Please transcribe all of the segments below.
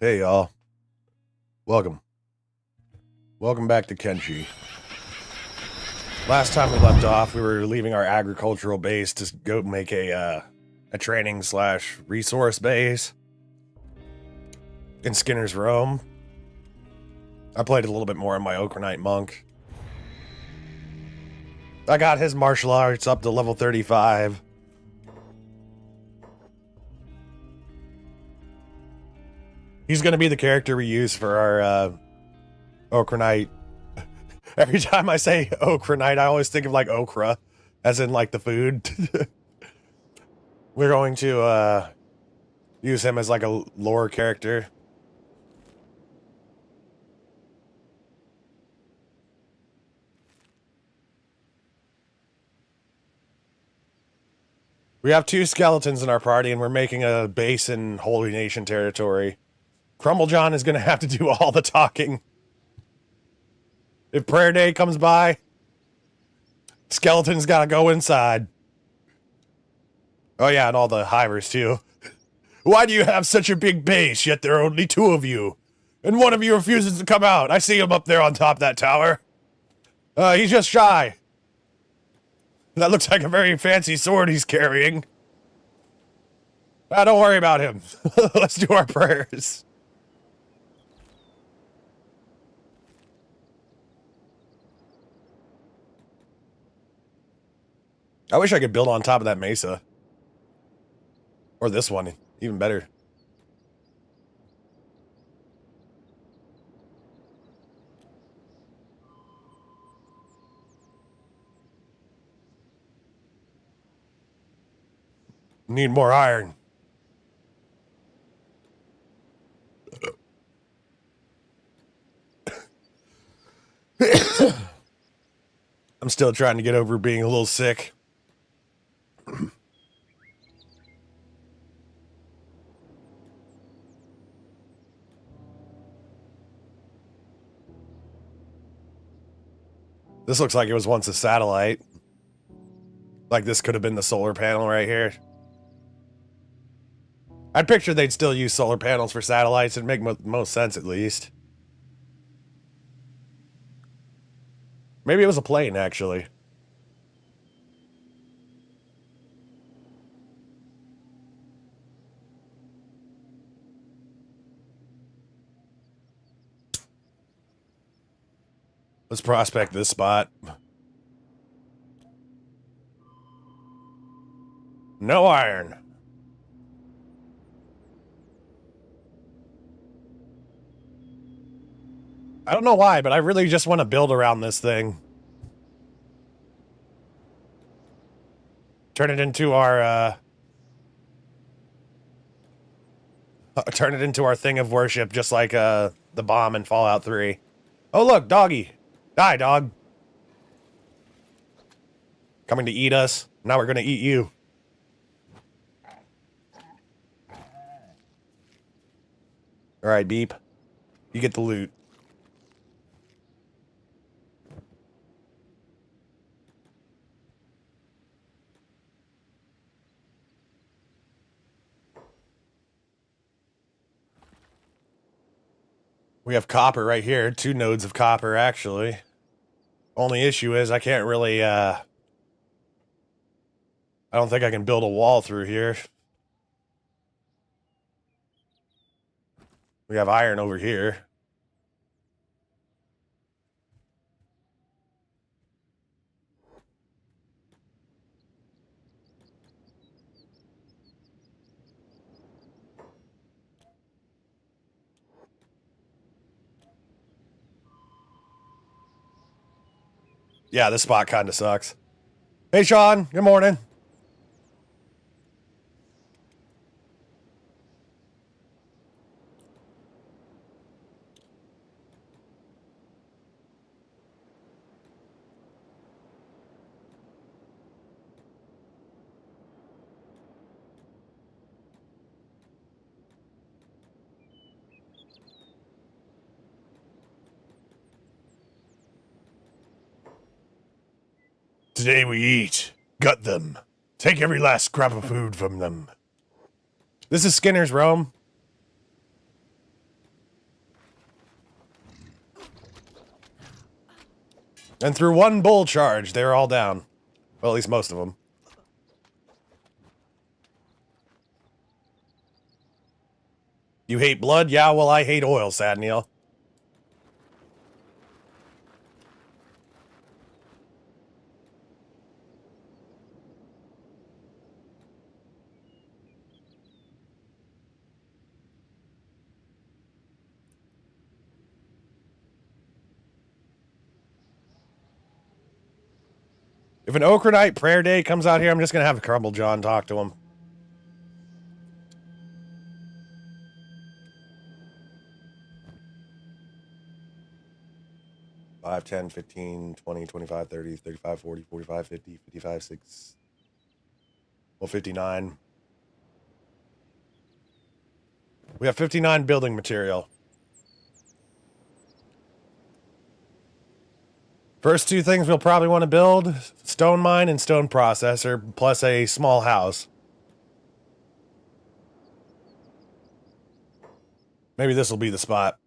Hey y'all, welcome. Welcome back to Kenshi. Last time we left off, we were leaving our agricultural base to go make a training / resource base in Skinner's Rome. I played a little bit more in my Okranite monk. I got his martial arts up to level 35. He's gonna be the character we use for our Okranite. Every time I say Okranite, I always think of like okra, as in like the food. We're going to use him as like a lore character. We have 2 skeletons in our party, and we're making a base in Holy Nation territory. Crumblejohn is going to have to do all the talking. If prayer day comes by, skeleton's got to go inside. Oh yeah, and all the hivers too. Why do you have such a big base, yet there are only 2 of you? And one of you refuses to come out. I see him up there on top of that tower. He's just shy. That looks like a very fancy sword he's carrying. Don't worry about him. Let's do our prayers. I wish I could build on top of that mesa. Or this one, even better. Need more iron. I'm still trying to get over being a little sick. This looks like it was once a satellite. Like this could have been the solar panel right here. I'd picture they'd still use solar panels for satellites. It'd make most sense, at least. Maybe it was a plane, actually. Let's prospect this spot. No iron. I don't know why, but I really just want to build around this thing. Turn it into our, turn it into our thing of worship, just like, the bomb in Fallout 3. Oh, look, doggy. Die, dog. Coming to eat us. Now we're gonna eat you. Alright, Beep. You get the loot. We have copper right here. 2 nodes of copper, actually. Only issue is I can't really, I don't think I can build a wall through here. We have iron over here. Yeah, this spot kind of sucks. Hey, Sean. Good morning. Today we eat. Gut them. Take every last scrap of food from them. This is Skinner's Rome. And through one bull charge, they're all down. Well, at least most of them. You hate blood? Yeah, well, I hate oil, Sad Neil. If an Okranite prayer day comes out here, I'm just going to have Crumble John talk to him. Five, 10, 15, 20, 25, 30, 35, 40, 45, 50, 55, 6. Well, 59. We have 59 building material. First two things we'll probably want to build, stone mine and stone processor, plus a small house. Maybe this will be the spot.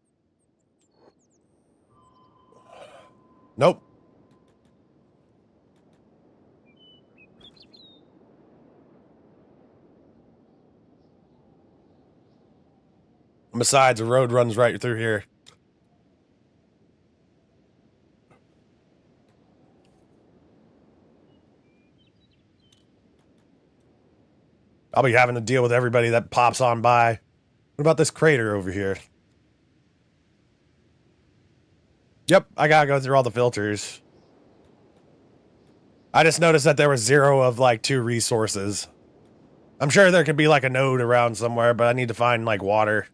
Nope. Besides, a road runs right through here. I'll be having to deal with everybody that pops on by. What about this crater over here? Yep, I gotta go through all the filters. I just noticed that there was 0 of, like, 2 resources. I'm sure there could be, like, a node around somewhere, but I need to find, like, water.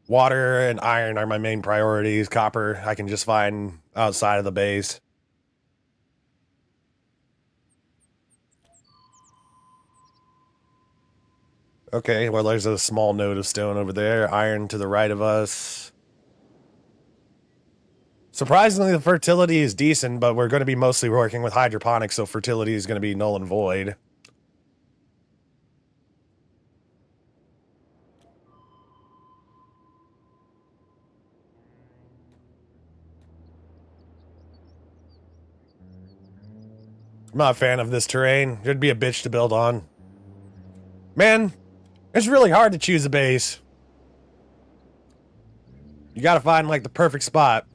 Water and iron are my main priorities. Copper, I can just find outside of the base. Okay, well, there's a small node of stone over there. Iron to the right of us. Surprisingly, the fertility is decent, but we're going to be mostly working with hydroponics, so fertility is going to be null and void. I'm not a fan of this terrain. It'd be a bitch to build on. Man, it's really hard to choose a base. You gotta find, like, the perfect spot.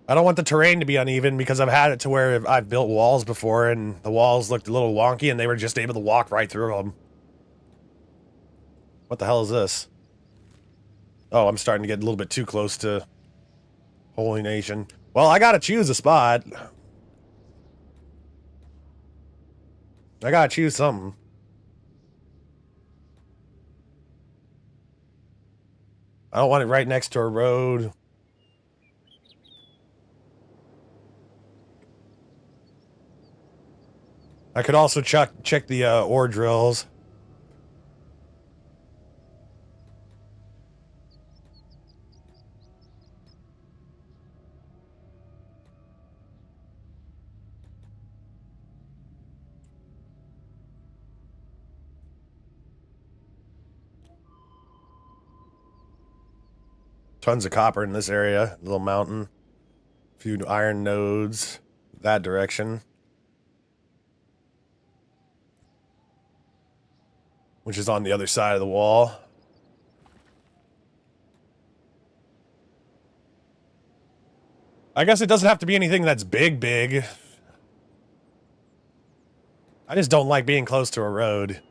I don't want the terrain to be uneven because I've had it to where I've built walls before and the walls looked a little wonky and they were just able to walk right through them. What the hell is this? Oh, I'm starting to get a little bit too close to Holy Nation. Well, I gotta choose a spot. I gotta choose something. I don't want it right next to a road. I could also check the ore drills. Tons of copper in this area. Little mountain. A few iron nodes. That direction. Which is on the other side of the wall. I guess it doesn't have to be anything that's big. I just don't like being close to a road.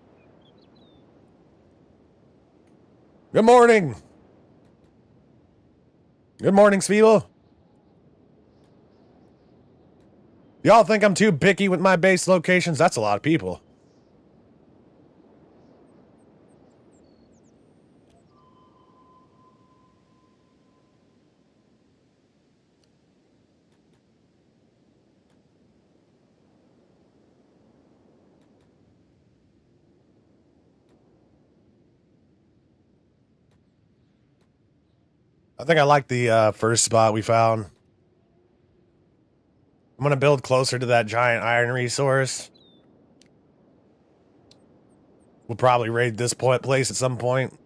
Good morning! Good morning, Spiegel. Y'all think I'm too picky with my base locations? That's a lot of people. I think I like the first spot we found. I'm gonna build closer to that giant iron resource. We'll probably raid this place at some point.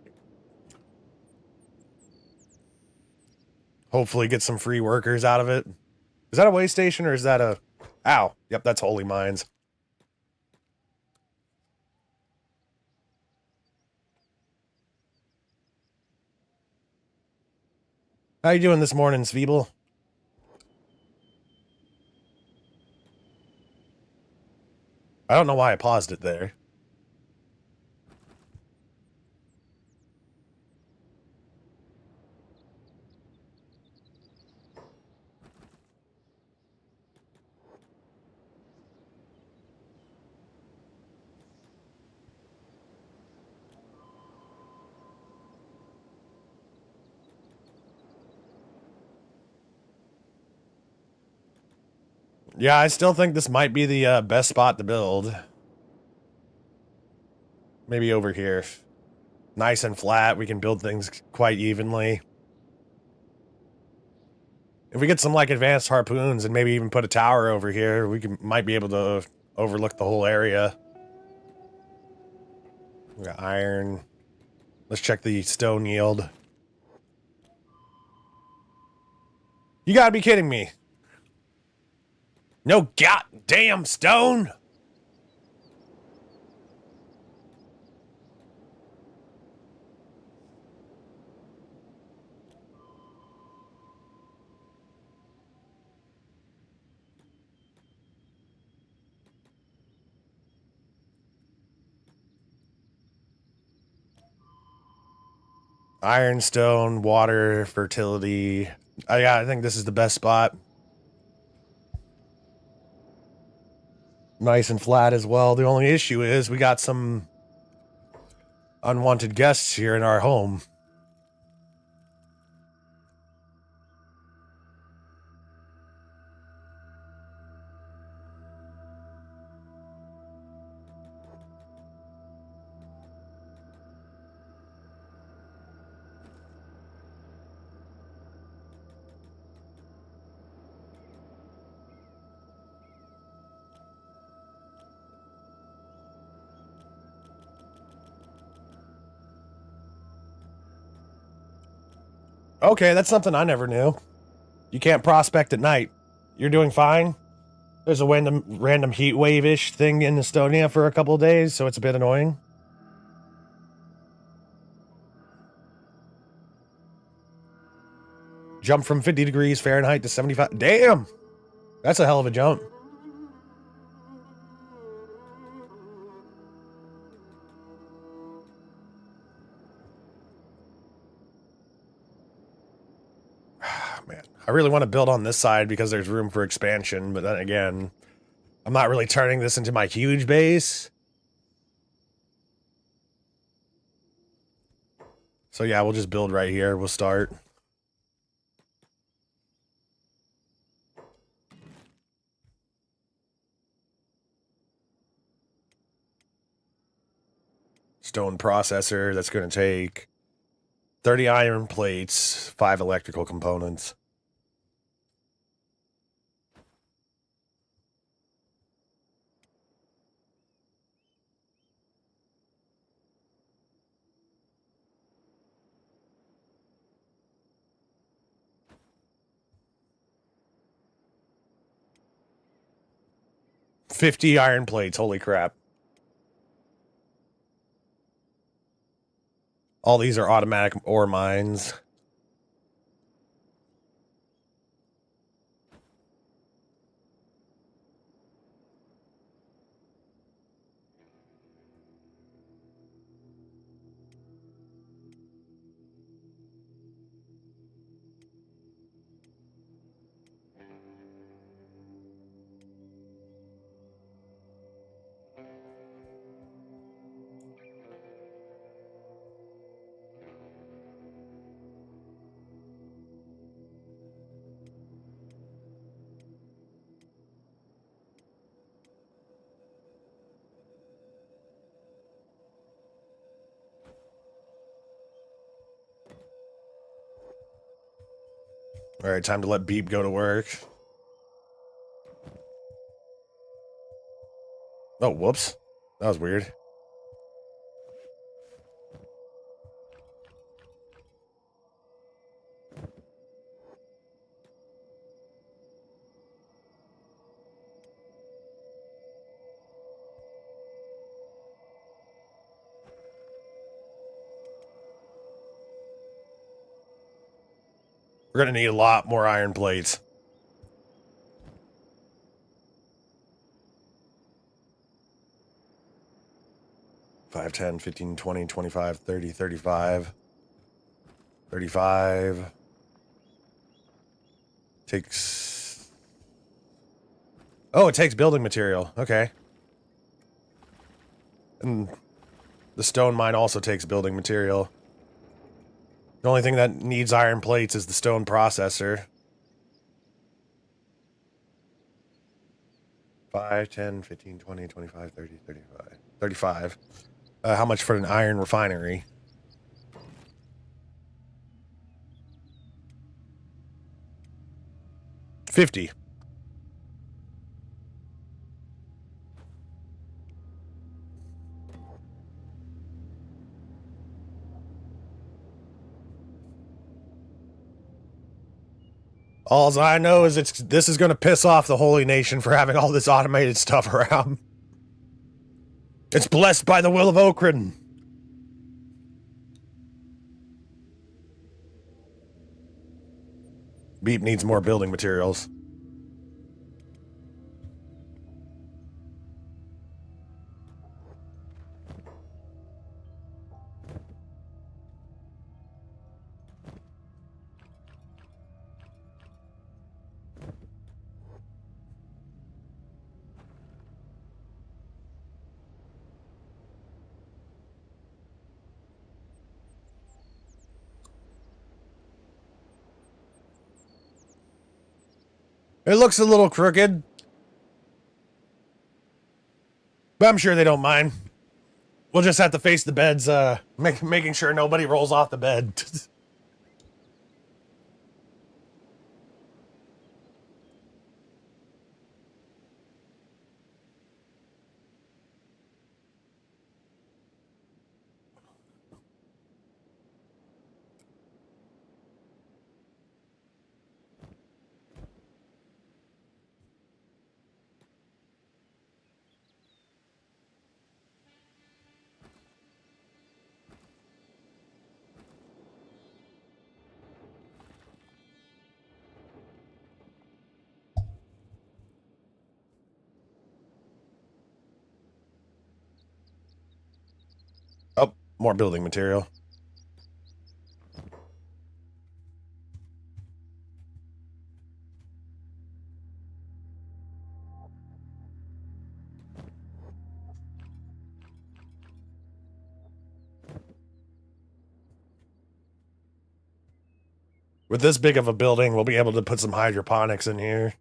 Hopefully get some free workers out of it. Is that a way station or is that a... Ow. Yep, that's Holy Mines. How you doing this morning, Sveeble? I don't know why I paused it there. Yeah, I still think this might be the best spot to build. Maybe over here. Nice and flat. We can build things quite evenly. If we get some like advanced harpoons and maybe even put a tower over here, might be able to overlook the whole area. We got iron. Let's check the stone yield. You gotta be kidding me. No goddamn stone? Ironstone, water, fertility. Yeah, I think this is the best spot. Nice and flat as well. The only issue is we got some unwanted guests here in our home. Okay, that's something I never knew. You can't prospect at night. You're doing fine? There's a random heat wave-ish thing in Estonia for a couple of days, so it's a bit annoying. Jump from 50 degrees Fahrenheit to 75. Damn! That's a hell of a jump. Man, I really want to build on this side because there's room for expansion, but then again, I'm not really turning this into my huge base. So yeah, we'll just build right here. We'll start. Stone processor, that's going to take 30 iron plates, 5 electrical components. $50 iron plates, holy crap. All these are automatic ore mines. All right, time to let Beep go to work. Oh, whoops. That was weird. We're going to need a lot more iron plates. Five, 10, 15, 20, 25, 30, 35. 35. Takes... Oh, it takes building material. Okay. And the stone mine also takes building material. The only thing that needs iron plates is the stone processor. 5, 10, 15, 20, 25, 30, 35. 35. How much for an iron refinery? 50. All I know is this is going to piss off the Holy Nation for having all this automated stuff around. It's blessed by the will of Okran. Beep needs more building materials. It looks a little crooked, but I'm sure they don't mind. We'll just have to face the beds, making sure nobody rolls off the bed. Oh, more building material. With this big of a building, we'll be able to put some hydroponics in here.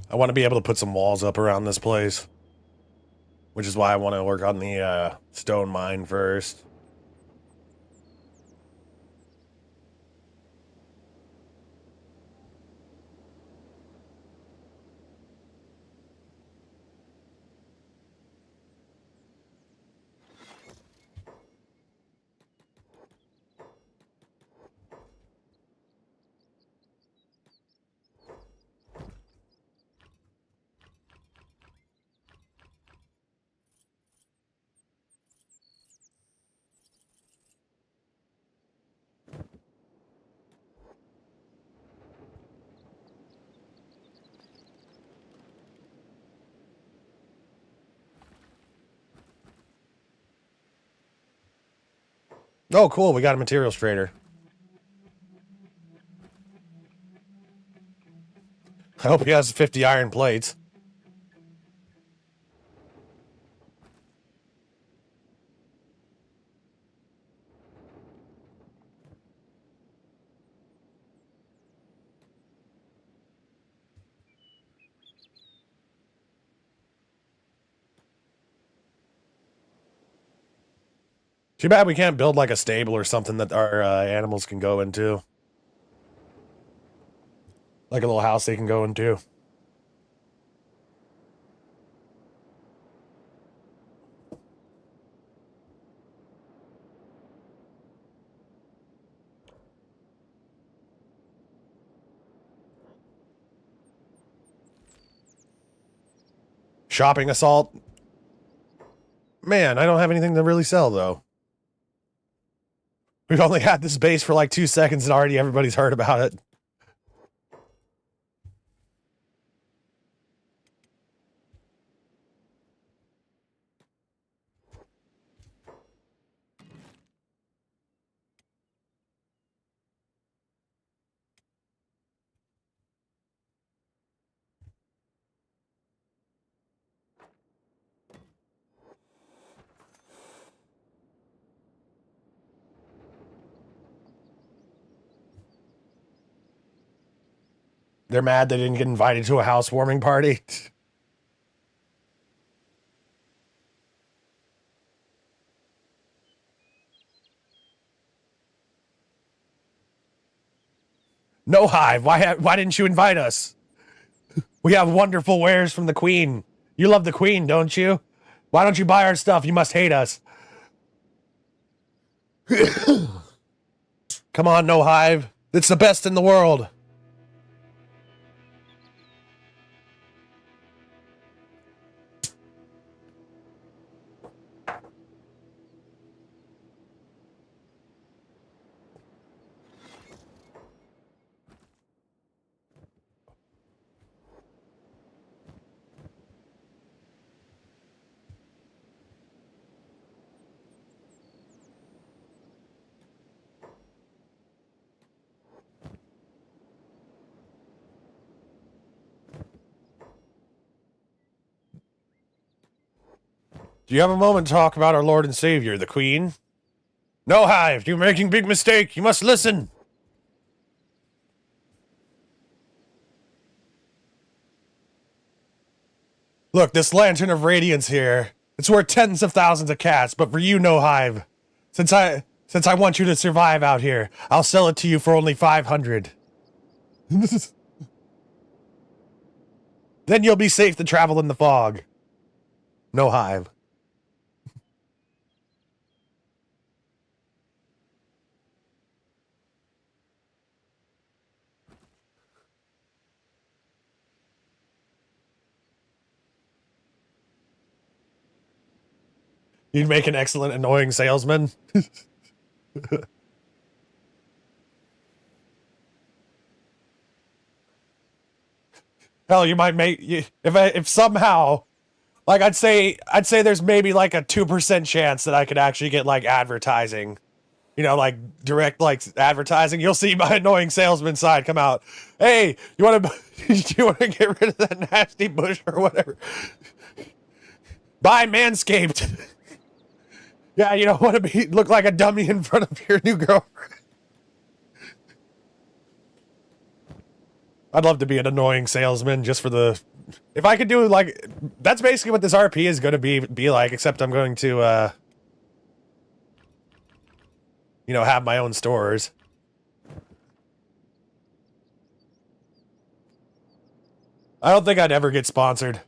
I want to be able to put some walls up around this place, which is why I want to work on the stone mine first. Oh, cool. We got a materials trader. I hope he has 50 iron plates. Too bad we can't build like a stable or something that our animals can go into. Like a little house they can go into. Shopping assault. Man, I don't have anything to really sell, though. We've only had this base for like 2 seconds and already everybody's heard about it. They're mad they didn't get invited to a housewarming party. No, Hive, why didn't you invite us? We have wonderful wares from the Queen. You love the Queen, don't you? Why don't you buy our stuff? You must hate us. Come on, No Hive. It's the best in the world. Do you have a moment to talk about our Lord and Savior, the Queen? No, Hive, you're making big mistake. You must listen. Look, this lantern of radiance here, it's worth tens of thousands of cats, but for you, No Hive, since I want you to survive out here, I'll sell it to you for only 500. Then you'll be safe to travel in the fog. No Hive. You'd make an excellent annoying salesman. Hell, you might make if somehow, like I'd say there's maybe like a 2% chance that I could actually get like advertising, like direct like advertising. You'll see my annoying salesman side come out. Hey, you want to you want to get rid of that nasty bush or whatever? Buy Manscaped. Yeah, you don't want to look like a dummy in front of your new girlfriend. I'd love to be an annoying salesman just for the... If I could do, like... That's basically what this RP is going to be like, except I'm going to, have my own stores. I don't think I'd ever get sponsored.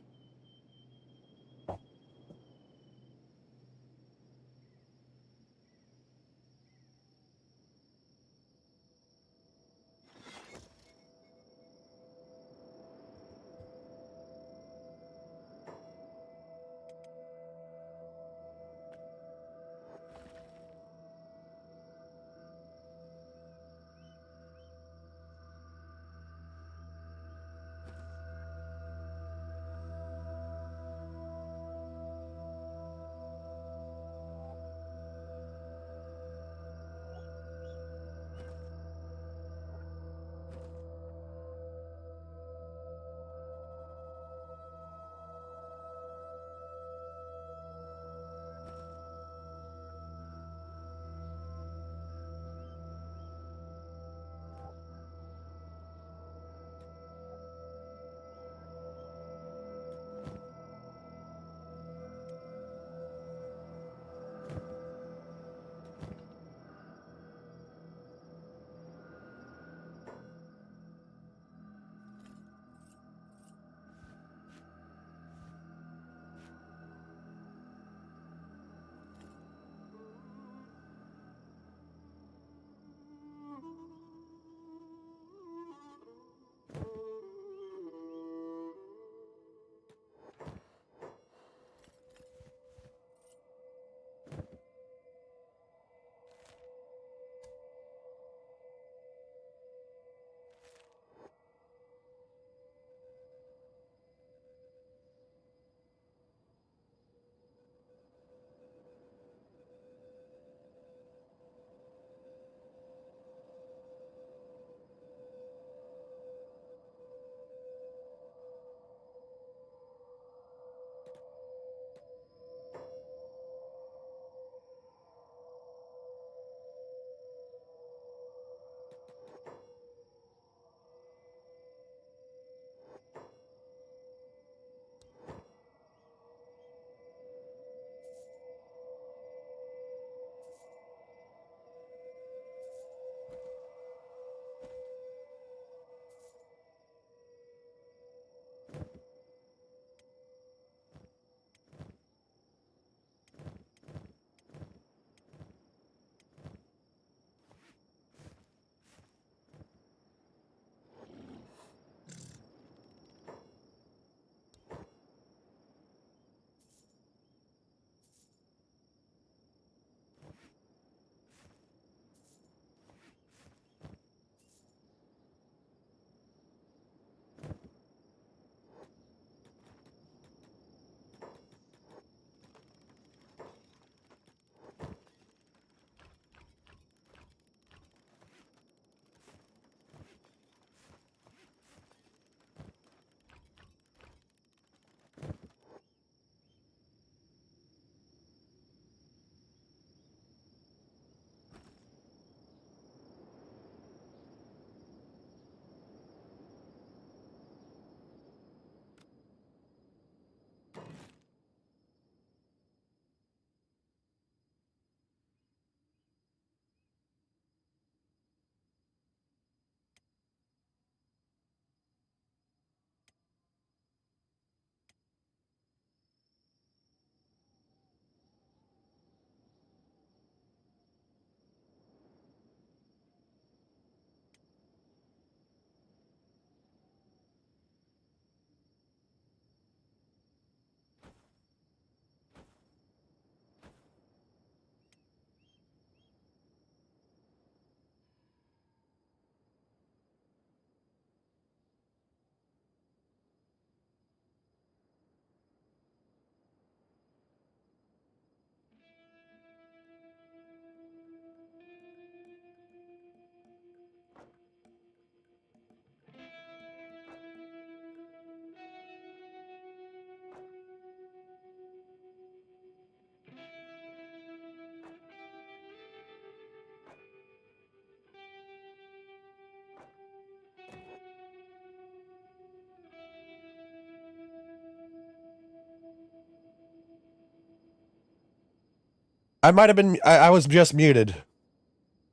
I might have been... I was just muted.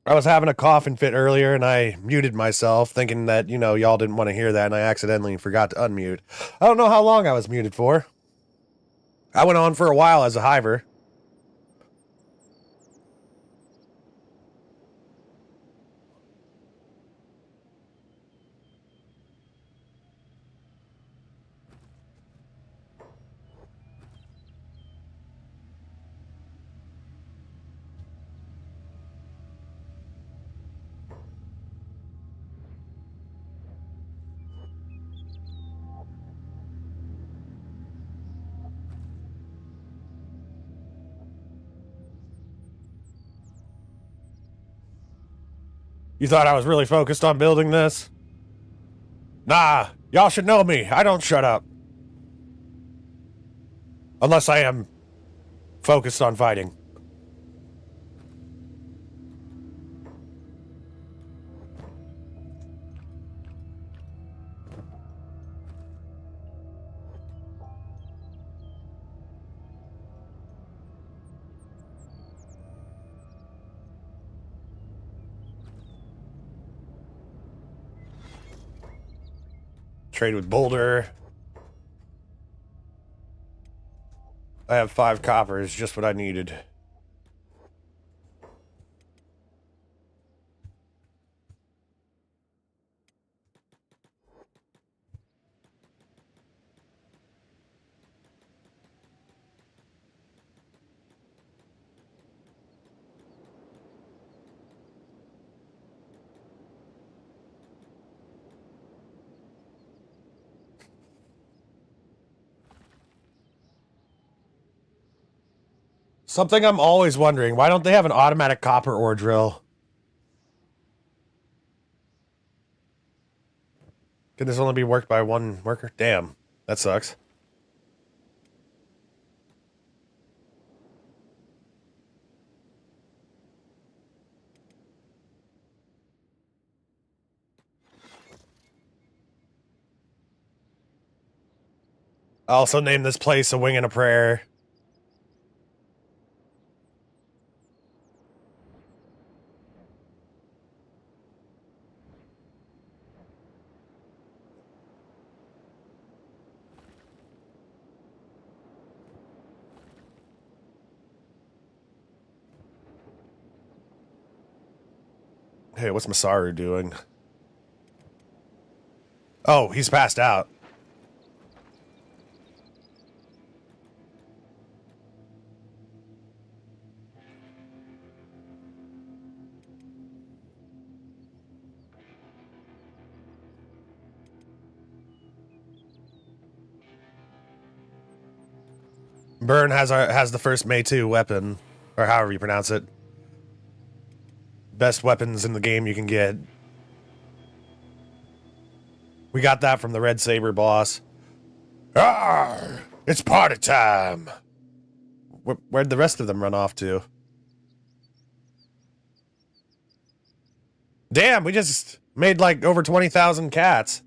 I was having a coughing fit earlier, and I muted myself, thinking that, you know, y'all didn't want to hear that, and I accidentally forgot to unmute. I don't know how long I was muted for. I went on for a while as a hiver. You thought I was really focused on building this? Nah, y'all should know me. I don't shut up. Unless I am focused on fighting. Trade with Boulder. I have 5 coppers, just what I needed. Something I'm always wondering, why don't they have an automatic copper ore drill? Can this only be worked by one worker? Damn, that sucks. I also named this place A Wing and a Prayer. Hey, what's Masaru doing? Oh, he's passed out. Burn has the first Mei-2 weapon, or however you pronounce it. Best weapons in the game you can get. We got that from the Red Saber boss. Arr! It's party time! Where'd the rest of them run off to? Damn, we just made like over 20,000 cats.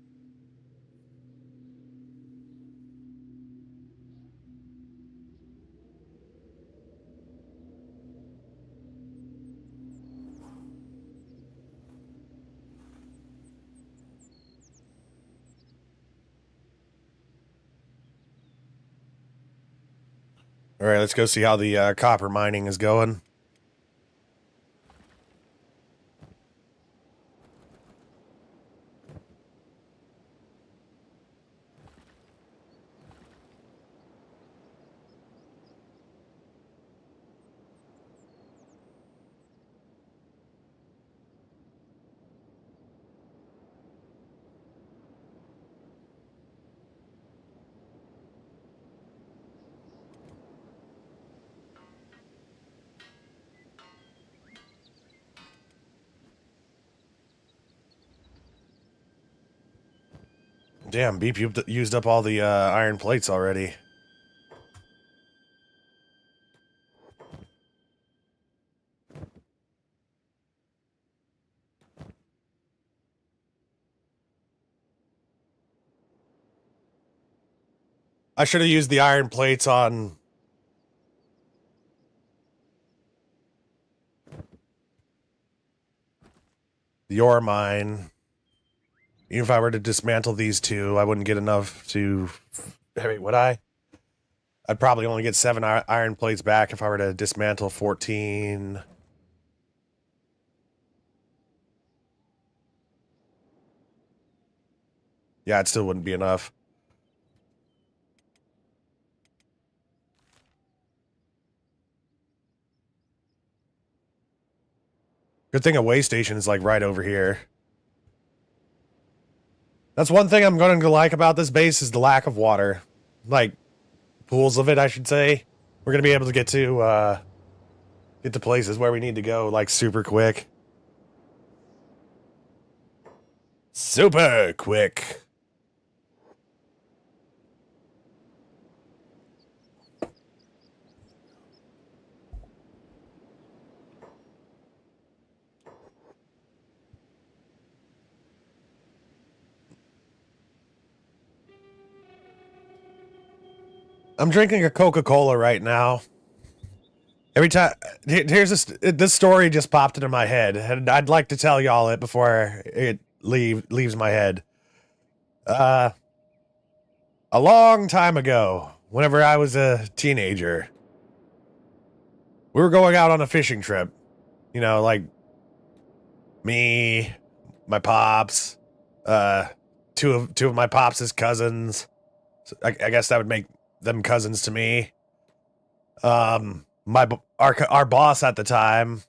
All right, let's go see how the copper mining is going. Damn, Beep used up all the iron plates already. I should have used the iron plates on... You're mine. Even if I were to dismantle these two, I wouldn't get enough to... Wait, would I? I'd probably only get 7 iron plates back if I were to dismantle 14. Yeah, it still wouldn't be enough. Good thing a way station is like right over here. That's one thing I'm going to like about this base is the lack of water. Like, pools of it, I should say. We're going to be able to get to places where we need to go, like, super quick. Super quick. I'm drinking a Coca-Cola right now. Every time, here's this story just popped into my head, and I'd like to tell y'all it before it leaves my head. A long time ago, whenever I was a teenager, we were going out on a fishing trip. You know, like me, my pops, two of my pops' cousins. I guess that would make them cousins to me. Our boss at the time,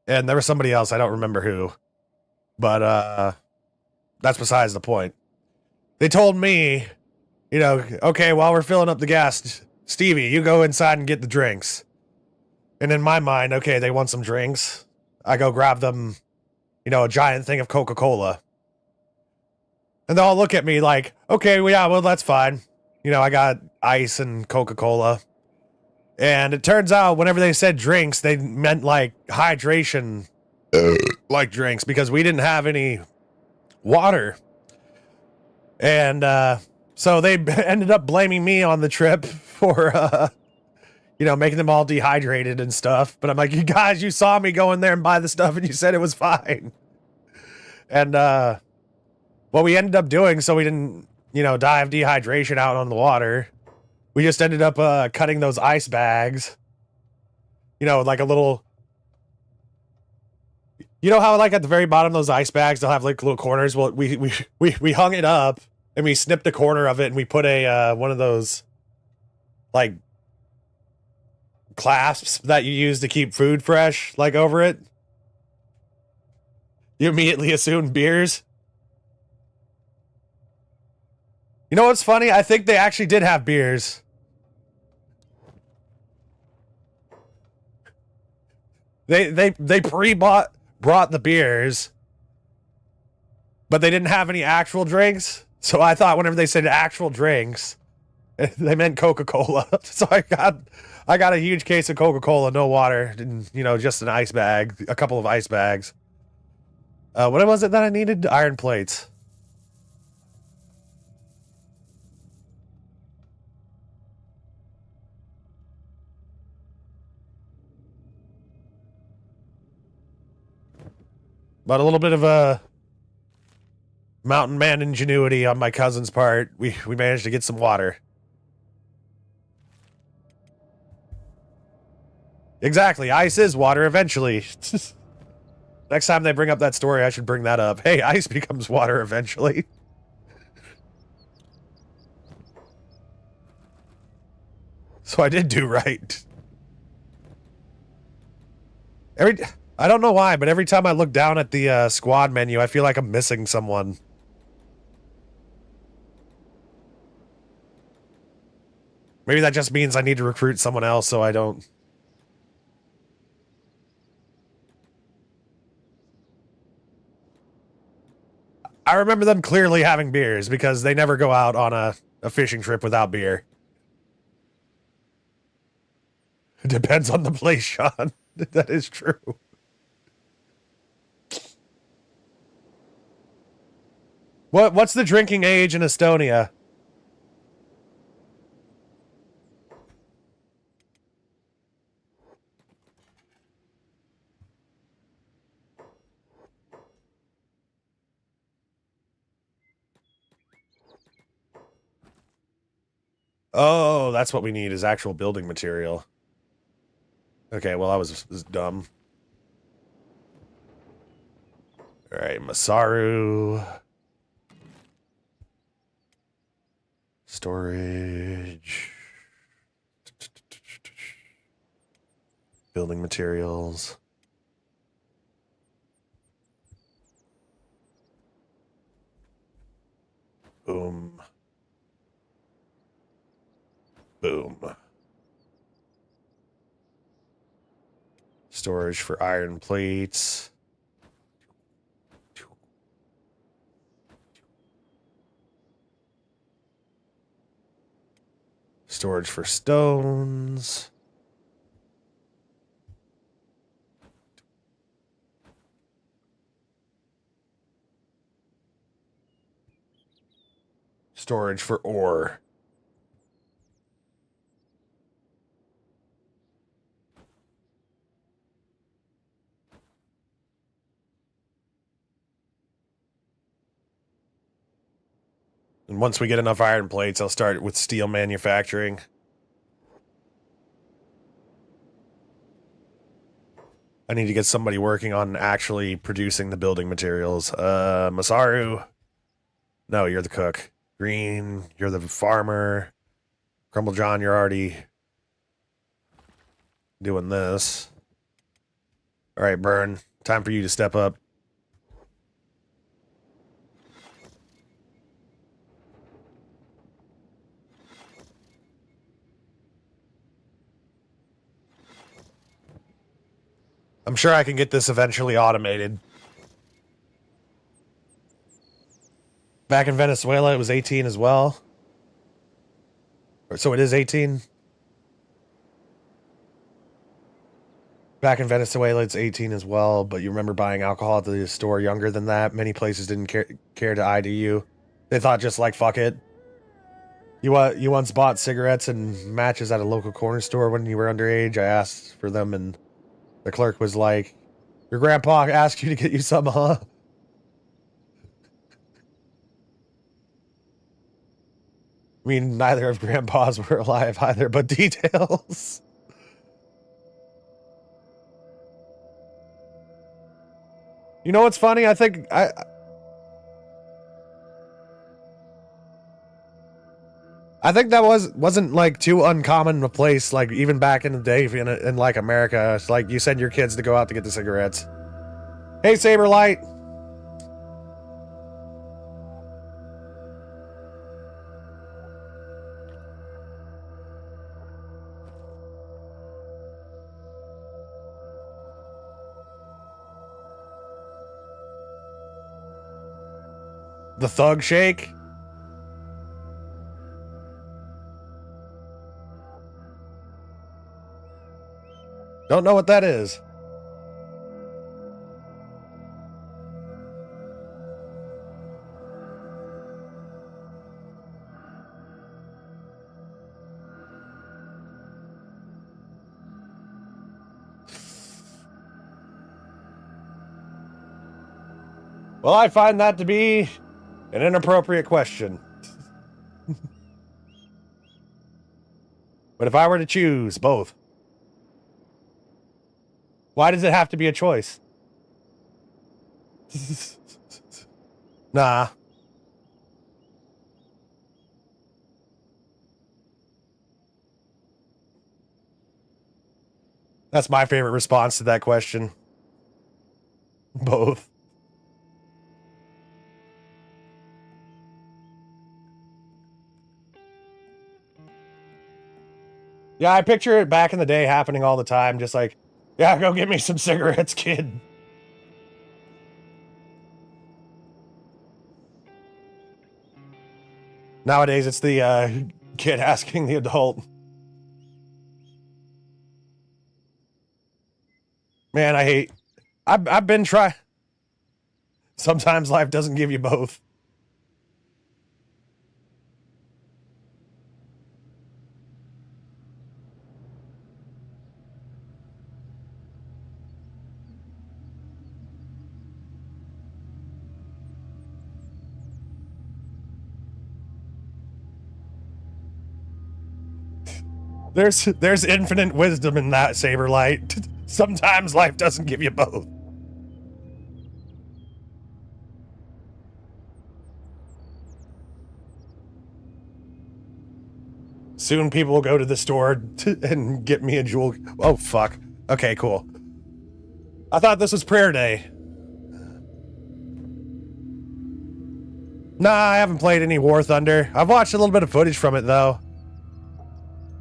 and there was somebody else, I don't remember who, but that's besides the point. They told me, you know, okay, while we're filling up the gas, Stevie, you go inside and get the drinks. And in my mind, okay, they want some drinks. I go grab them, you know, a giant thing of Coca-Cola. And they'll all look at me like, okay, well, yeah, well, that's fine. You know, I got ice and Coca-Cola. And it turns out whenever they said drinks, they meant like hydration, like drinks, because we didn't have any water. And so they ended up blaming me on the trip for, you know, making them all dehydrated and stuff. But I'm like, you guys, you saw me go in there and buy the stuff and you said it was fine. And what we ended up doing, so we didn't, you know, die of dehydration out on the water, we just ended up cutting those ice bags. You know, like a little... You know how, like, at the very bottom of those ice bags, they'll have, like, little corners? Well, we hung it up, and we snipped a corner of it, and we put a, one of those, like, clasps that you use to keep food fresh, like, over it. You immediately assume beers. You know what's funny? I think they actually did have beers. They brought the beers, but they didn't have any actual drinks. So I thought whenever they said actual drinks, they meant Coca-Cola. So I got a huge case of Coca-Cola, no water, and, you know, just an ice bag, a couple of ice bags. What was it that I needed? Iron plates. But a little bit of a mountain man ingenuity on my cousin's part. We managed to get some water. Exactly. Ice is water eventually. Next time they bring up that story, I should bring that up. Hey, ice becomes water eventually. So I did do right. I don't know why, but every time I look down at the squad menu, I feel like I'm missing someone. Maybe that just means I need to recruit someone else so I don't... I remember them clearly having beers because they never go out on a fishing trip without beer. It depends on the place, Sean. That is true. What's the drinking age in Estonia? Oh, that's what we need is actual building material. Okay, well, I was dumb. All right, Masaru. Storage. Building materials. Boom. Boom. Storage for iron plates. Storage for stones. Storage for ore. And once we get enough iron plates, I'll start with steel manufacturing. I need to get somebody working on actually producing the building materials. Masaru. No, you're the cook. Green, you're the farmer. Crumble John, you're already doing this. All right, Burn. Time for you to step up. I'm sure I can get this eventually automated. Back in Venezuela, it was 18 as well. So it is 18. Back in Venezuela, it's 18 as well, but you remember buying alcohol at the store younger than that. Many places didn't care to ID you. They thought just like, fuck it. You once bought cigarettes and matches at a local corner store when you were underage. I asked for them, and the clerk was like, your grandpa asked you to get you some, huh? I mean, neither of grandpas were alive either, but details. You know what's funny? I think that wasn't like too uncommon a place, like even back in the day in like America. It's like you send your kids to go out to get the cigarettes. Hey, Saberlight. The thug shake. Don't know what that is. Well, I find that to be an inappropriate question. But if I were to choose both, why does it have to be a choice? Nah. That's my favorite response to that question. Both. Yeah, I picture it back in the day happening all the time, just like, yeah, go get me some cigarettes, kid. Nowadays, it's the kid asking the adult. Man, I've been trying. Sometimes life doesn't give you both. There's infinite wisdom in that, Saberlight. Sometimes life doesn't give you both. Soon people will go to the store and get me a jewel. Oh, fuck. Okay, cool. I thought this was prayer day. Nah, I haven't played any War Thunder. I've watched a little bit of footage from it, though.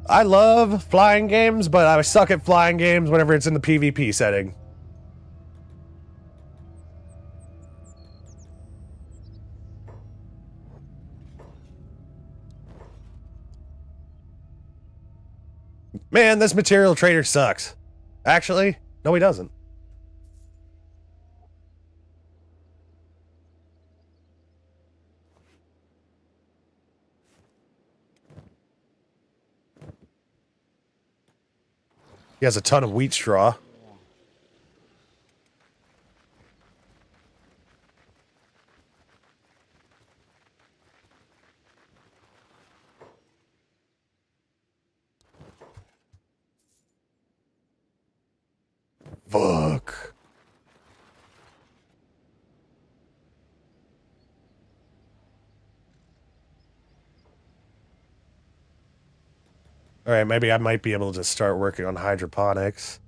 I love flying games, but I suck at flying games whenever it's in the PvP setting. Man, this material trader sucks. Actually, no, he doesn't. He has a ton of wheat straw. Fuck. All right, maybe I might be able to start working on hydroponics.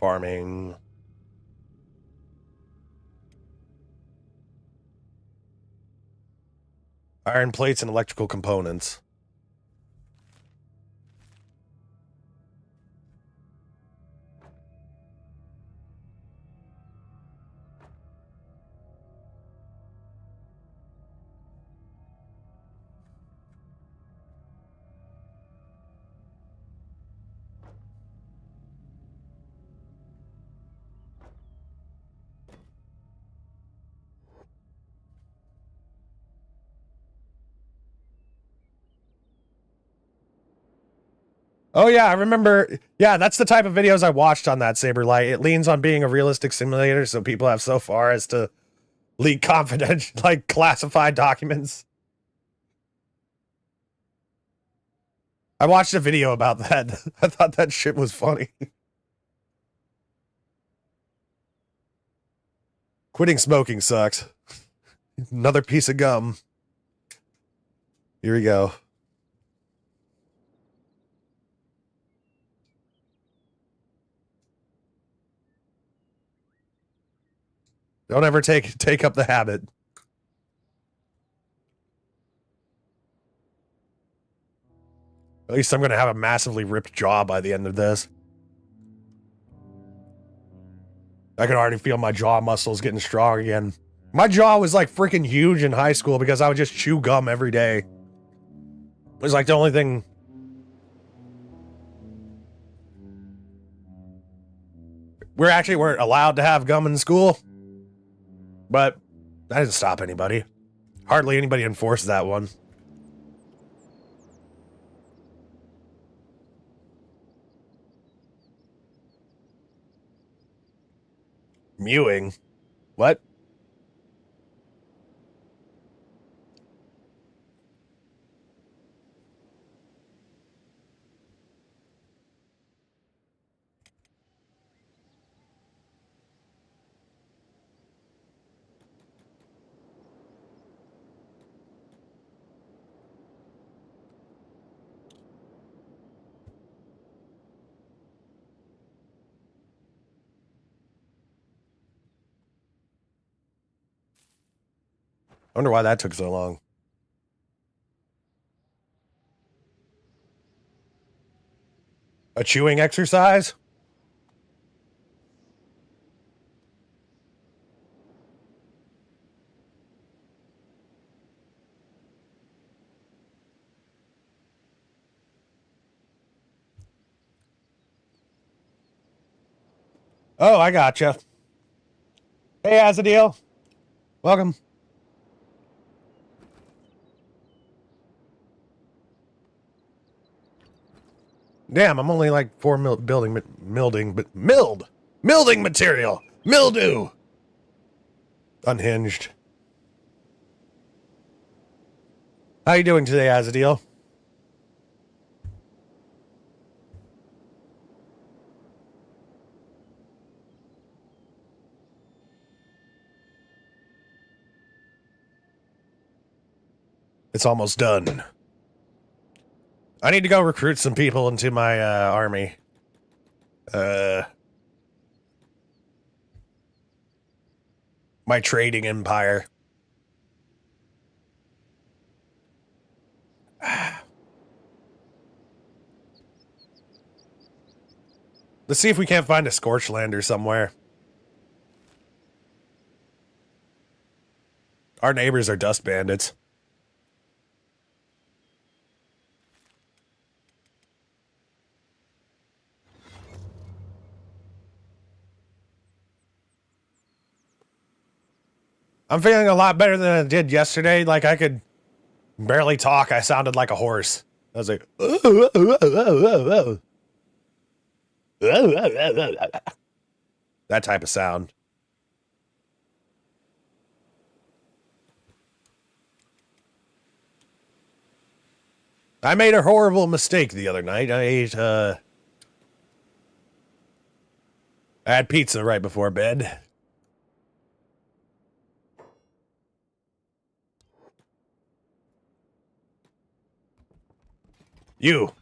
Farming. Iron plates and electrical components. Oh yeah, I remember. Yeah, that's the type of videos I watched on that Saberlight. It leans on being a realistic simulator, so people have so far as to leak confidential, like classified documents. I watched a video about that. I thought that shit was funny. Quitting smoking sucks. Another piece of gum. Here we go. Don't ever take up the habit. At least I'm going to have a massively ripped jaw by the end of this. I can already feel my jaw muscles getting strong again. My jaw was like freaking huge in high school because I would just chew gum every day. It was like the only thing. We actually weren't allowed to have gum in school. But that didn't stop anybody. Hardly anybody enforced that one. Mewing? What? I wonder why that took so long. A chewing exercise? Oh, I gotcha. Hey, Azadil. Welcome. Damn, I'm only like 4 milding material. Mildew. Unhinged. How you doing today, Azadeel? It's almost done. I need to go recruit some people into my army. My trading empire. Let's see if we can't find a scorch lander somewhere. Our neighbors are dust bandits. I'm feeling a lot better than I did yesterday. Like, I could barely talk. I sounded like a horse. I was like, that type of sound. I made a horrible mistake the other night. I had pizza right before bed. You.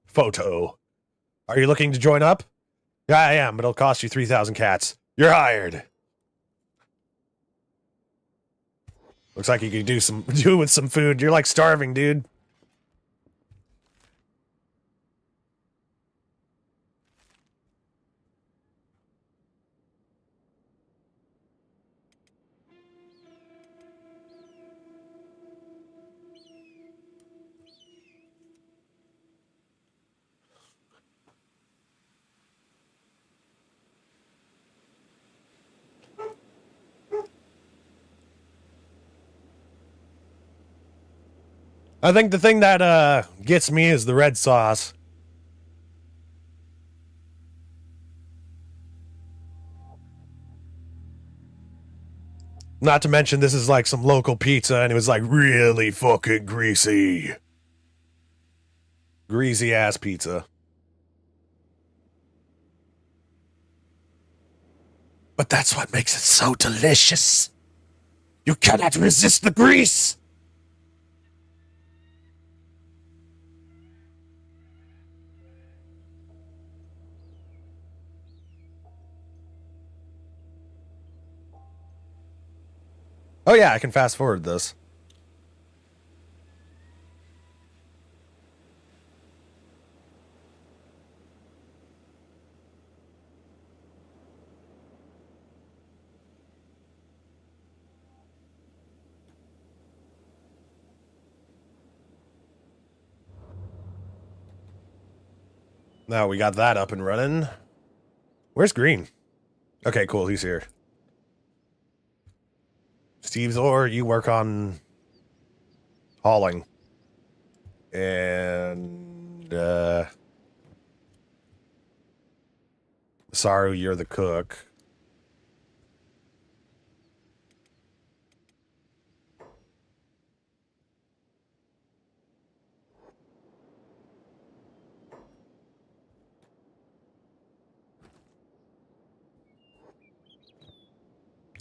Photo. Are you looking to join up? Yeah, I am, but it'll cost you 3,000 cats. You're hired. Looks like you could do with some food. You're like starving, dude. I think the thing that gets me is the red sauce. Not to mention this is like some local pizza and it was like really fucking greasy. Greasy ass pizza. But that's what makes it so delicious. You cannot resist the grease. Oh yeah, I can fast forward this. Now we got that up and running. Where's Green? Okay, cool, he's here. Steve's ore, you work on hauling. And Saru, you're the cook.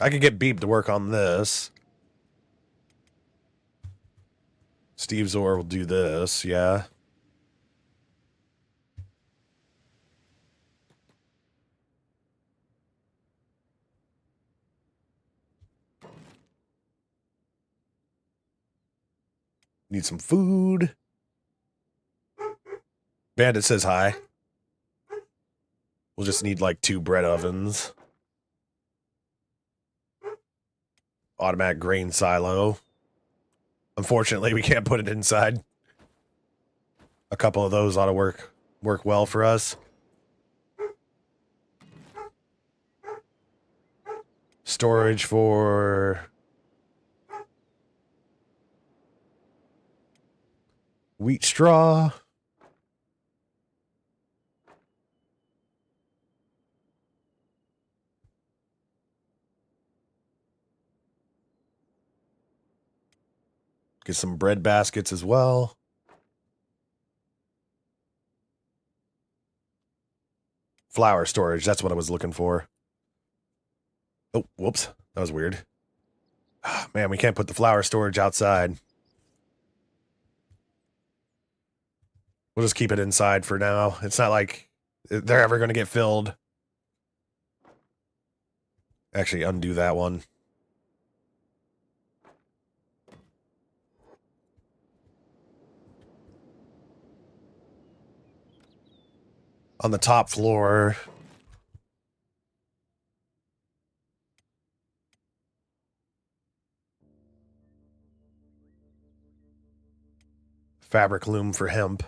I could get Beep to work on this. Steve's ore will do this, yeah. Need some food. Bandit says hi. We'll just need like 2 bread ovens. Automatic grain silo. Unfortunately, we can't put it inside. A couple of those ought to work well for us. Storage for wheat straw. Get some bread baskets as well. Flour storage, that's what I was looking for. Oh, whoops. That was weird. Oh, man, we can't put the flour storage outside. We'll just keep it inside for now. It's not like they're ever going to get filled. Actually, undo that one. On the top floor. Fabric loom for hemp.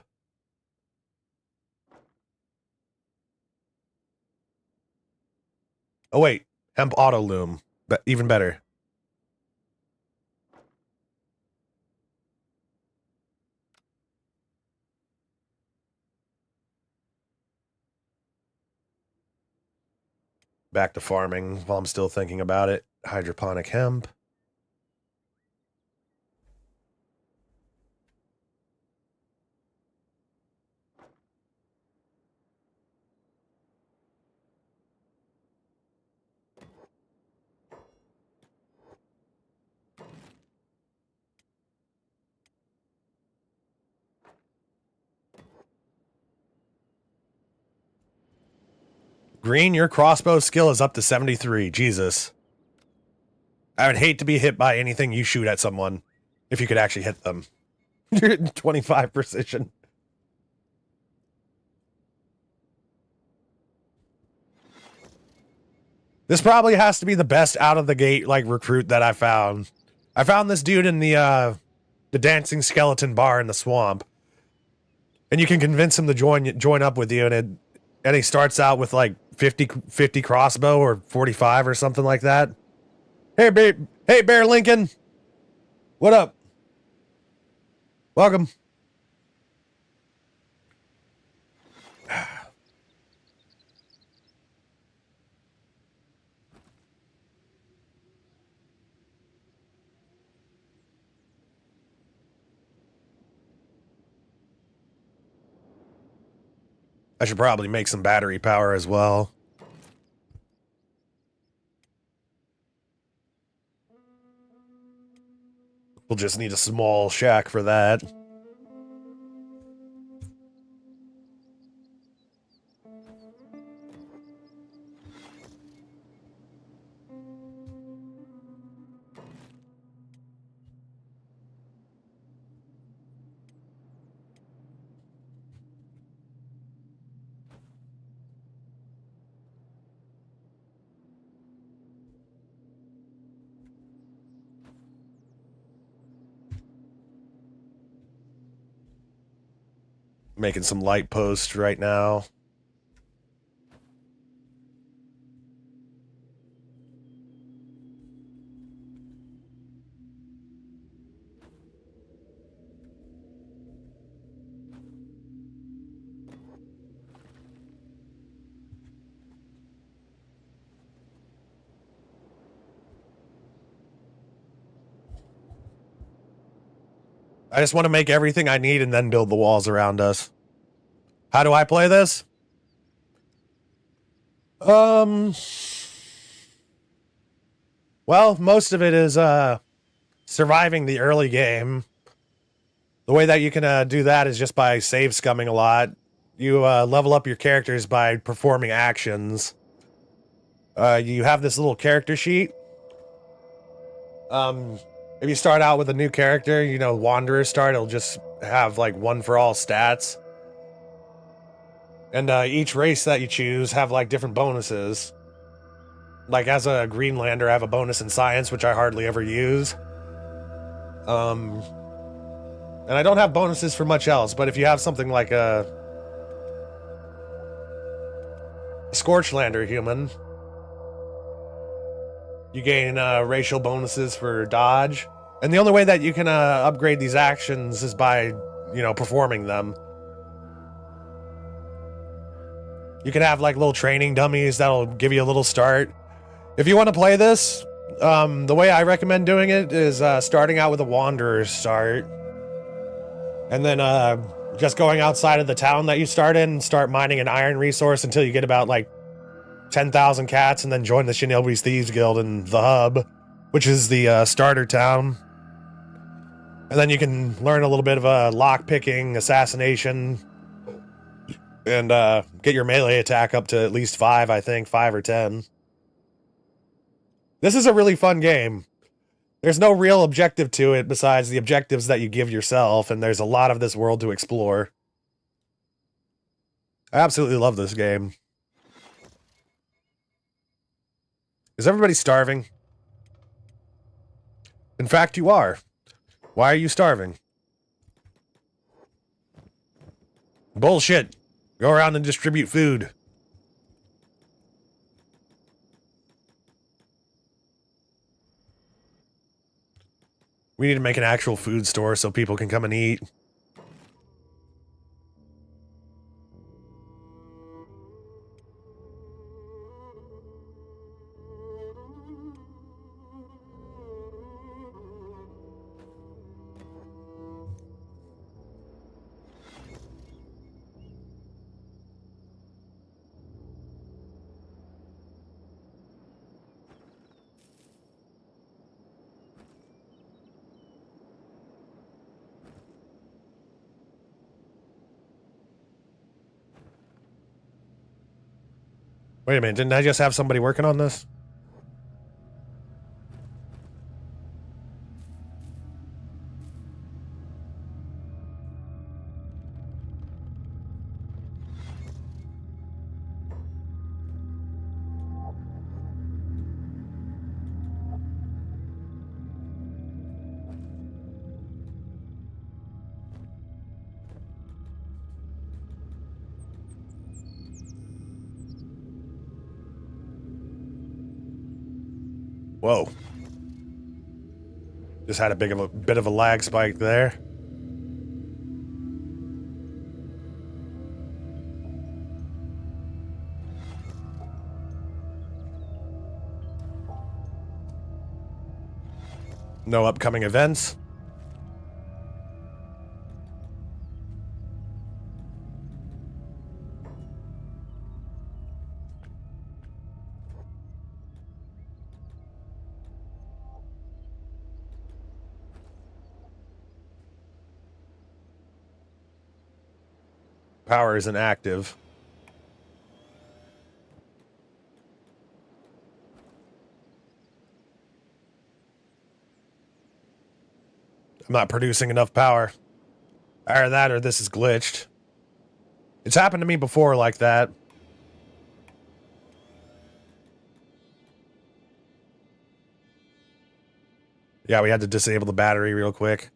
Oh, wait. Hemp auto loom. But even better. Back to farming while I'm still thinking about it. Hydroponic hemp. Green, your crossbow skill is up to 73. Jesus. I would hate to be hit by anything you shoot at someone. If you could actually hit them. 25 precision. This probably has to be the best out of the gate, like, recruit that I found. I found this dude in the dancing skeleton bar in the swamp. And you can convince him to join up with you, and he starts out with like 50 crossbow or 45 or something like that. Hey, Bear Lincoln. What up? Welcome. I should probably make some battery power as well. We'll just need a small shack for that. Making some light posts right now. I just want to make everything I need and then build the walls around us. How do I play this? Well, most of it is surviving the early game. The way that you can do that is just by save scumming a lot. You level up your characters by performing actions. You have this little character sheet. If you start out with a new character, you know, Wanderer start, it'll just have like one for all stats. And each race that you choose have like different bonuses. Like as a Greenlander, I have a bonus in science, which I hardly ever use. And I don't have bonuses for much else, but if you have something like a Scorchlander human, you gain racial bonuses for dodge. And the only way that you can upgrade these actions is by, you know, performing them. You can have like little training dummies that'll give you a little start. If you want to play this, The way I recommend doing it is starting out with a wanderer's start. And then just going outside of the town that you start in and start mining an iron resource until you get about like 10,000 cats, and then join the Shinobi's Thieves Guild in the hub, which is the starter town. And then you can learn a little bit of lock picking, assassination, and get your melee attack up to at least 5, I think, 5 or 10. This is a really fun game. There's no real objective to it besides the objectives that you give yourself, and there's a lot of this world to explore. I absolutely love this game. Is everybody starving? In fact, you are. Why are you starving? Bullshit. Go around and distribute food. We need to make an actual food store so people can come and eat. Wait a minute, didn't I just have somebody working on this? Whoa. Just had a bit of a lag spike there. No upcoming events. Power isn't active. I'm not producing enough power. Either that or this is glitched. It's happened to me before like that. Yeah, we had to disable the battery real quick.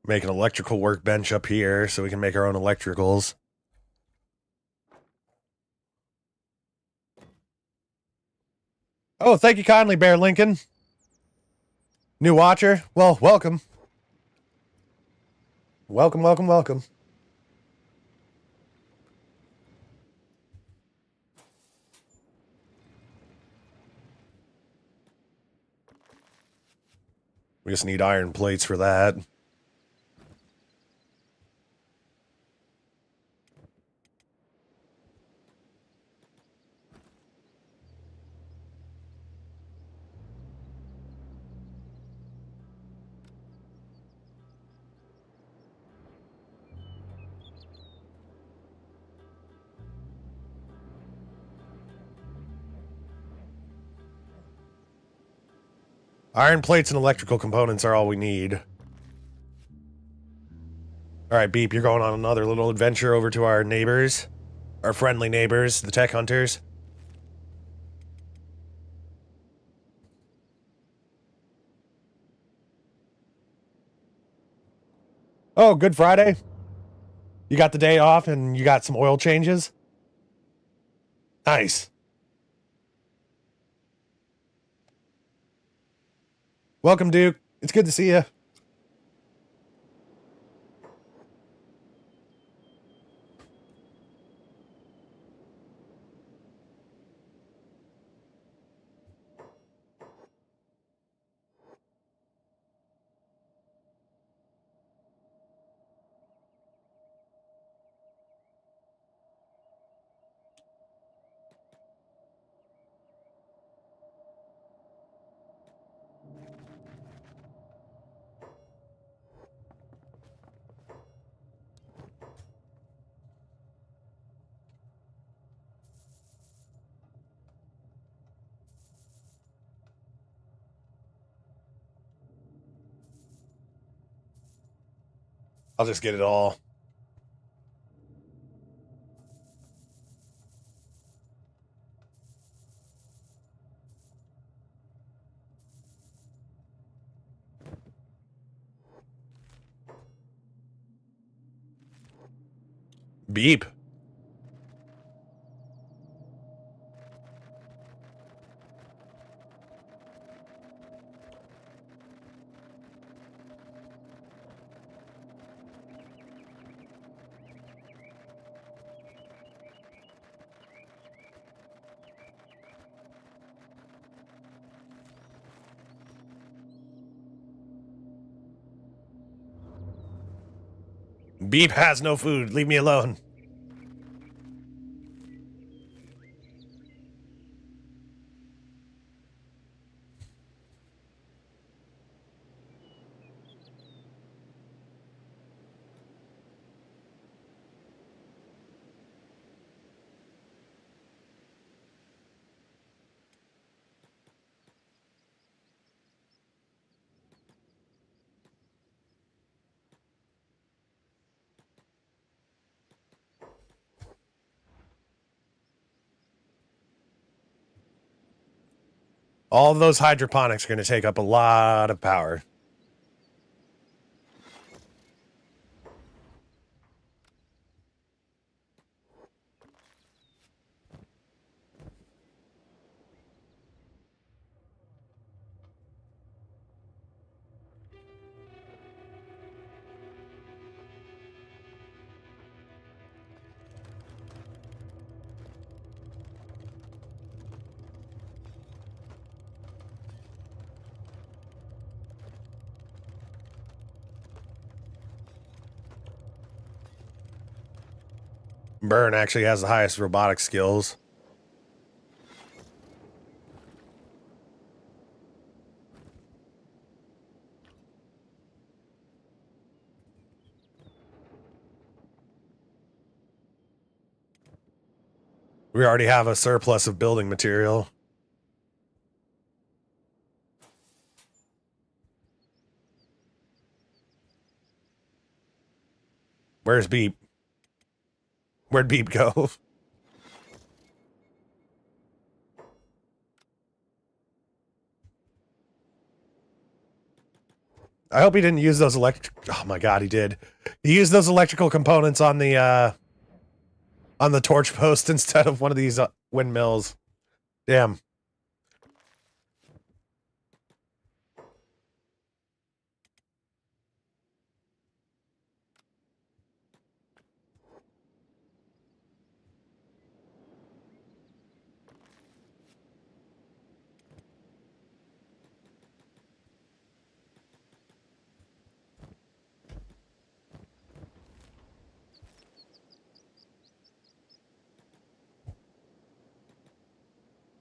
Make an electrical workbench up here so we can make our own electricals. Oh, thank you kindly, Bear Lincoln. New watcher? Well, welcome. Welcome, welcome, welcome. We just need iron plates for that. Iron plates and electrical components are all we need. Alright, Beep, you're going on another little adventure over to our neighbors. Our friendly neighbors, the tech hunters. Oh, Good Friday. You got the day off and you got some oil changes? Nice. Welcome, Duke. It's good to see you. I'll just get it all. Beep. Beep has no food. Leave me alone. All of those hydroponics are going to take up a lot of power. Burn actually has the highest robotic skills. We already have a surplus of building material. Where's Beep? Where'd Beep go? I hope he didn't use those oh my god, he did. He used those electrical components on the torch post instead of one of these windmills. Damn.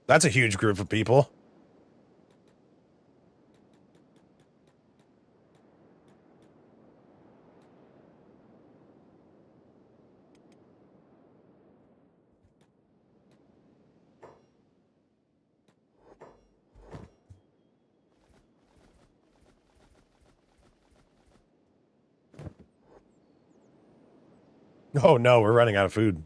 That's a huge group of people. Oh no, we're running out of food.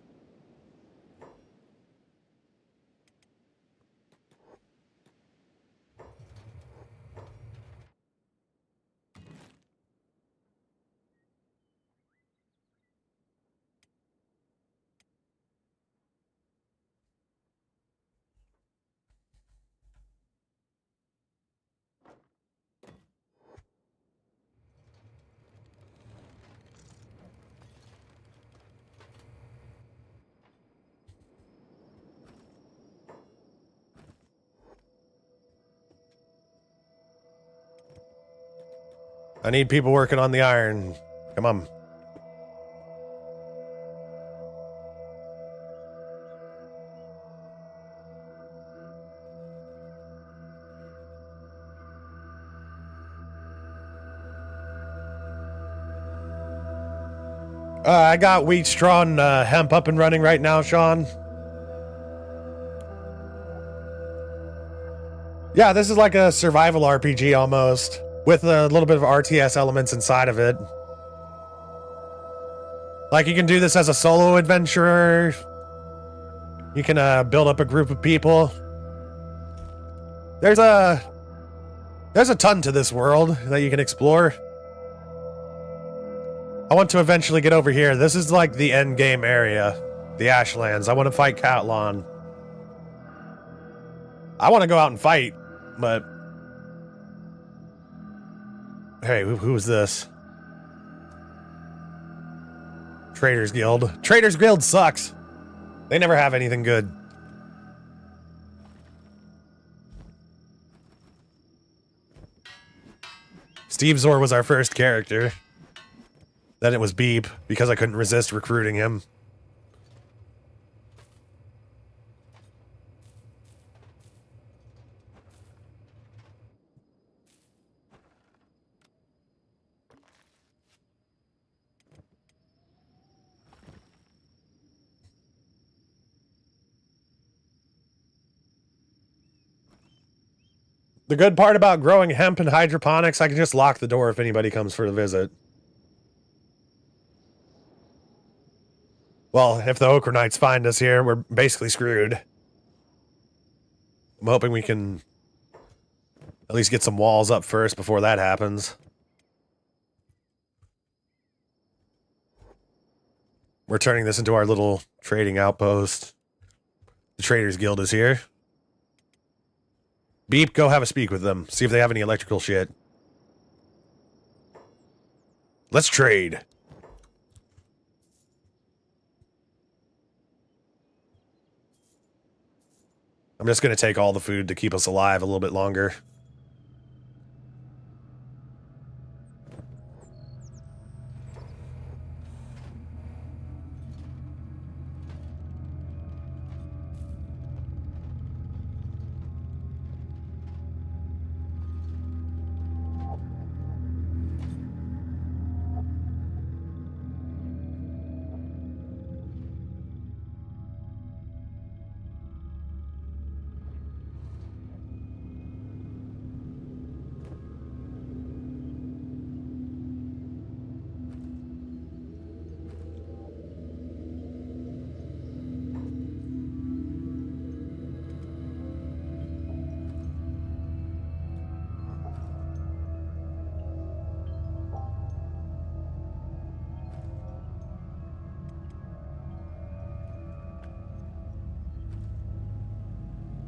I need people working on the iron. Come on. I got wheat, straw, and hemp up and running right now, Sean. Yeah, this is like a survival RPG almost, with a little bit of RTS elements inside of it. Like, you can do this as a solo adventurer. You can build up a group of people. There's a ton to this world that you can explore. I want to eventually get over here. This is like the end game area, the Ashlands. I want to fight Catlon. I want to go out and fight, but hey, who is this? Traders Guild. Traders Guild sucks. They never have anything good. Steve Zor was our first character. Then it was Beep, because I couldn't resist recruiting him. The good part about growing hemp and hydroponics, I can just lock the door if anybody comes for a visit. Well, if the Ochre Knights find us here, we're basically screwed. I'm hoping we can at least get some walls up first before that happens. We're turning this into our little trading outpost. The Traders Guild is here. Beep, go have a speak with them. See if they have any electrical shit. Let's trade. I'm just going to take all the food to keep us alive a little bit longer.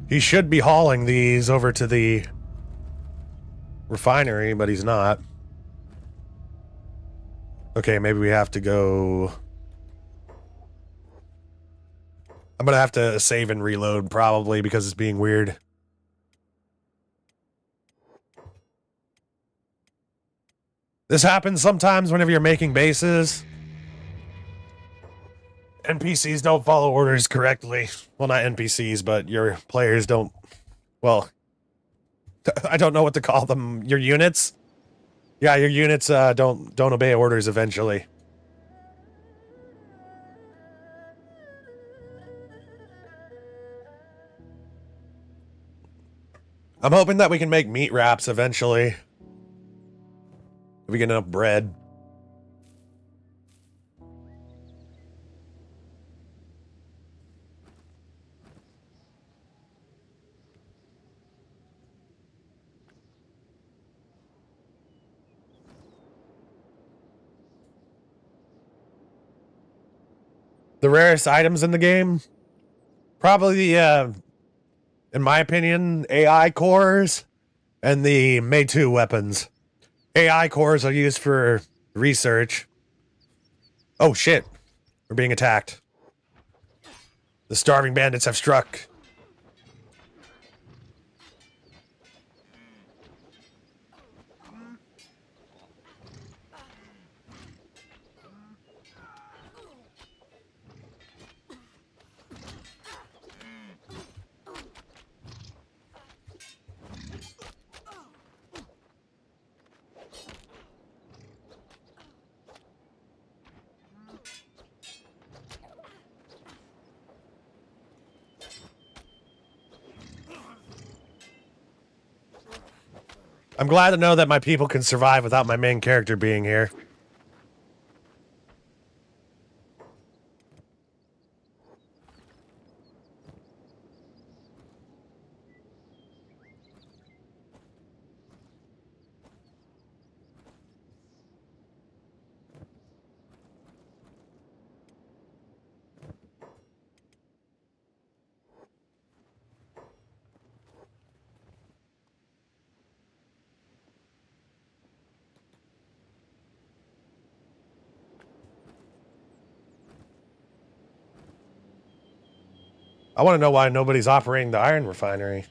He should be hauling these over to the refinery, but he's not. Okay, maybe we have to go... I'm gonna have to save and reload, probably, because it's being weird. This happens sometimes whenever you're making bases. NPCs don't follow orders correctly. Well, not NPCs, but your players don't... Well, I don't know what to call them. Your units? Yeah, your units don't obey orders eventually. I'm hoping that we can make meat wraps eventually. If we get enough bread. The rarest items in the game? Probably the, in my opinion, AI cores and the Mei-2 weapons. AI cores are used for research. Oh shit. We're being attacked. The starving bandits have struck. I'm glad to know that my people can survive without my main character being here. I want to know why nobody's operating the iron refinery.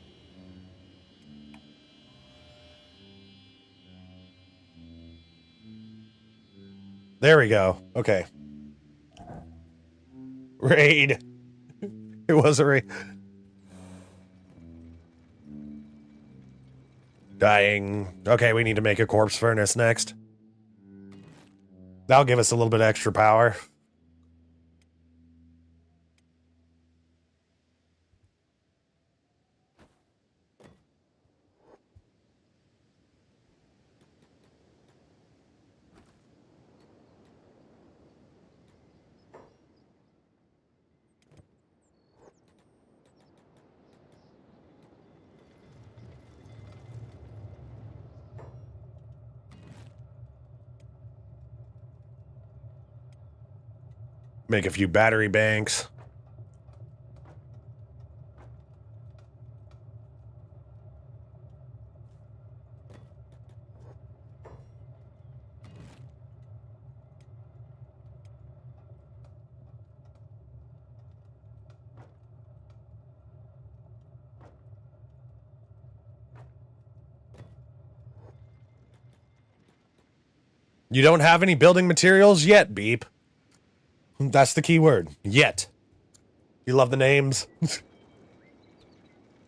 There we go. Okay. Raid. It was a raid. Dying. Okay, we need to make a corpse furnace next. That'll give us a little bit extra power. Make a few battery banks. You don't have any building materials yet, Beep. That's the key word. Yet. You love the names.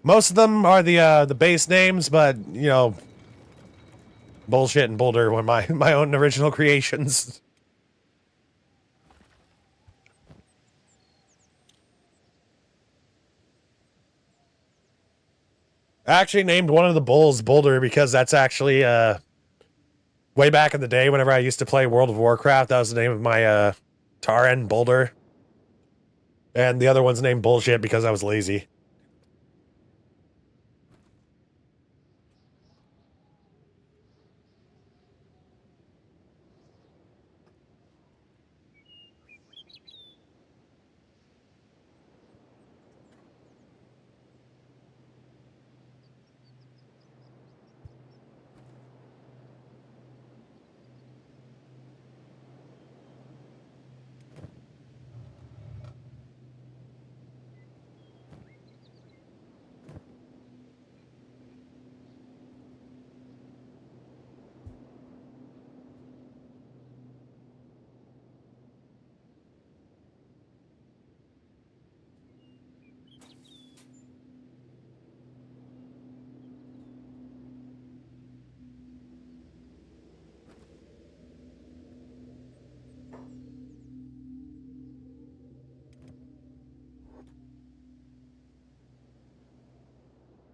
Most of them are the base names, but you know, bullshit and Boulder were my own original creations. I actually named one of the bulls Boulder because that's actually way back in the day whenever I used to play World of Warcraft, that was the name of my Tauren, Boulder. And the other one's named Bullshit because I was lazy.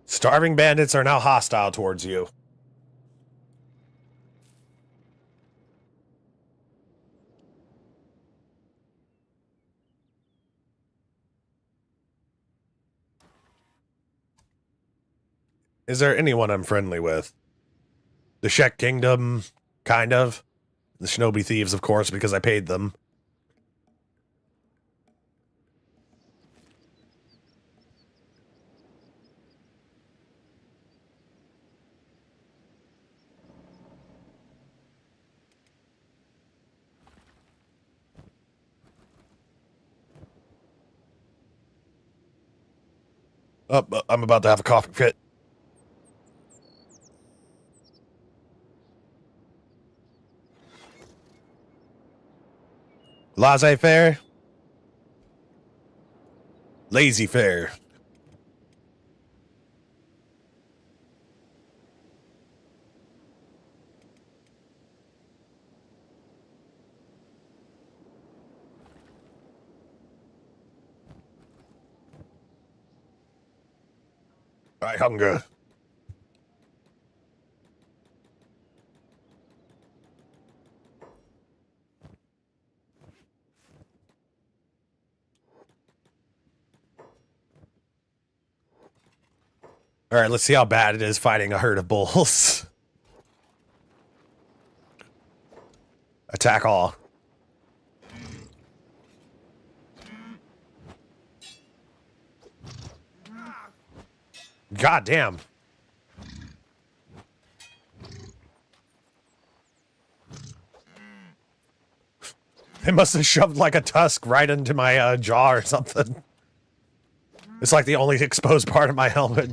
Starving bandits are now hostile towards you. Is there anyone I'm friendly with? The Shek Kingdom, kind of. The Shinobi Thieves, of course, because I paid them. Oh, I'm about to have a coughing fit. Laissez-faire? Lazy-faire. I hunger. All right, let's see how bad it is fighting a herd of bulls. Attack all. God damn. They must have shoved like a tusk right into my jaw or something. It's like the only exposed part of my helmet.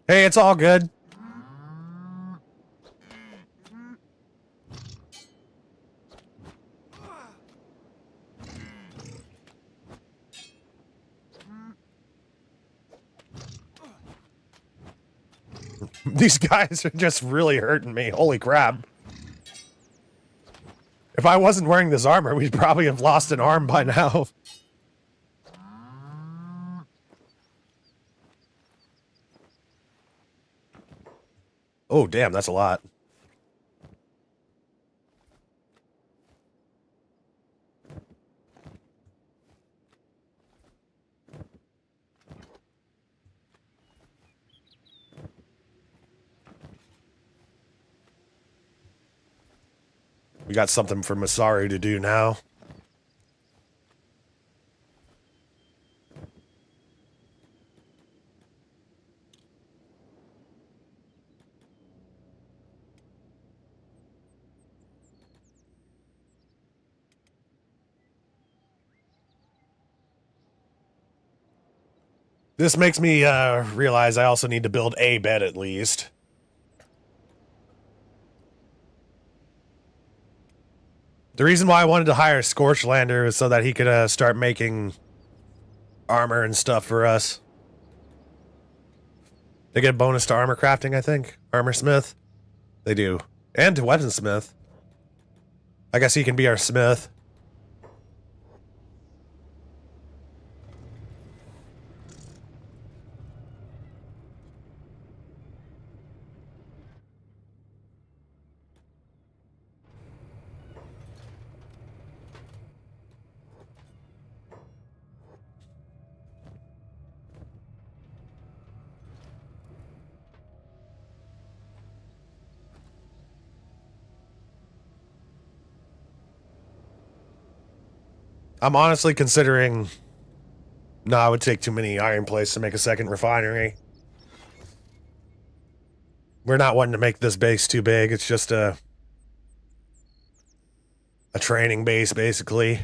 Hey, it's all good. These guys are just really hurting me. Holy crap. If I wasn't wearing this armor, we'd probably have lost an arm by now. Oh, damn, that's a lot. We got something for Masaru to do now. This makes me realize I also need to build a bed at least. The reason why I wanted to hire Scorchlander was so that he could start making armor and stuff for us. They get a bonus to armor crafting, I think. Armor smith. They do. And to weaponsmith. I guess he can be our smith. I'm honestly considering... No, it would take too many iron plates to make a second refinery. We're not wanting to make this base too big. It's just a training base, basically.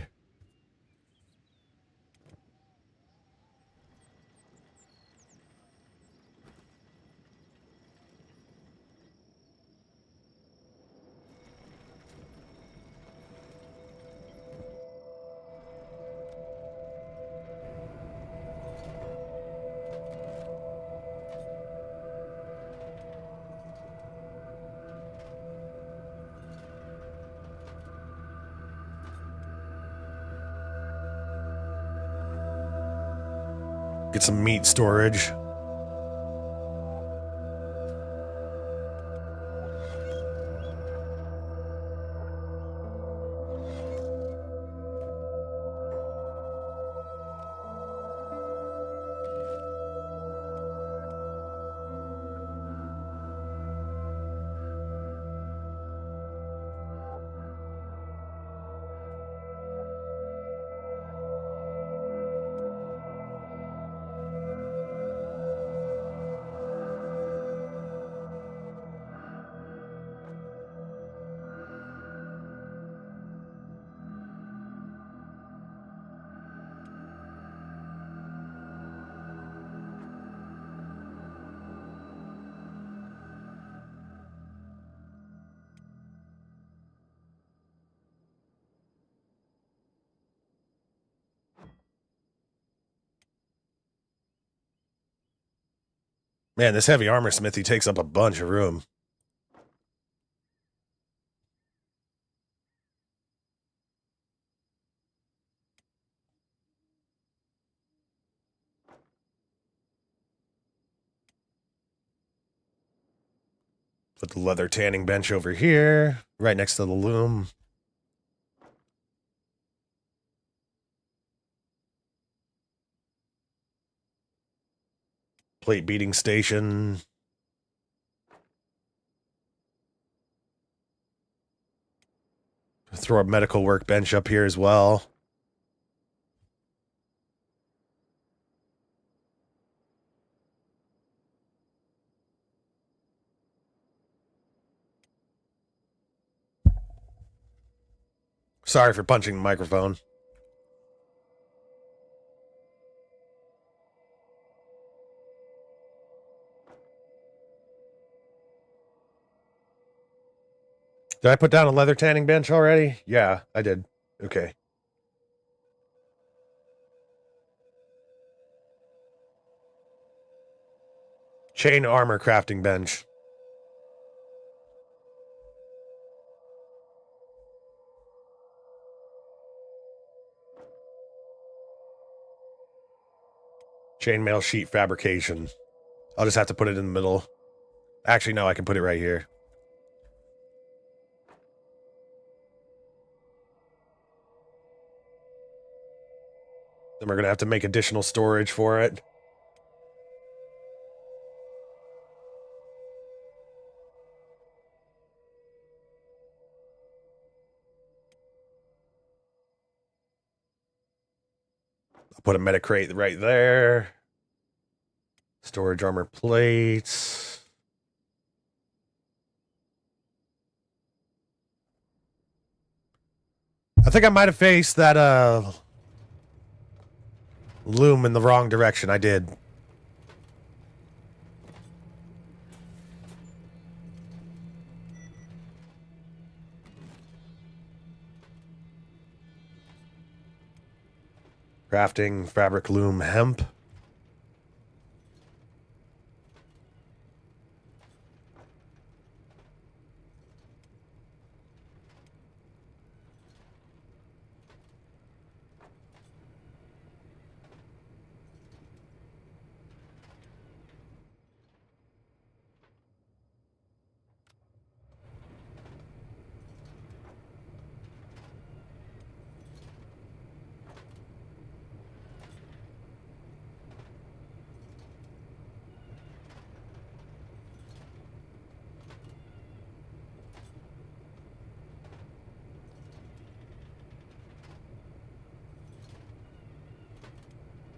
Get some meat storage. Man, this heavy armor smithy takes up a bunch of room. Put the leather tanning bench over here, right next to the loom. Plate beating station. Throw a medical workbench up here as well. Sorry for punching the microphone. Did I put down a leather tanning bench already? Yeah, I did. Okay. Chain armor crafting bench. Chainmail sheet fabrication. I'll just have to put it in the middle. Actually, no, I can put it right here. Then we're going to have to make additional storage for it. I'll put a metacrate right there. Storage armor plates. I think I might have faced that loom in the wrong direction. I did. Crafting fabric loom hemp.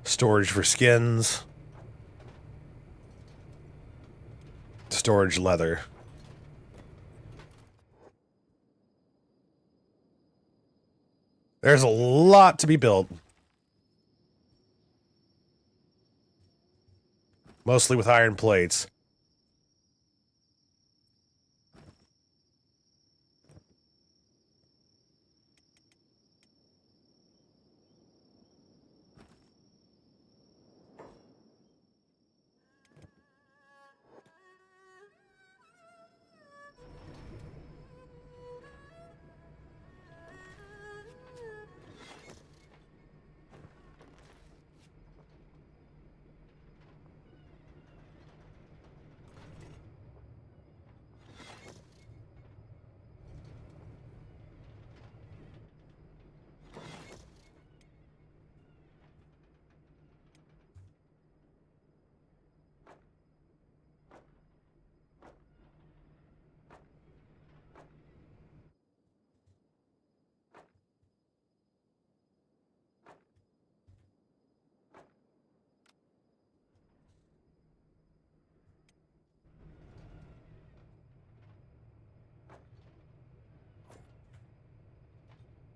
Storage for skins. Storage leather. There's a lot to be built. Mostly with iron plates.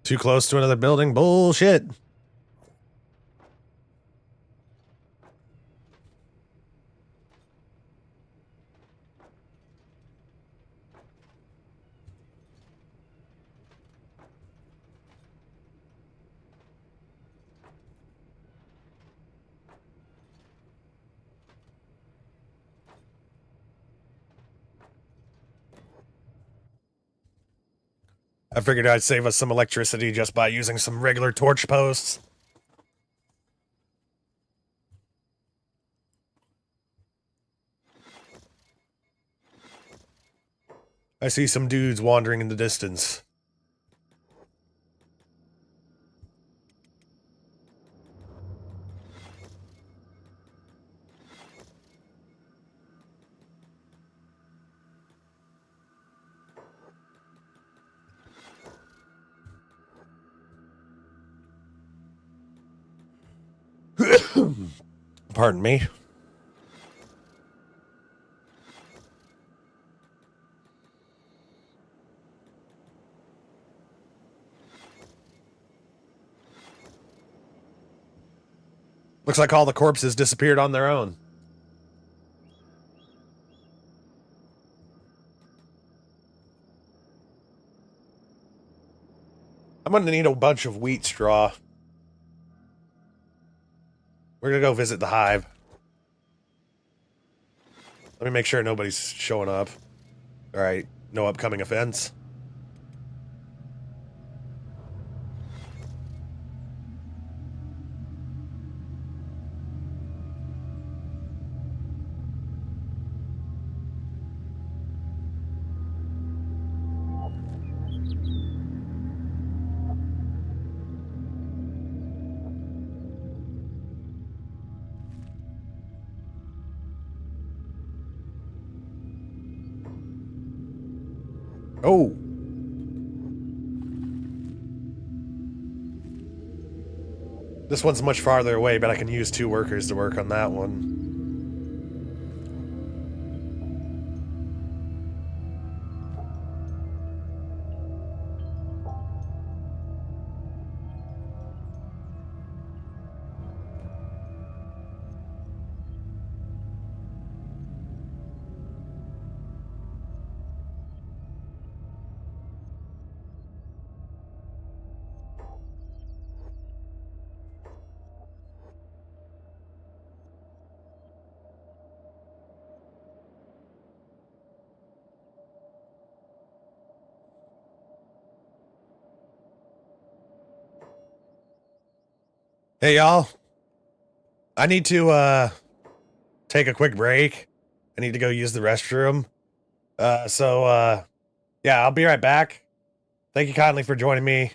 Too close to another building? Bullshit. I figured I'd save us some electricity just by using some regular torch posts. I see some dudes wandering in the distance. Pardon me. Looks like all the corpses disappeared on their own. I'm gonna need a bunch of wheat straw. We're gonna go visit the hive. Let me make sure nobody's showing up. Alright, no upcoming offense. Oh! This one's much farther away, but I can use 2 workers to work on that one. Hey, y'all. I need to, take a quick break. I need to go use the restroom. Yeah, I'll be right back. Thank you kindly for joining me.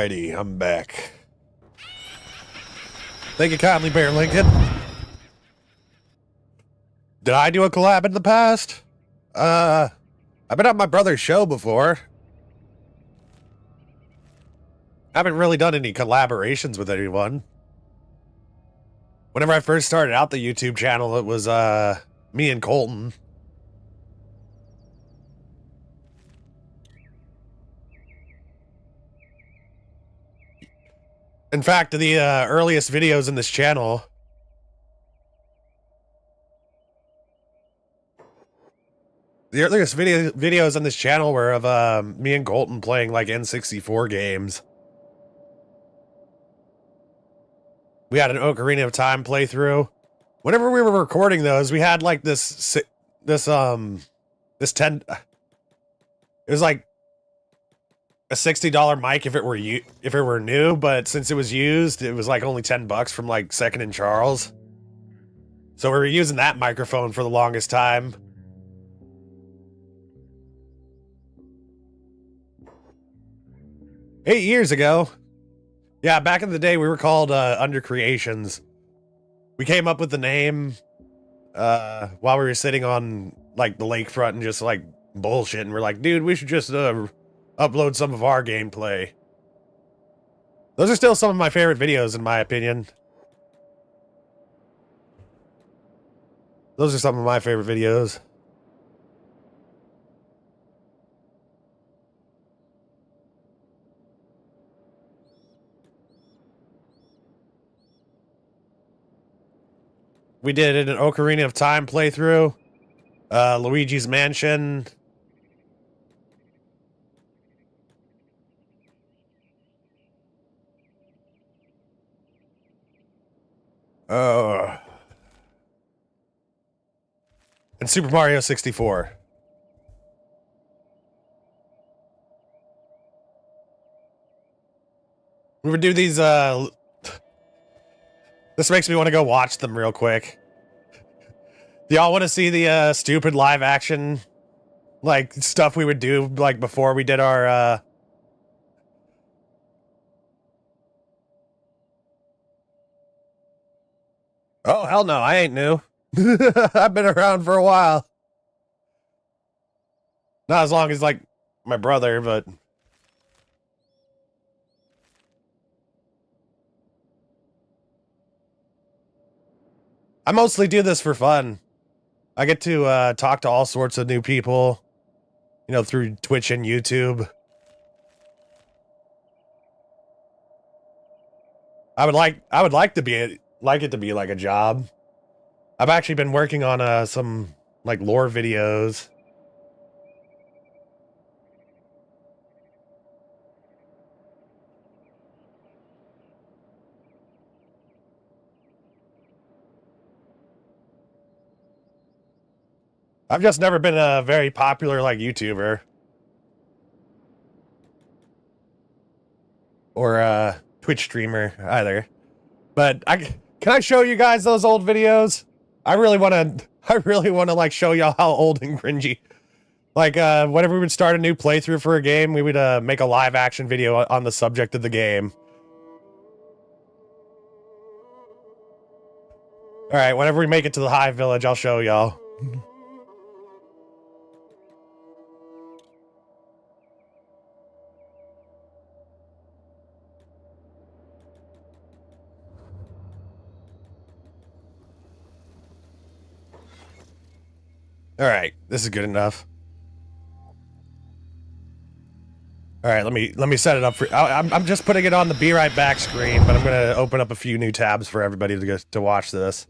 Alrighty, I'm back. Thank you kindly, Bear Lincoln. Did I do a collab in the past? I've been on my brother's show before. Haven't really done any collaborations with anyone. Whenever I first started out the YouTube channel, it was, me and Colton. In fact, the earliest videos in this channel... The earliest videos on this channel were of me and Colton playing, like, N64 games. We had an Ocarina of Time playthrough. Whenever we were recording those, we had, like, this 10... It was, like, a $60 mic if it were new, but since it was used, it was, like, only $10 from, like, Second and Charles. So we were using that microphone for the longest time. Eight years ago. Yeah, back in the day, we were called Under Creations. We came up with the name while we were sitting on, like, the lakefront and just, like, bullshit. And we're like, dude, we should just upload some of our gameplay. Those are still some of my favorite videos, in my opinion. Those are some of my favorite videos. We did an Ocarina of Time playthrough. Luigi's Mansion. And Super Mario 64. We would do these, this makes me want to go watch them real quick. Do y'all want to see the, stupid live action, like, stuff we would do, like, before we did our, Oh, hell no, I ain't new. I've been around for a while. Not as long as, like, my brother, but... I mostly do this for fun. I get to talk to all sorts of new people, you know, through Twitch and YouTube. I would like it to be like a job. I've actually been working on some, like, lore videos. I've just never been a very popular, like, YouTuber. Or Twitch streamer either. But can I show you guys those old videos? I really want to like show y'all how old and cringy. Like whenever we would start a new playthrough for a game, we would make a live action video on the subject of the game. All right, whenever we make it to the Hive Village, I'll show y'all. All right, this is good enough. All right, let me set it up for. I'm just putting it on the Be Right Back screen, but I'm gonna open up a few new tabs for everybody to watch this.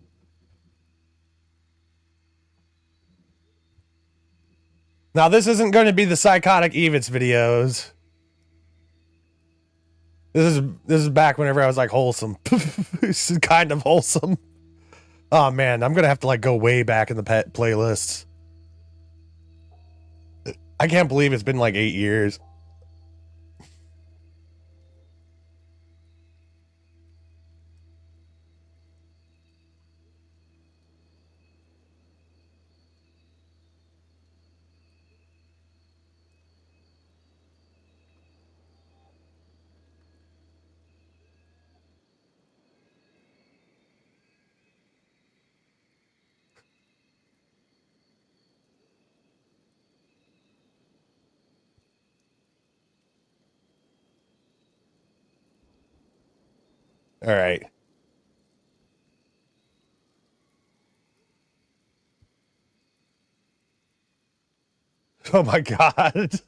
Now, this isn't going to be the Psychotic Evits videos. This is back whenever I was, like, wholesome. This is kind of wholesome. Oh, man, I'm going to have to, like, go way back in the pet playlists. I can't believe it's been, like, 8 years. All right. Oh my god.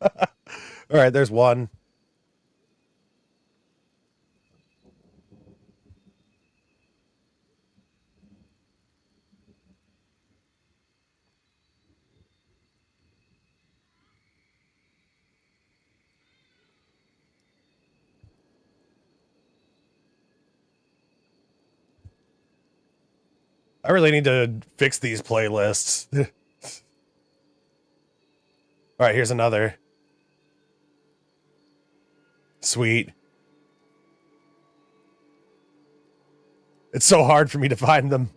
All right, there's one. I really need to fix these playlists. All right, here's another. Sweet. It's so hard for me to find them.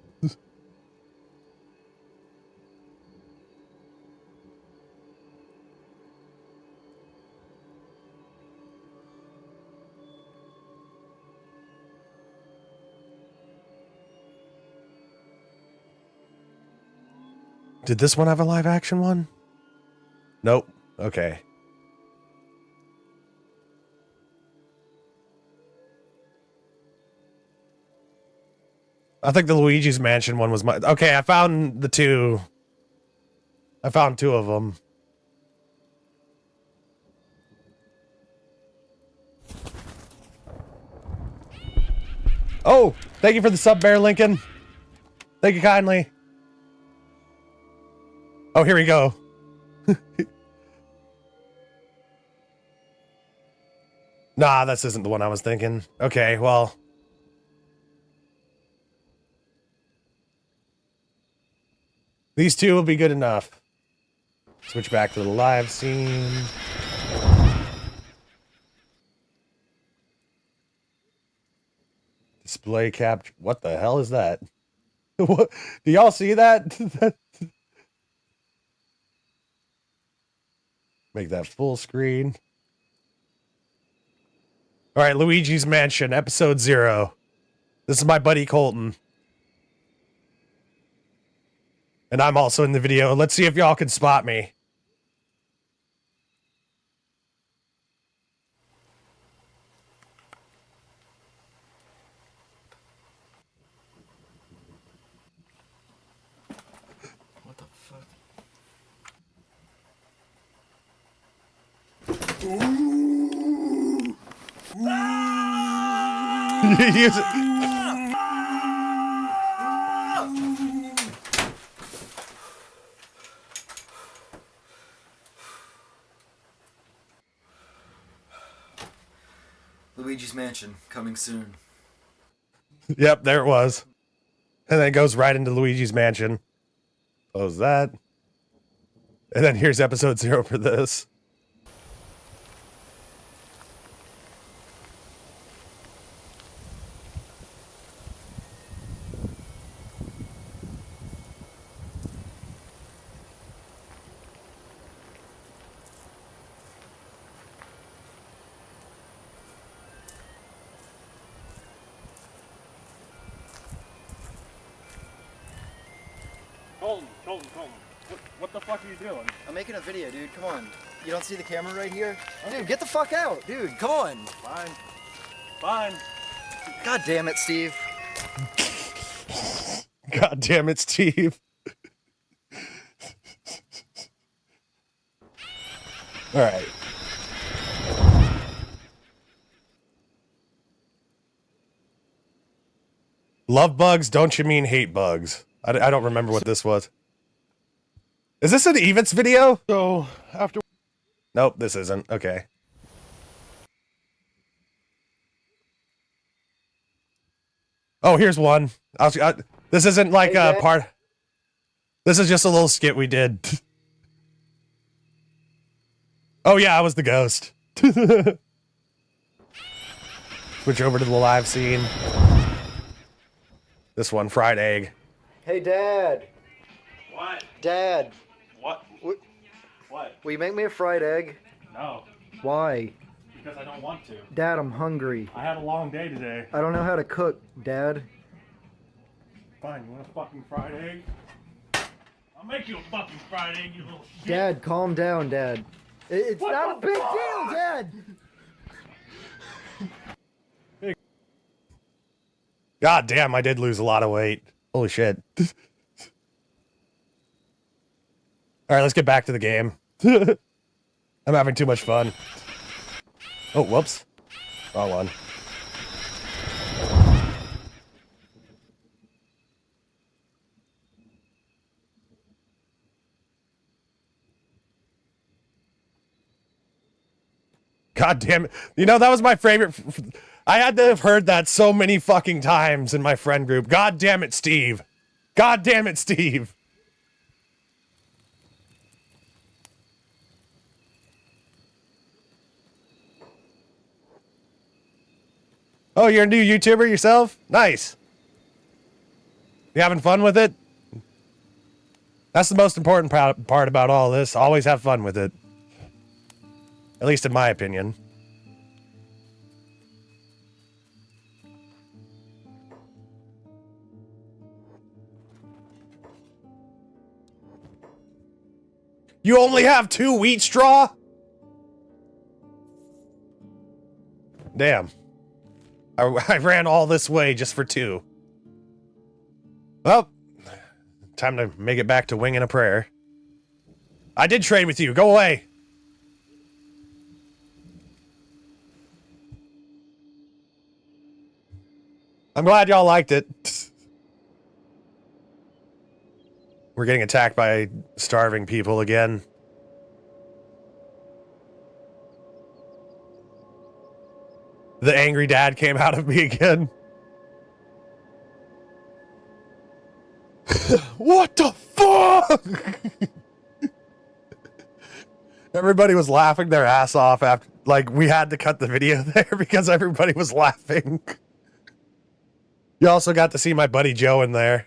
Did this one have a live action one? Nope. Okay. I think the Luigi's Mansion one was my... Okay, I found the two. I found two of them. Oh, thank you for the sub, Bear Lincoln. Thank you kindly. Oh, here we go. Nah, this isn't the one I was thinking. Okay, well... These two will be good enough. Switch back to the live scene. Display capture. What the hell is that? What? Do y'all see that? Make that full screen. All right, Luigi's Mansion, episode 0. This is my buddy Colton. And I'm also in the video. Let's see if y'all can spot me. What the fuck? Use it. Luigi's Mansion, coming soon. Yep, there it was. And then it goes right into Luigi's Mansion. Close that. And then here's episode 0 for this. Colton. What the fuck are you doing? I'm making a video, dude. Come on. You don't see the camera right here? Dude, get the fuck out. Dude, come on. Fine. God damn it, Steve. God damn it, Steve. All right. Love bugs, don't you mean hate bugs? I don't remember what this was. Is this an Events video? So, after... Nope, this isn't. Okay. Oh, here's one. This isn't like a part... This is just a little skit we did. Oh yeah, I was the ghost. Switch over to the live scene. This one, fried egg. Hey, Dad. What? Dad. What? What? Will you make me a fried egg? No, Why? because I don't want to. Dad, I'm hungry. I had a long day today. I don't know how to cook, Dad. Fine, you want a fucking fried egg? I'll make you a fucking fried egg, you little shit. Dad, calm down, Dad. It's What not a the big fuck? deal, Dad. God damn, I did lose a lot of weight. Holy shit. All right, let's get back to the game. I'm having too much fun. Oh, whoops. Wrong one. God damn it. You know, that was my favorite. I had to have heard that so many fucking times in my friend group. God damn it, Steve. God damn it, Steve. Oh, you're a new YouTuber yourself? Nice. You having fun with it? That's the most important part about all this. Always have fun with it. At least in my opinion. You only have 2 wheat straw? Damn. I ran all this way just for 2. Well, time to make it back to winging a prayer. I did trade with you. Go away. I'm glad y'all liked it. We're getting attacked by starving people again. The angry dad came out of me again. What the fuck? Everybody was laughing their ass off after, like, we had to cut the video there because everybody was laughing. You also got to see my buddy Joe in there.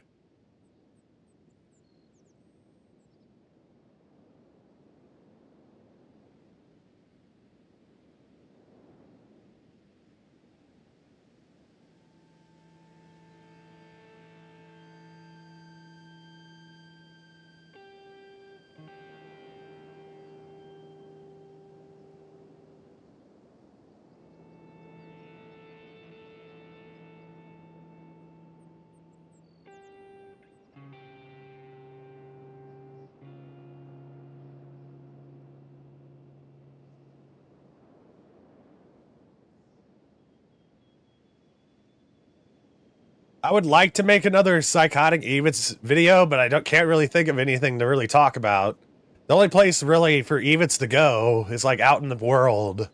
I would like to make another Psychotic Evits video, but I can't really think of anything to really talk about. The only place really for Evits to go is like out in the world.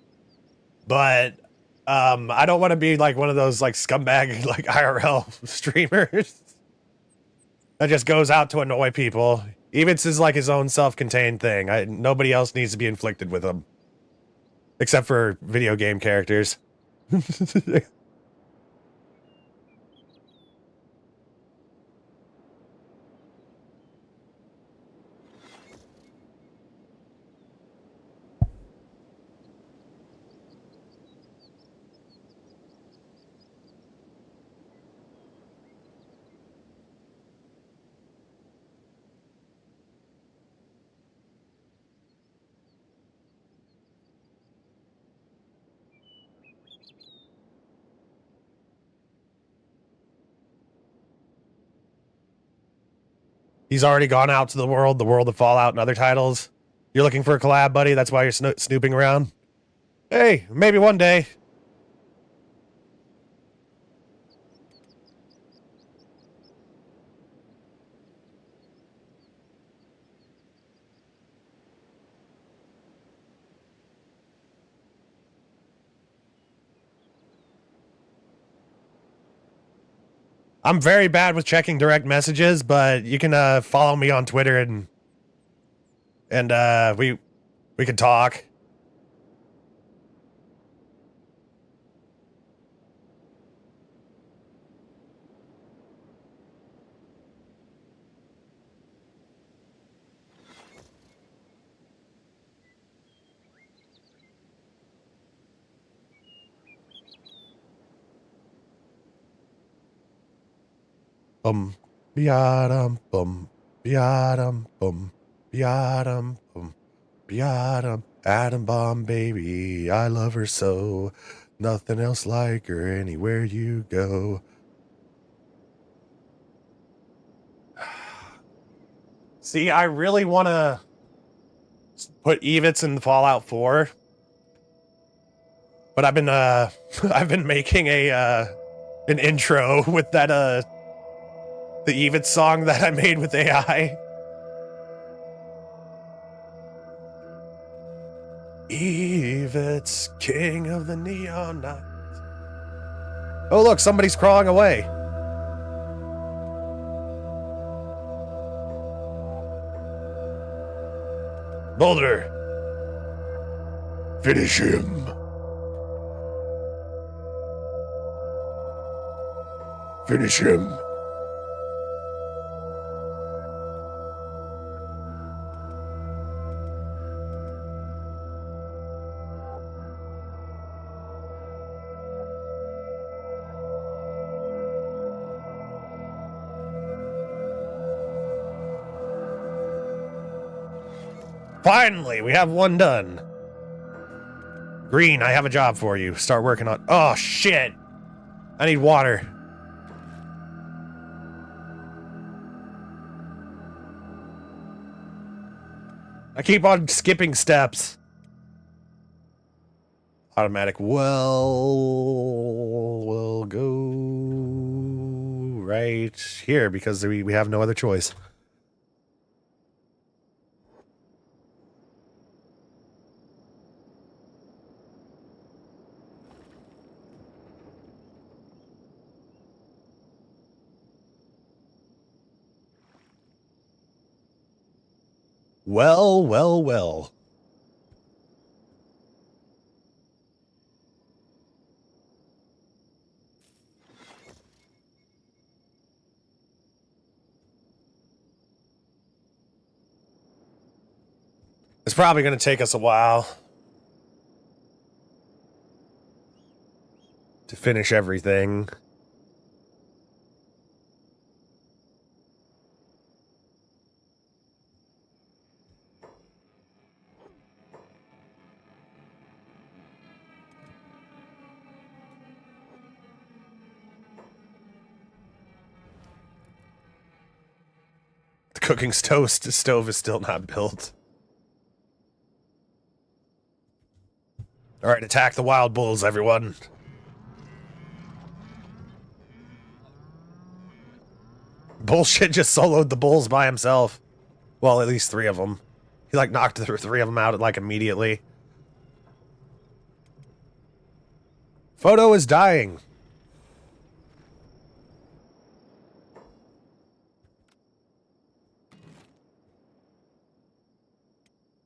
But I don't want to be like one of those like scumbag like IRL streamers that just goes out to annoy people. Evits is like his own self-contained thing. Nobody else needs to be inflicted with him. Except for video game characters. He's already gone out to the world of Fallout and other titles. You're looking for a collab, buddy? That's why you're snooping around? Hey, maybe one day. I'm very bad with checking direct messages, but you can follow me on Twitter and we can talk. Bum, biadum, bum, biadum, bum, biadum, bum, biadum. Atom bomb, baby, I love her so. Nothing else like her anywhere you go. See, I really want to put Evits in Fallout 4. But I've been I've been making a an intro with that the Evits song that I made with AI. Evits, king of the neon night. Oh look, somebody's crawling away. Boulder. Finish him. Finish him. Finally, we have one done. Green, I have a job for you. Start working on... Oh, shit. I need water. I keep on skipping steps. Automatic well will go right here because we have no other choice. Well, well, well. It's probably going to take us a while to finish everything. The cooking stove is still not built. All right, attack the wild bulls, everyone. Bullshit just soloed the bulls by himself. Well, at least 3 of them. He, like, knocked the 3 of them out, like, immediately. Photo is dying.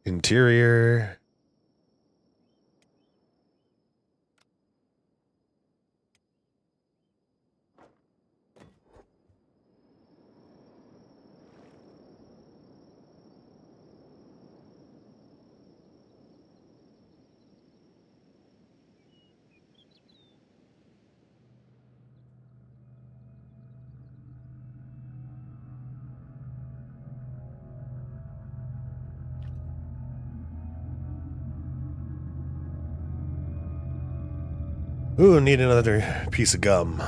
Interior. Ooh, need another piece of gum.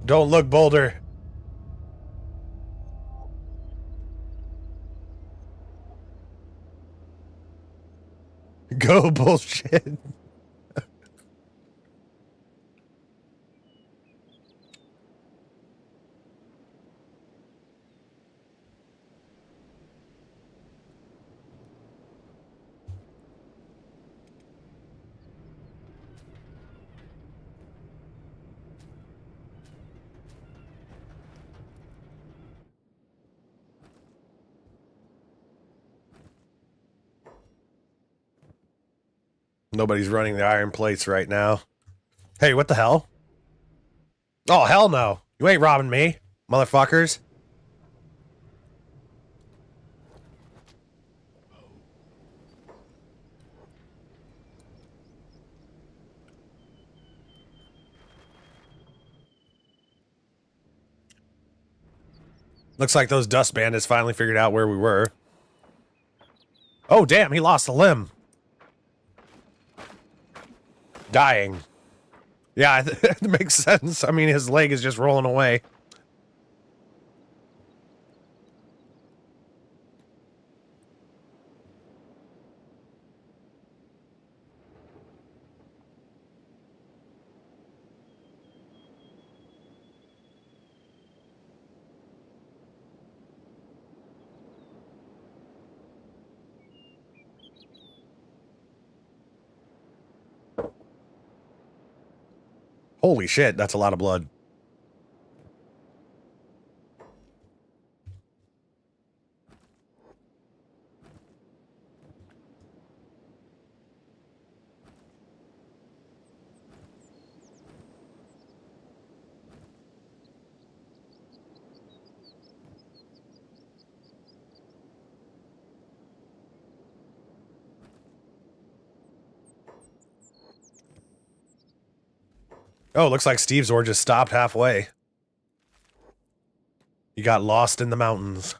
Don't look, Boulder. Go, bullshit. Nobody's running the iron plates right now. Hey, what the hell? Oh, hell no. You ain't robbing me, motherfuckers. Looks like those dust bandits finally figured out where we were. Oh, damn, he lost a limb. Dying. Yeah, it makes sense. I mean, his leg is just rolling away. Holy shit, that's a lot of blood. Oh, looks like Steve's ore just stopped halfway. He got lost in the mountains.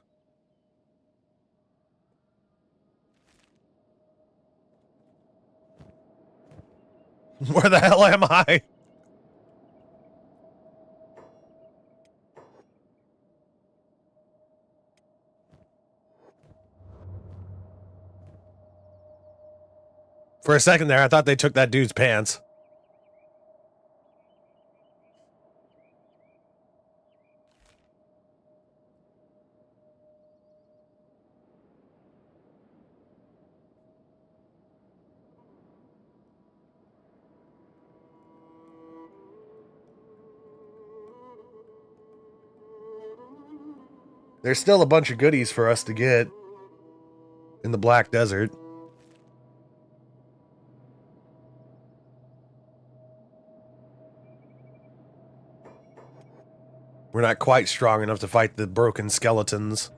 Where the hell am I? For a second there, I thought they took that dude's pants. There's still a bunch of goodies for us to get in the Black Desert. We're not quite strong enough to fight the broken skeletons.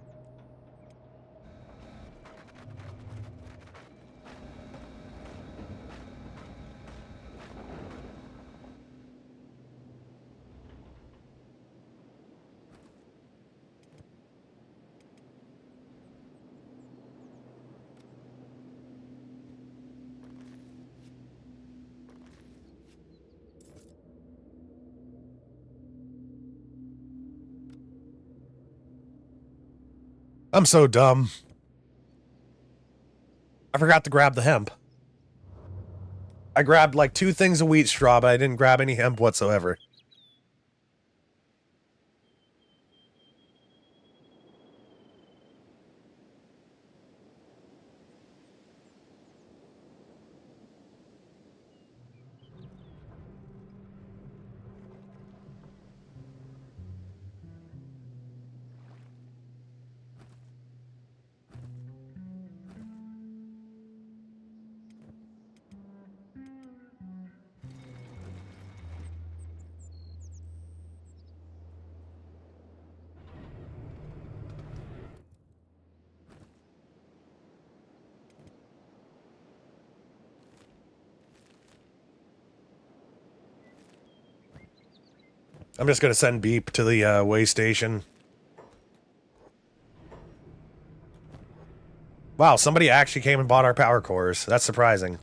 I'm so dumb. I forgot to grab the hemp. I grabbed like 2 things of wheat straw, but I didn't grab any hemp whatsoever. I'm just gonna send Beep to the way station. Wow, somebody actually came and bought our power cores. That's surprising.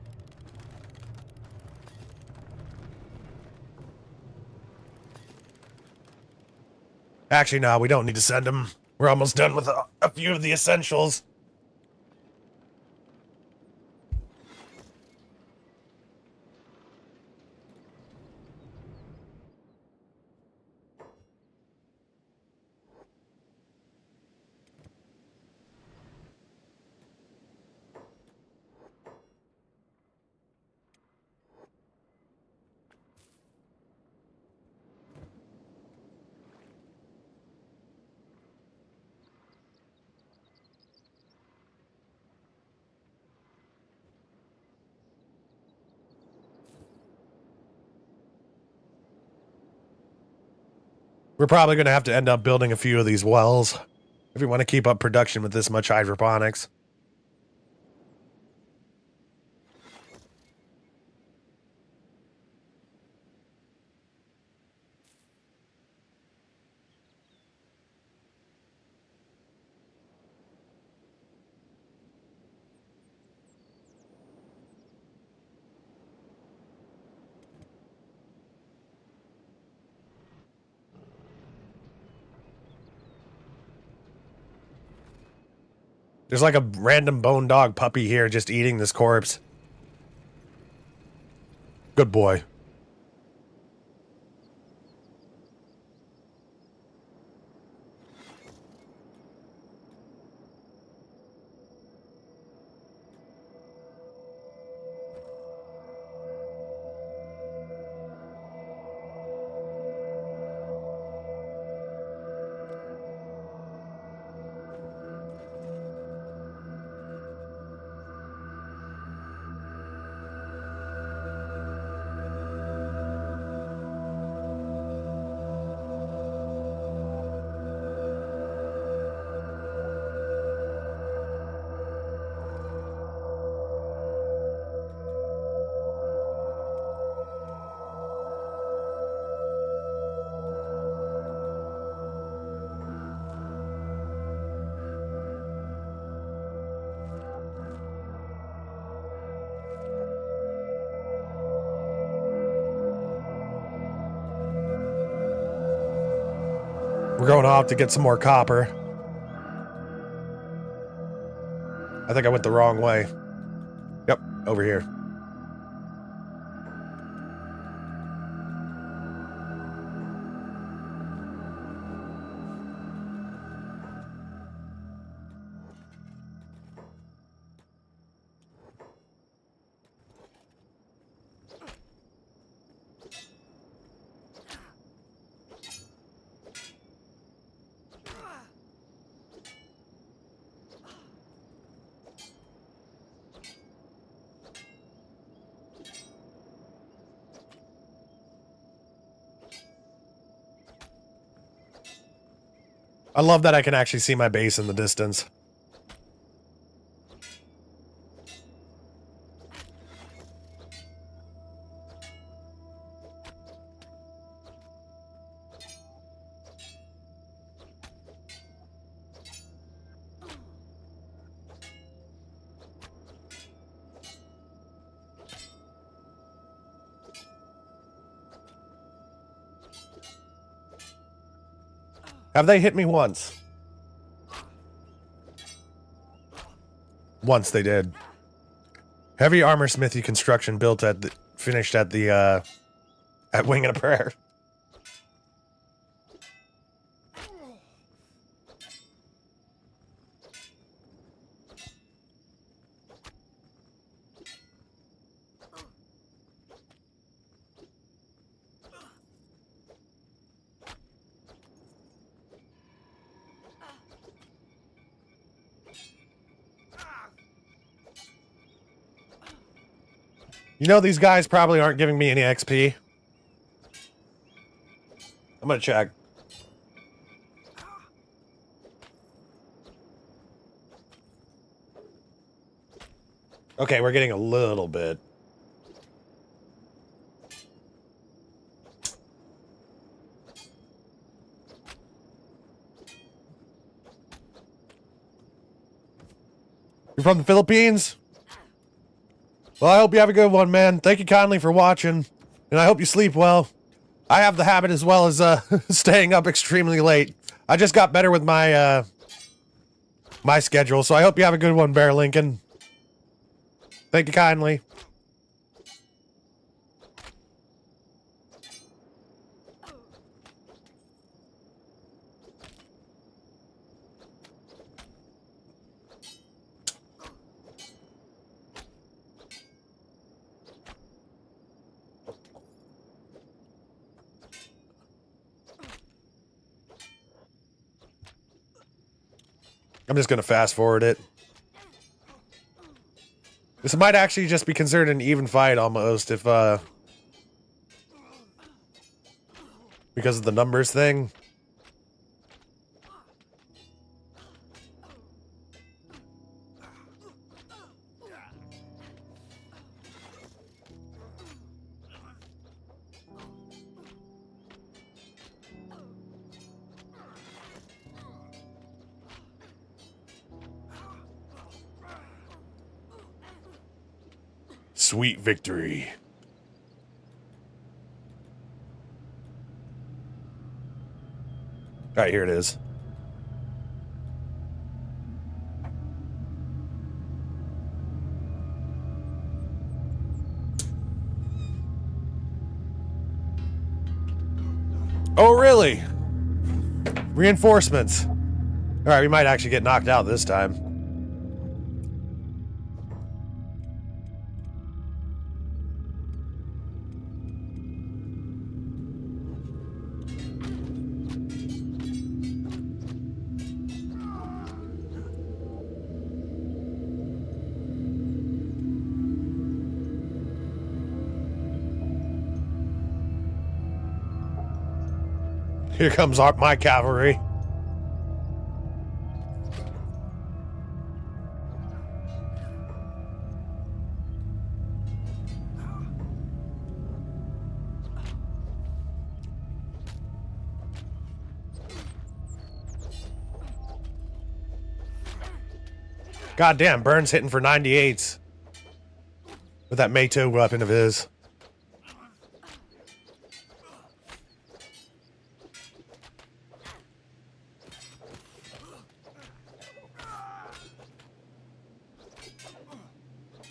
Actually, no, we don't need to send them. We're almost done with a few of the essentials. We're probably going to have to end up building a few of these wells if we want to keep up production with this much hydroponics. There's like a random bone dog puppy here just eating this corpse. Good boy. We're going off to get some more copper. I think I went the wrong way. Yep, over here. I love that I can actually see my base in the distance. Have they hit me once? Once they did. Heavy armor smithy construction built at the finished at the at Wing and a Prayer. You know, these guys probably aren't giving me any XP. I'm gonna check. Okay, we're getting a little bit. You're from the Philippines? Well, I hope you have a good one, man. Thank you kindly for watching, and I hope you sleep well. I have the habit as well as staying up extremely late. I just got better with my my schedule, so I hope you have a good one, Bear Lincoln. Thank you kindly. I'm just gonna fast forward it. This might actually just be considered an even fight almost if because of the numbers thing. sweet victory. All right, here it is. Oh, really? Reinforcements. All right, we might actually get knocked out this time. Here comes my cavalry. Goddamn, Burns hitting for 98s with that Meito weapon of his.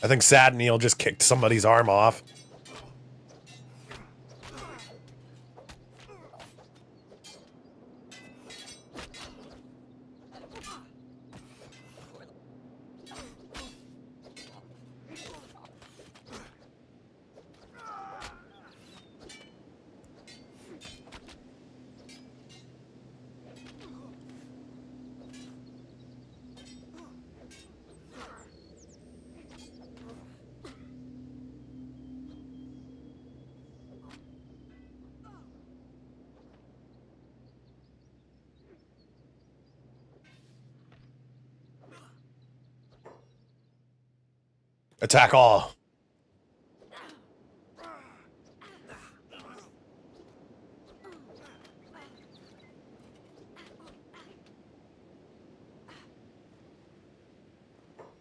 I think Sad Neil just kicked somebody's arm off. Attack all.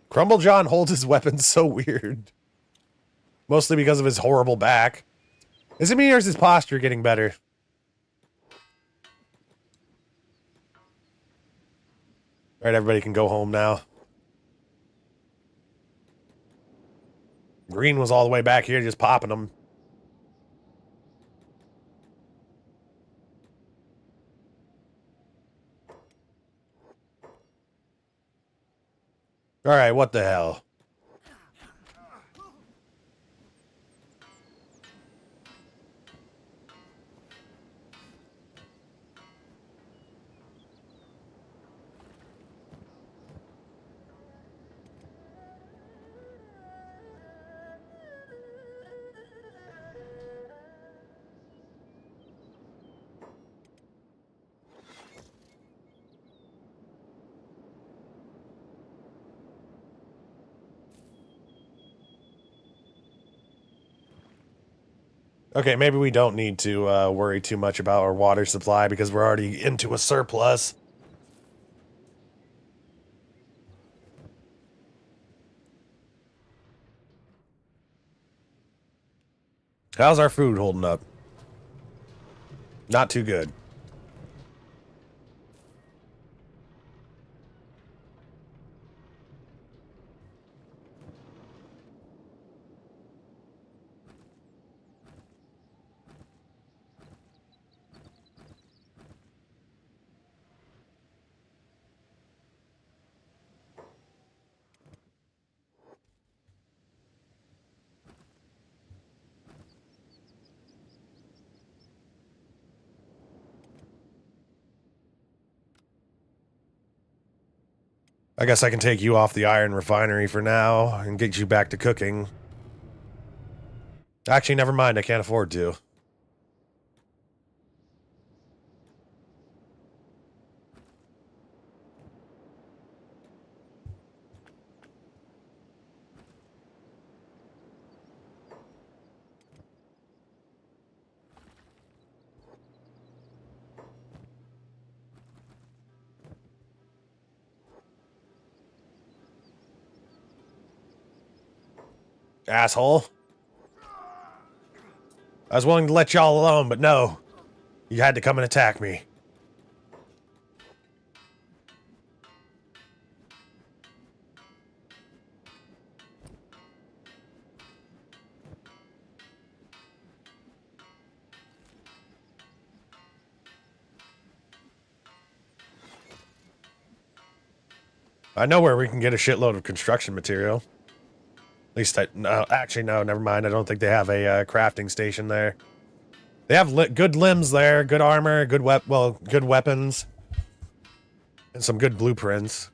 Crumble John holds his weapons so weird. Mostly because of his horrible back. Is it me or is his posture getting better? Alright, everybody can go home now. Green was all the way back here just popping them. Alright, what the hell? Okay, maybe we don't need to worry too much about our water supply because we're already into a surplus. How's our food holding up? Not too good. I guess I can take you off the iron refinery for now and get you back to cooking. Actually, never mind. I can't afford to. asshole. I was willing to let y'all alone, but no. You had to come and attack me. I know where we can get a shitload of construction material. At least no, actually, no, never mind. I don't think they have a crafting station there. They have good limbs there, good armor, good good weapons, and some good blueprints.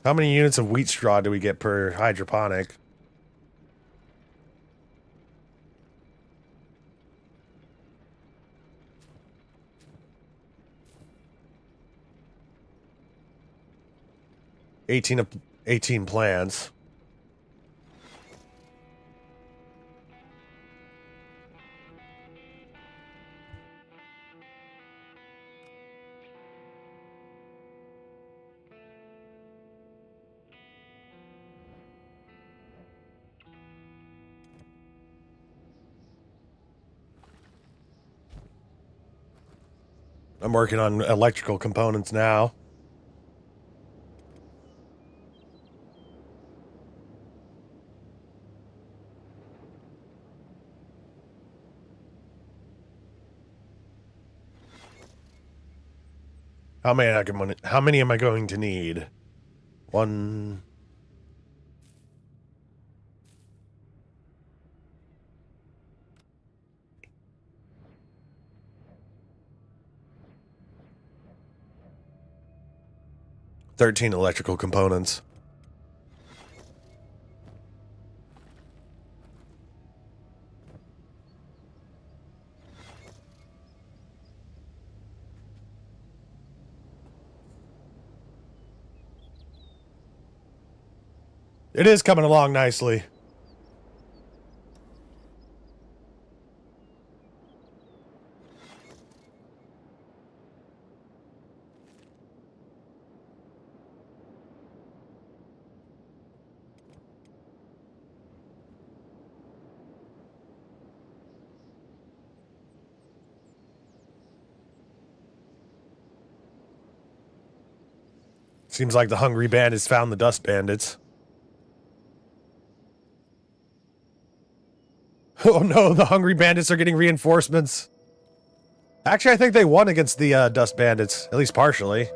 How many units of wheat straw do we get per hydroponic? Eighteen plants. I'm working on electrical components now. How many am I going to need? One. $13 electrical components. It is coming along nicely. Seems like the hungry bandits found the dust bandits. Oh no, the hungry bandits are getting reinforcements. Actually, I think they won against the dust bandits, at least partially.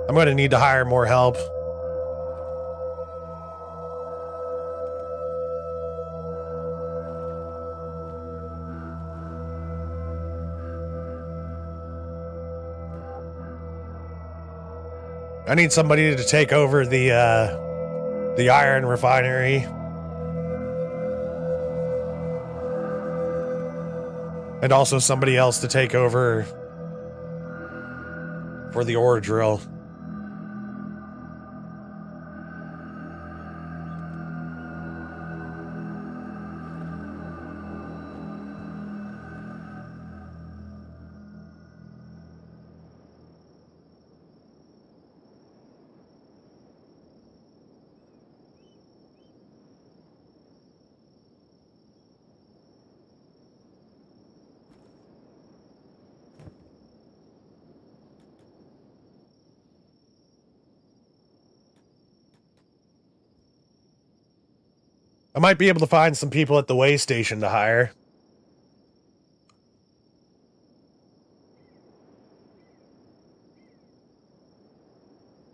I'm going to need to hire more help. I need somebody to take over the iron refinery. And also somebody else to take over for the ore drill. I might be able to find some people at the way station to hire.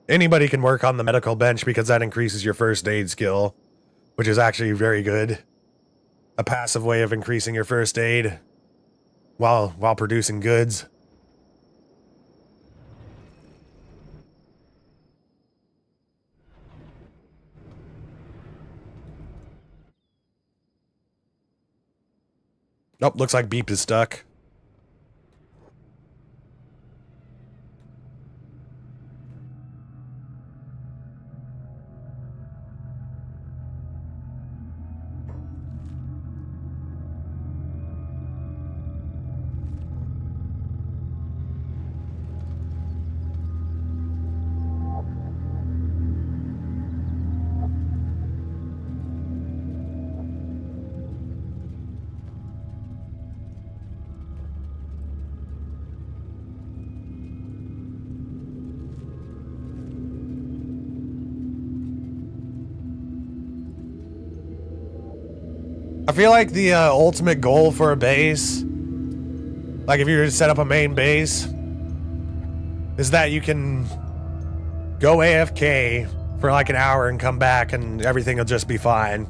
Anybody can work on the medical bench because that increases your first aid skill, which is actually very good. A passive way of increasing your first aid while producing goods. Nope, looks like Beep is stuck. I feel like the ultimate goal for a base, like if you were to set up a main base, is that you can go AFK for like an hour and come back and everything will just be fine.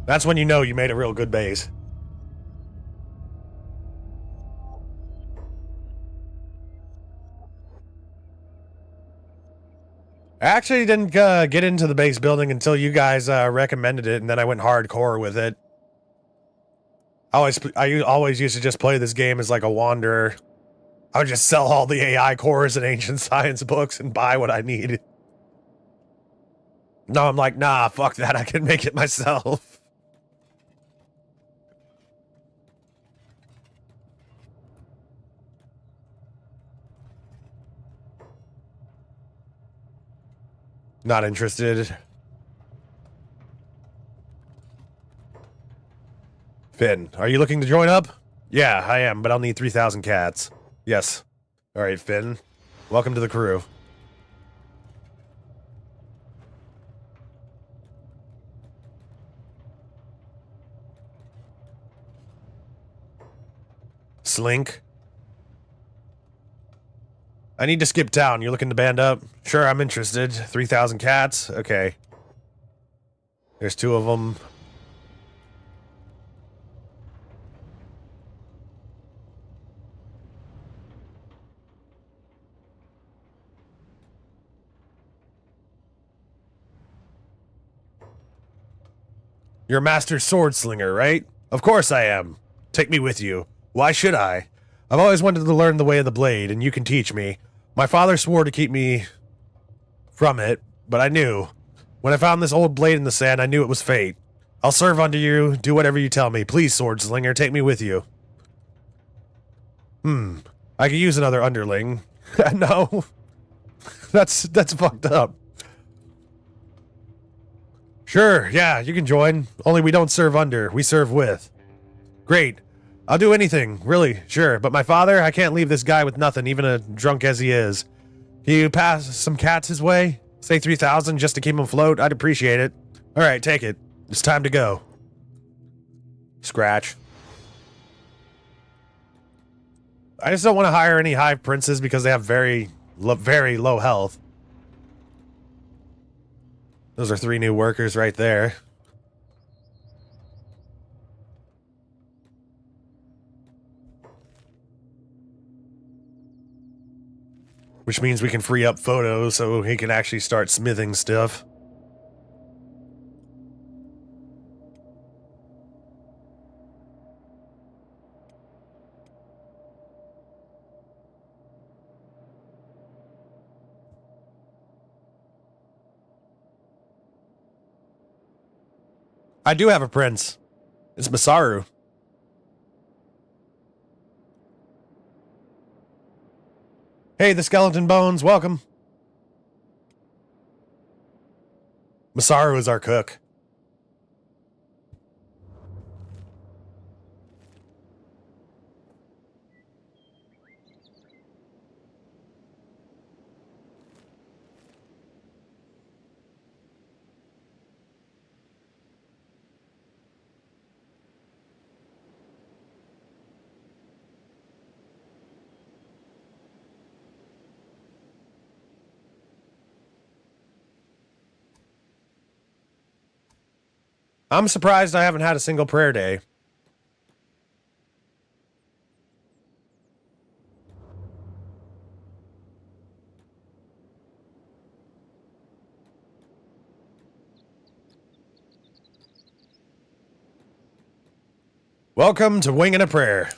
That's when you know you made a real good base. I actually didn't get into the base building until you guys recommended it, and then I went hardcore with it. I always used to just play this game as like a wanderer. I would just sell all the AI cores and ancient science books and buy what I needed. No, I'm like, nah, fuck that. I can make it myself. Not interested. Finn, are you looking to join up? Yeah, I am, but I'll need 3,000 cats. Yes. All right, Finn. Welcome to the crew. Slink. I need to skip town. You're looking to band up? Sure, I'm interested. 3,000 cats? Okay. There's 2 of them. You're a master sword slinger, right? Of course I am. Take me with you. Why should I? I've always wanted to learn the way of the blade, and you can teach me. My father swore to keep me from it, but I knew. When I found this old blade in the sand, I knew it was fate. I'll serve under you, do whatever you tell me. Please, sword slinger, take me with you. I could use another underling. No. That's fucked up. Sure, yeah, you can join. Only we don't serve under, we serve with. Great. I'll do anything, really, sure. But my father, I can't leave this guy with nothing, even a drunk as he is. Can you pass some cats his way? Say 3,000 just to keep him afloat? I'd appreciate it. Alright, take it. It's time to go. Scratch. I just don't want to hire any hive princes because they have very low health. Those are 3 new workers right there. Which means we can free up photos so he can actually start smithing stuff. I do have a prince. It's Masaru. Hey, the skeleton bones, welcome. Masaru is our cook. I'm surprised I haven't had a single prayer day. Welcome to Winging a Prayer.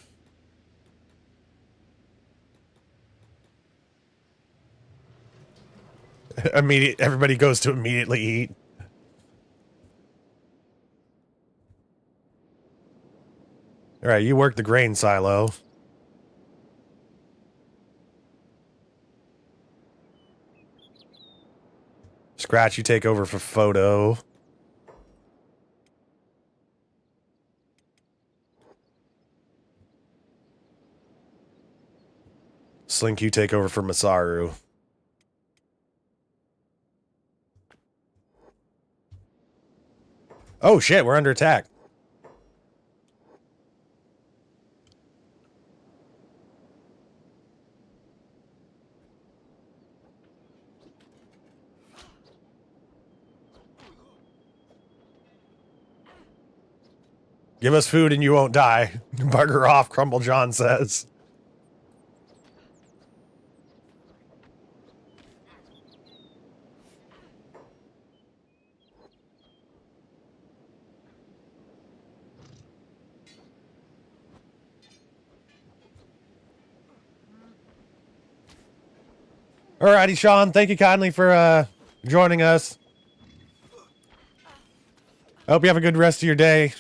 Everybody goes to immediately eat. All right, you work the grain silo. Scratch, you take over for photo. Slink, you take over for Masaru. Oh shit, we're under attack. Give us food and you won't die. Bugger off, Crumble John says. Alrighty, Sean, thank you kindly for joining us. I hope you have a good rest of your day.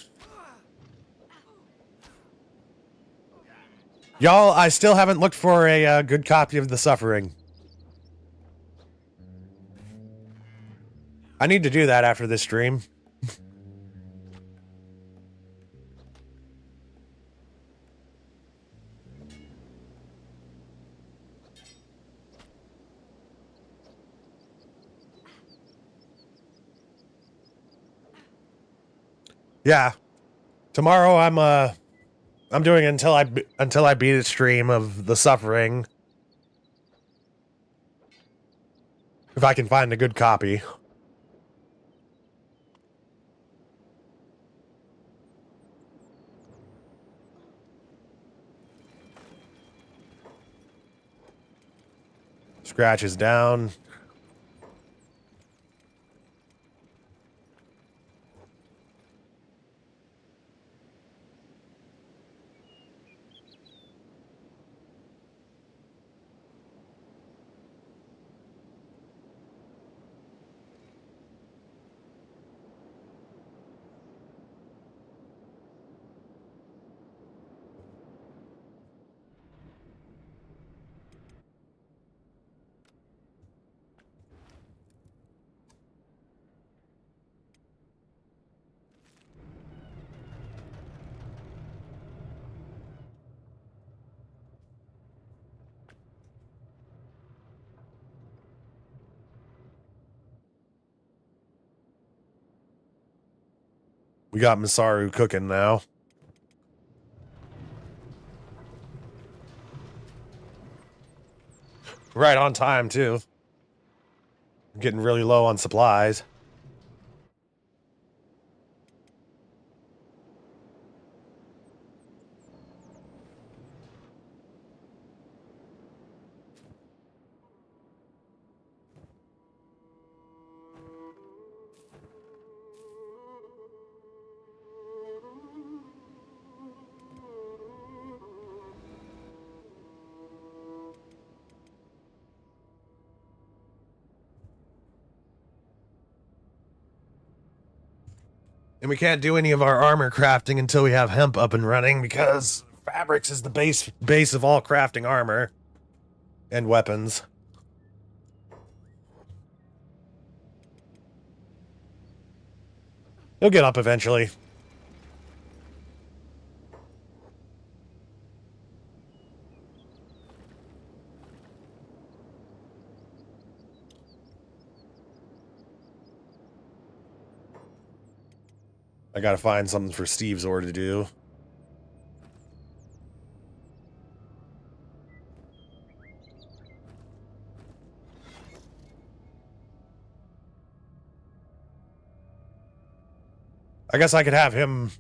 Y'all, I still haven't looked for a good copy of The Suffering. I need to do that after this stream. Yeah. Tomorrow I'm doing until I beat a stream of The Suffering. If I can find a good copy. Scratch is down. We got Masaru cooking now. Right on time, too. I'm getting really low on supplies. And we can't do any of our armor crafting until we have hemp up and running because fabrics is the base of all crafting armor and weapons. He'll get up eventually. I gotta find something for Steve's order to do. I guess I could have him...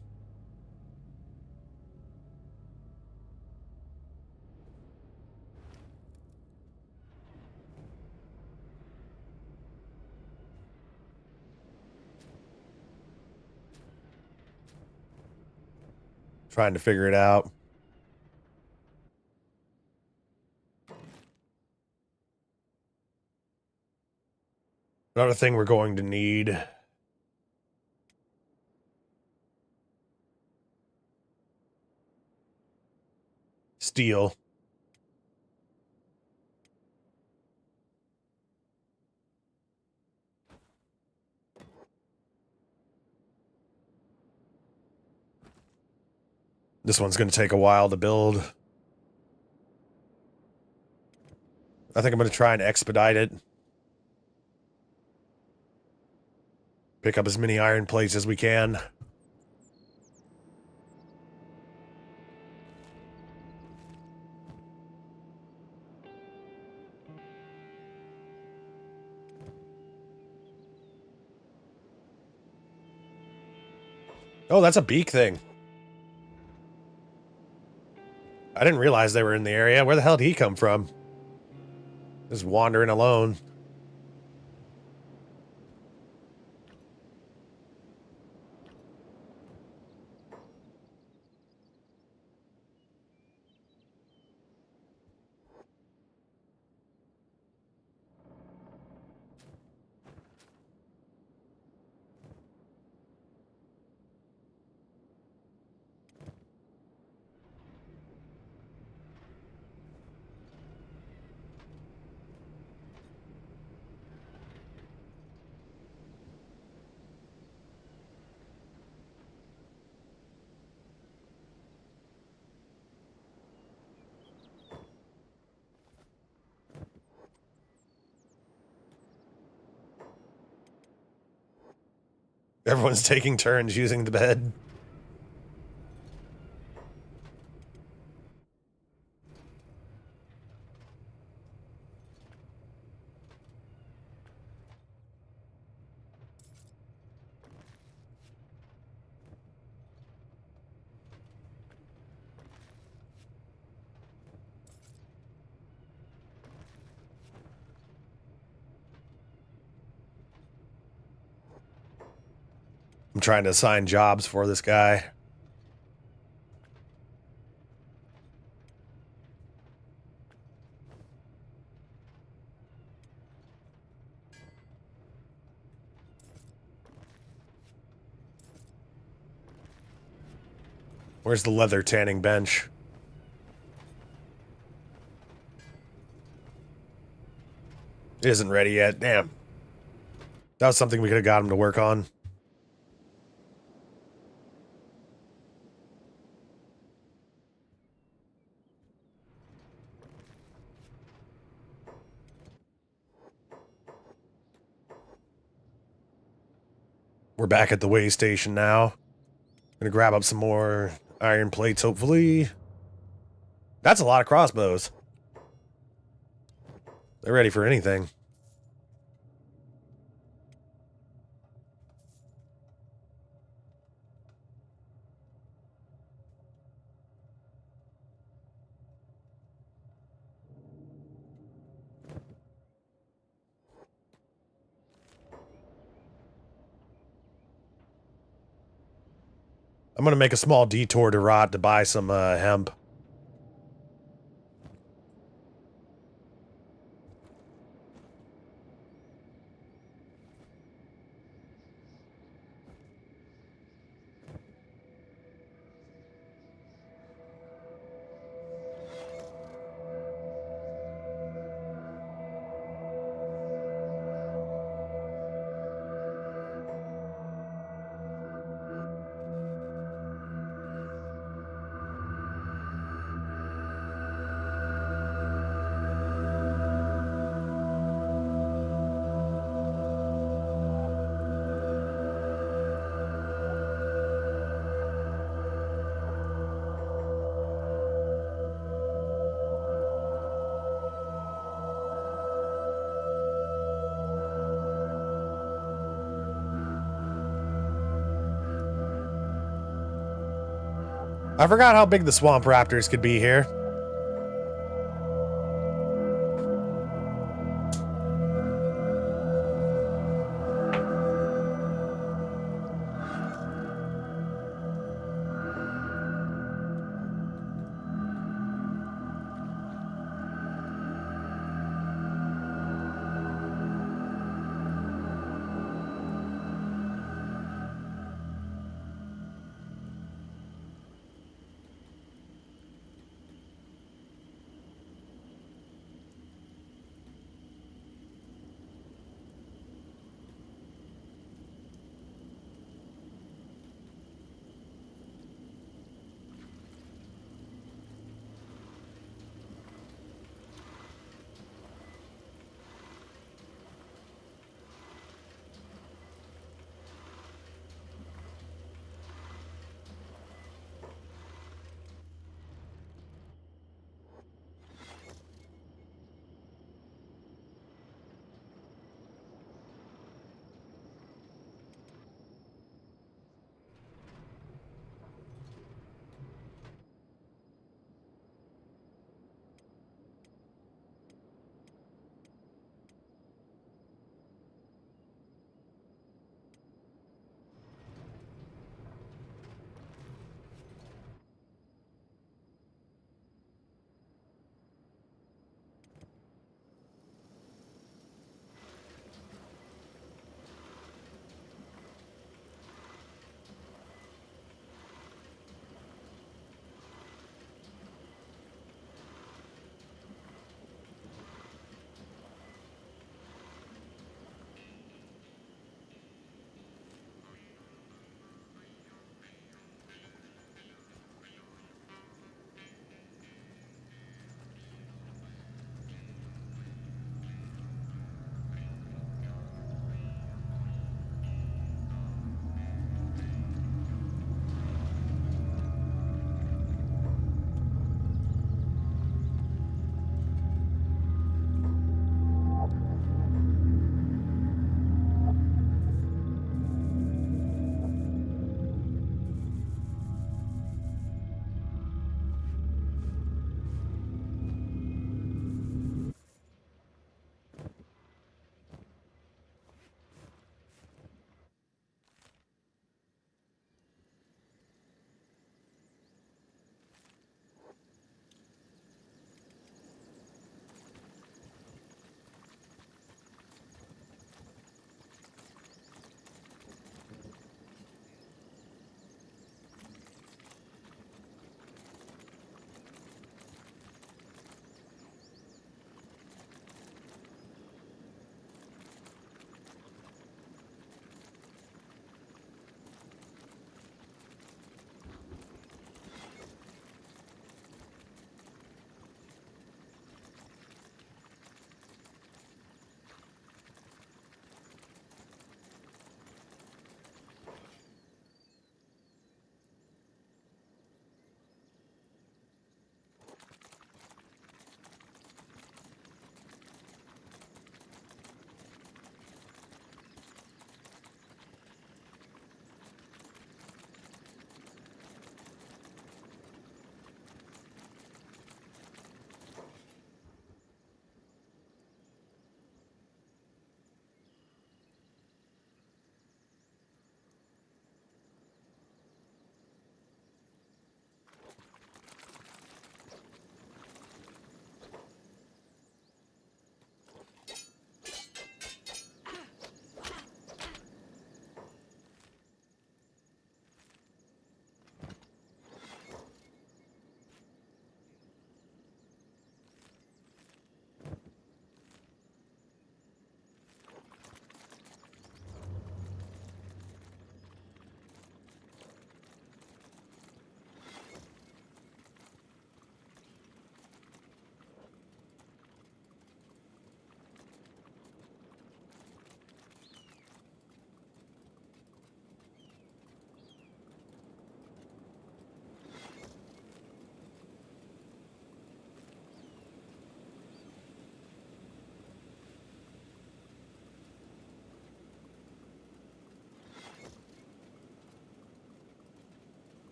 Trying to figure it out. Another thing we're going to need... Steel. This one's going to take a while to build. I think I'm going to try and expedite it. Pick up as many iron plates as we can. Oh, that's a beak thing. I didn't realize they were in the area. Where the hell did he come from? Just wandering alone. Everyone's taking turns using the bed. I'm trying to assign jobs for this guy. Where's the leather tanning bench? It isn't ready yet. Damn. That was something we could have got him to work on. We're back at the way station now. Gonna grab up some more iron plates, hopefully. That's a lot of crossbows. They're ready for anything. I'm gonna make a small detour to Rot to buy some hemp. I forgot how big the swamp raptors could be here.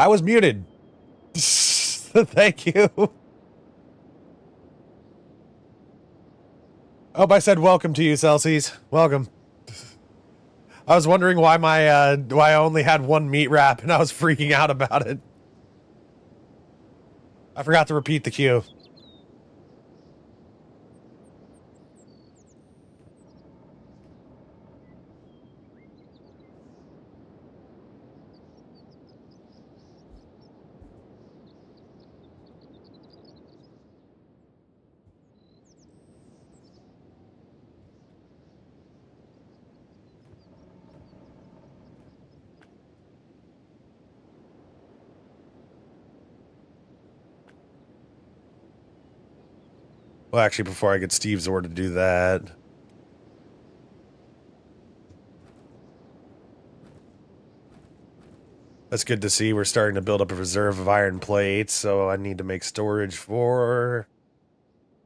I was muted. Thank you. Oh, I said welcome to you, Celsius. Welcome. I was wondering why why I only had one meat wrap, and I was freaking out about it. I forgot to repeat the cue. Well, actually, before I get Steve's order to do that. That's good to see. We're starting to build up a reserve of iron plates, so I need to make storage for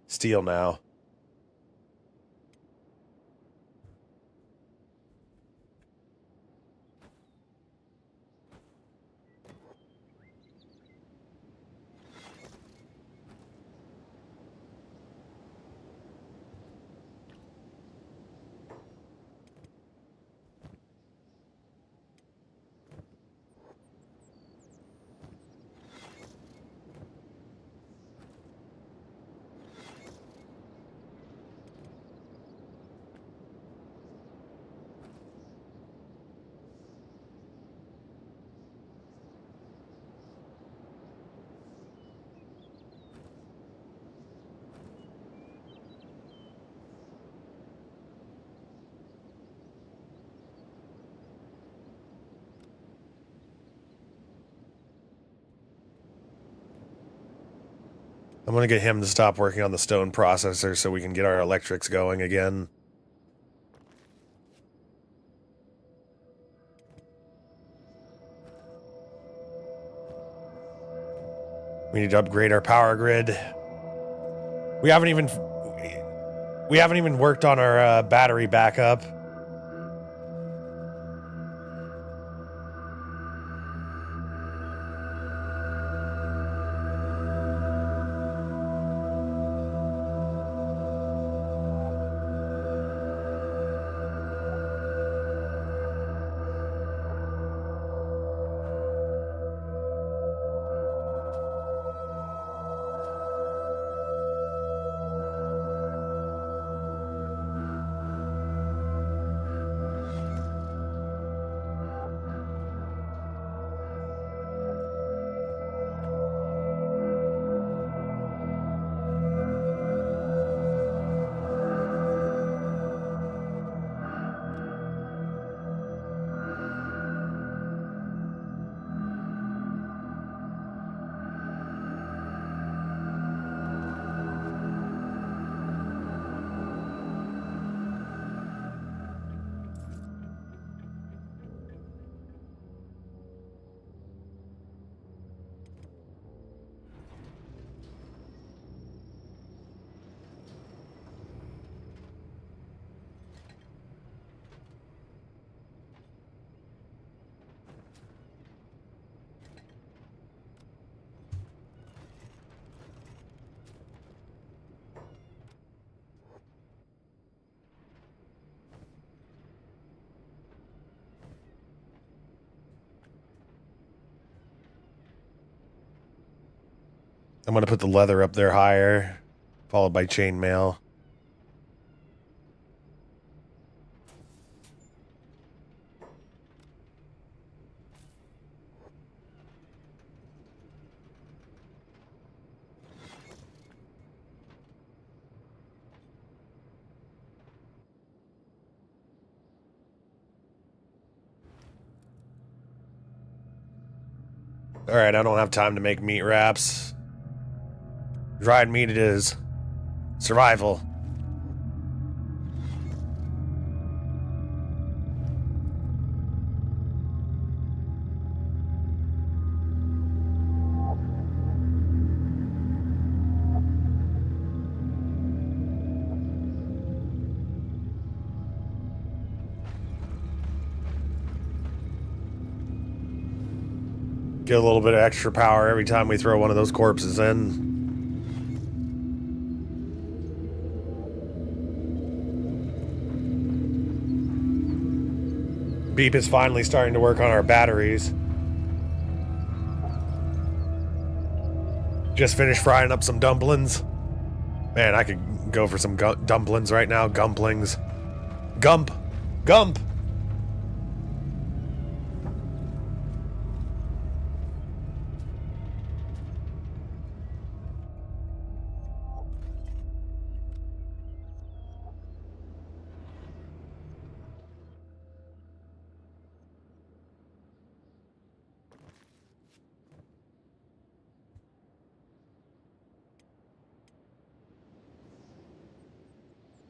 steel now. I'm going to get him to stop working on the stone processor so we can get our electrics going again. We need to upgrade our power grid. We haven't even worked on our battery backup. I'm going to put the leather up there higher, followed by chainmail. All right, I don't have time to make meat wraps. Dried meat it is. Survival. Get a little bit of extra power every time we throw one of those corpses in. Beep is finally starting to work on our batteries. Just finished frying up some dumplings. Man, I could go for some dumplings right now. Gumplings. Gump. Gump.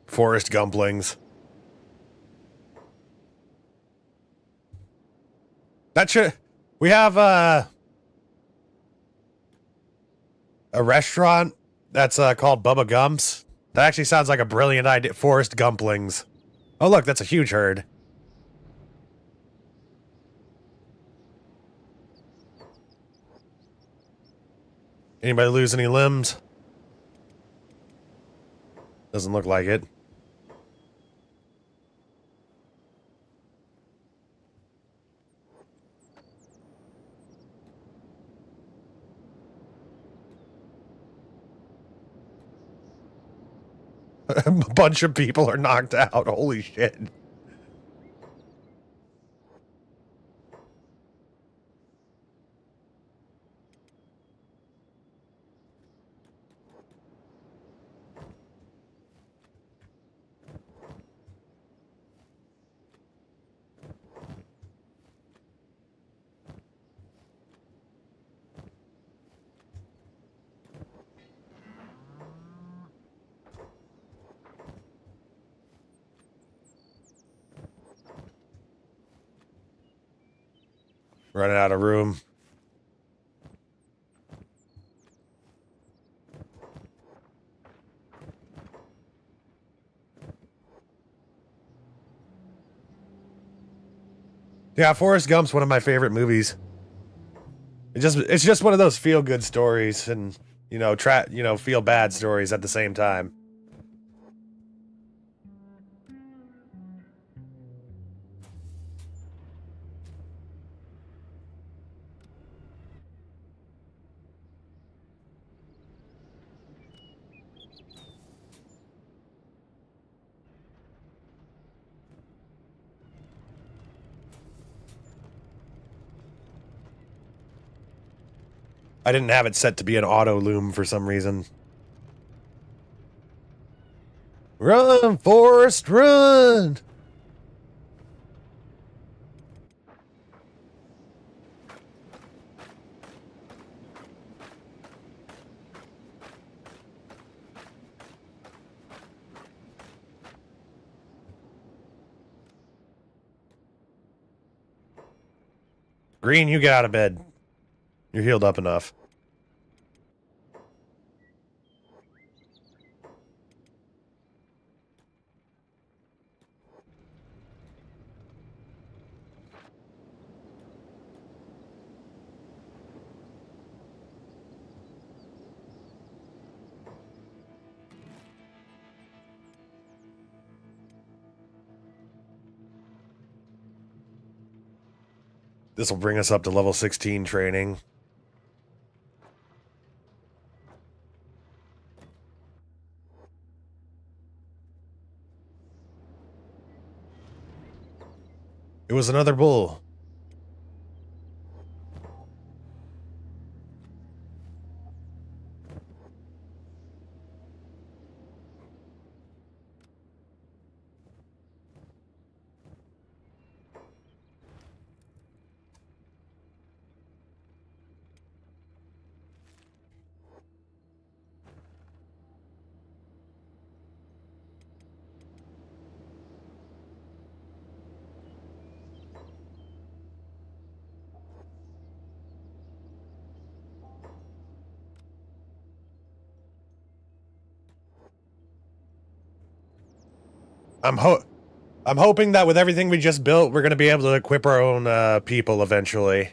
Forest gumplings. That should... We have a restaurant that's called Bubba Gumps. That actually sounds like a brilliant idea. Forest gumplings. Oh look, that's a huge herd. Anybody lose any limbs? Doesn't look like it. A bunch of people are knocked out. Holy shit. Running out of room. Yeah, Forrest Gump's one of my favorite movies. It's just one of those feel good stories and, you know, feel bad stories at the same time. I didn't have it set to be an auto loom for some reason. Run, Forrest, run! Green, you get out of bed. You're healed up enough. This will bring us up to level 16 training. It was another bull. I'm hoping that with everything we just built, we're going to be able to equip our own people eventually.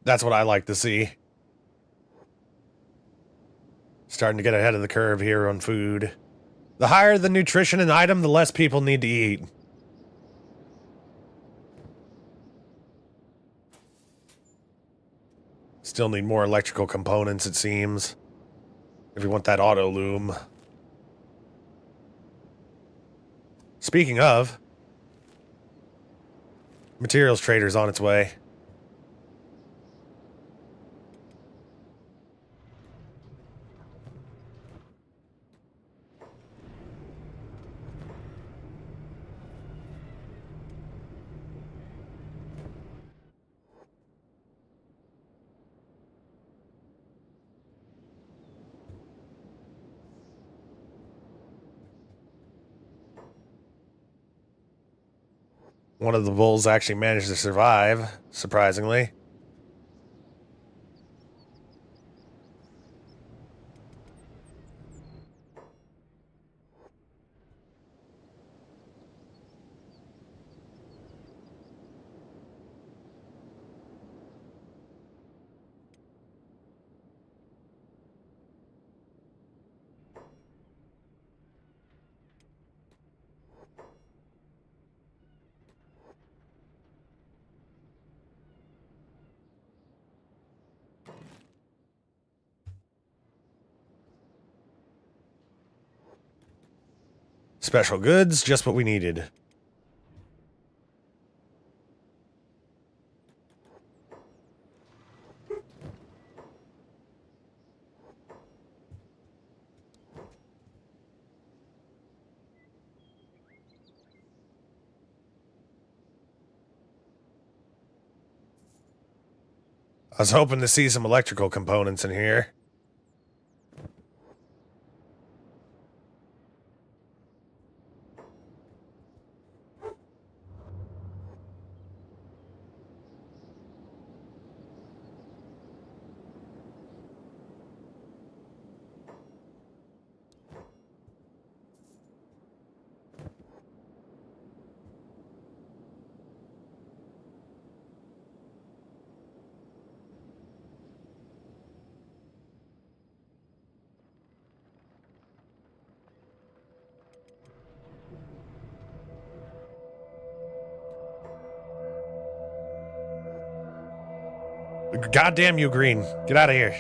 That's what I like to see. Starting to get ahead of the curve here on food. The higher the nutrition in item, the less people need to eat. Still need more electrical components, it seems. If you want that auto loom. Speaking of, materials trader's on its way. One of the bulls actually managed to survive, surprisingly. Special goods, just what we needed. I was hoping to see some electrical components in here. Goddamn you, Green. Get out of here.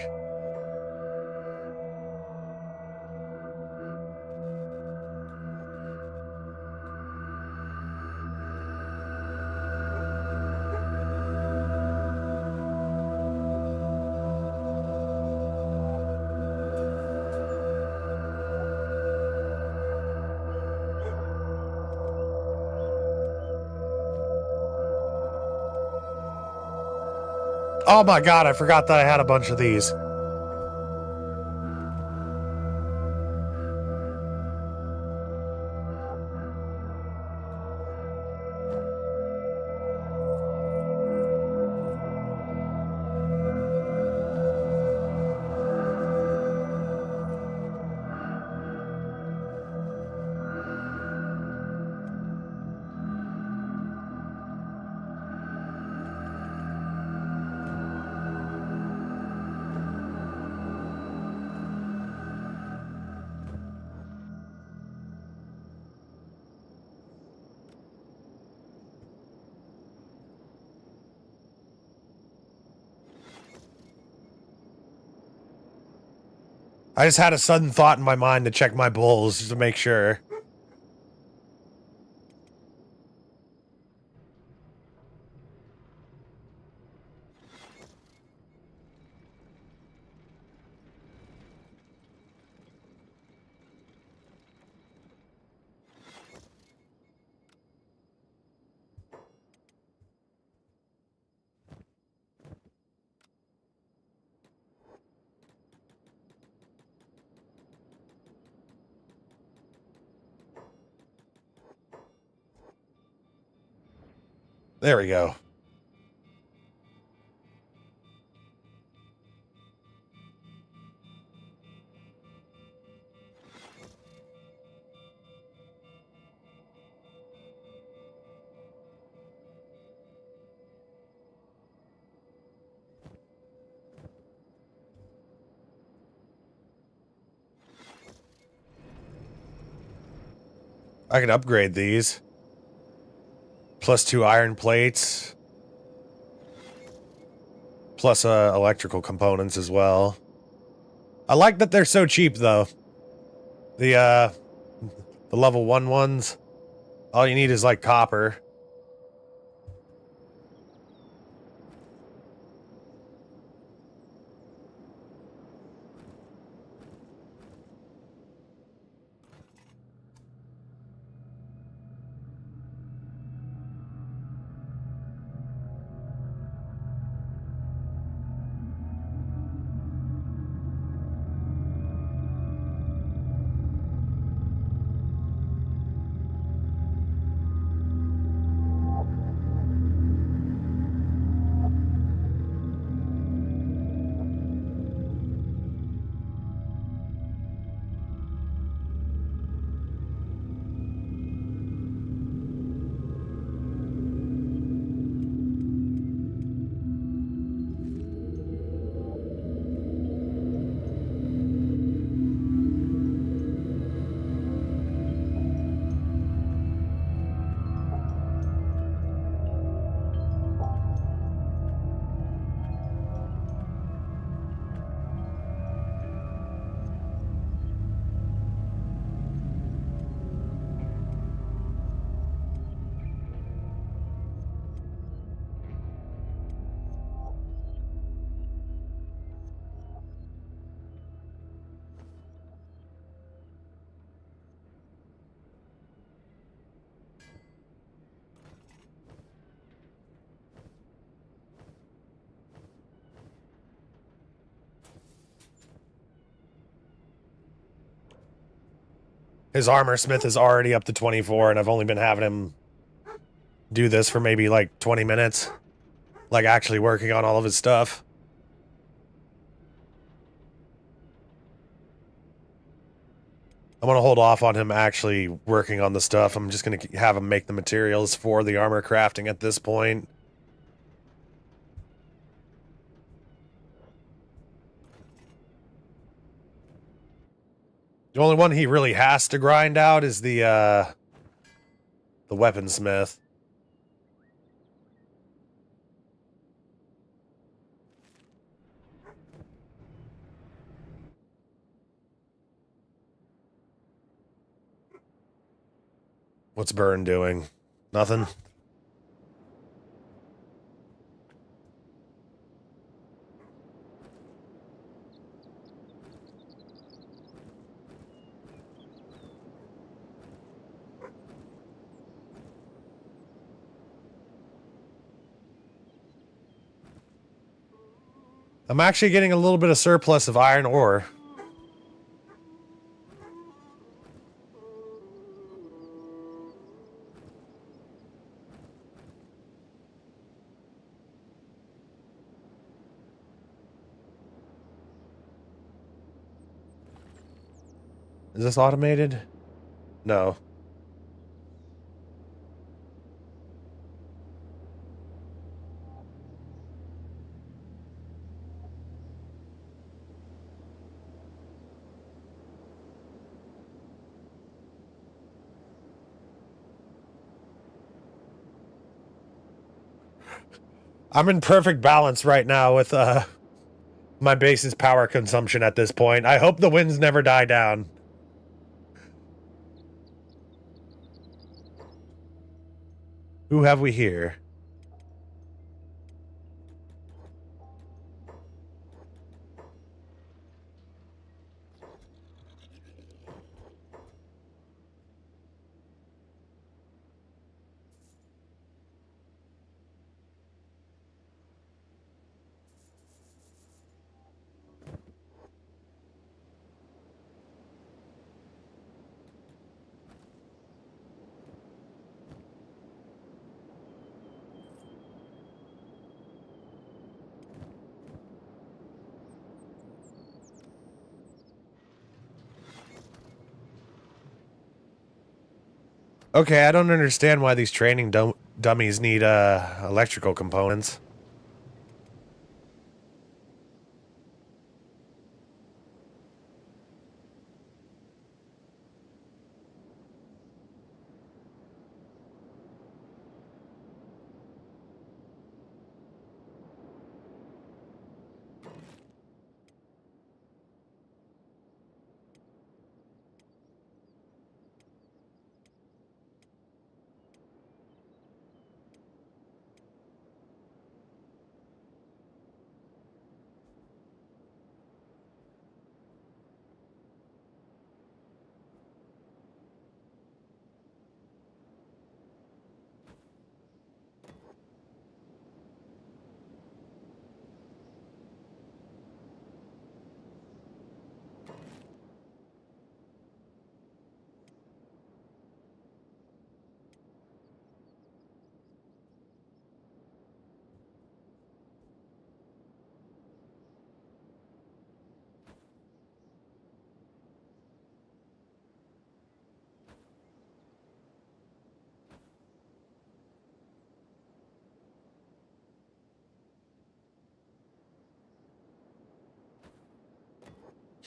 Oh my god, I forgot that I had a bunch of these. I just had a sudden thought in my mind to check my bulls just to make sure. There we go. I can upgrade these. Plus 2 iron plates. Plus electrical components as well. I like that they're so cheap though. The level 1 ones. All you need is like copper. His armor smith is already up to 24, and I've only been having him do this for maybe like 20 minutes. Like actually working on all of his stuff. I'm gonna hold off on him actually working on the stuff. I'm just gonna have him make the materials for the armor crafting at this point. The only one he really has to grind out is the weaponsmith. What's Burn doing? Nothing? I'm actually getting a little bit of surplus of iron ore. Is this automated? No. I'm in perfect balance right now with my base's power consumption at this point. I hope the winds never die down. Who have we here? Okay, I don't understand why these training dummies need electrical components.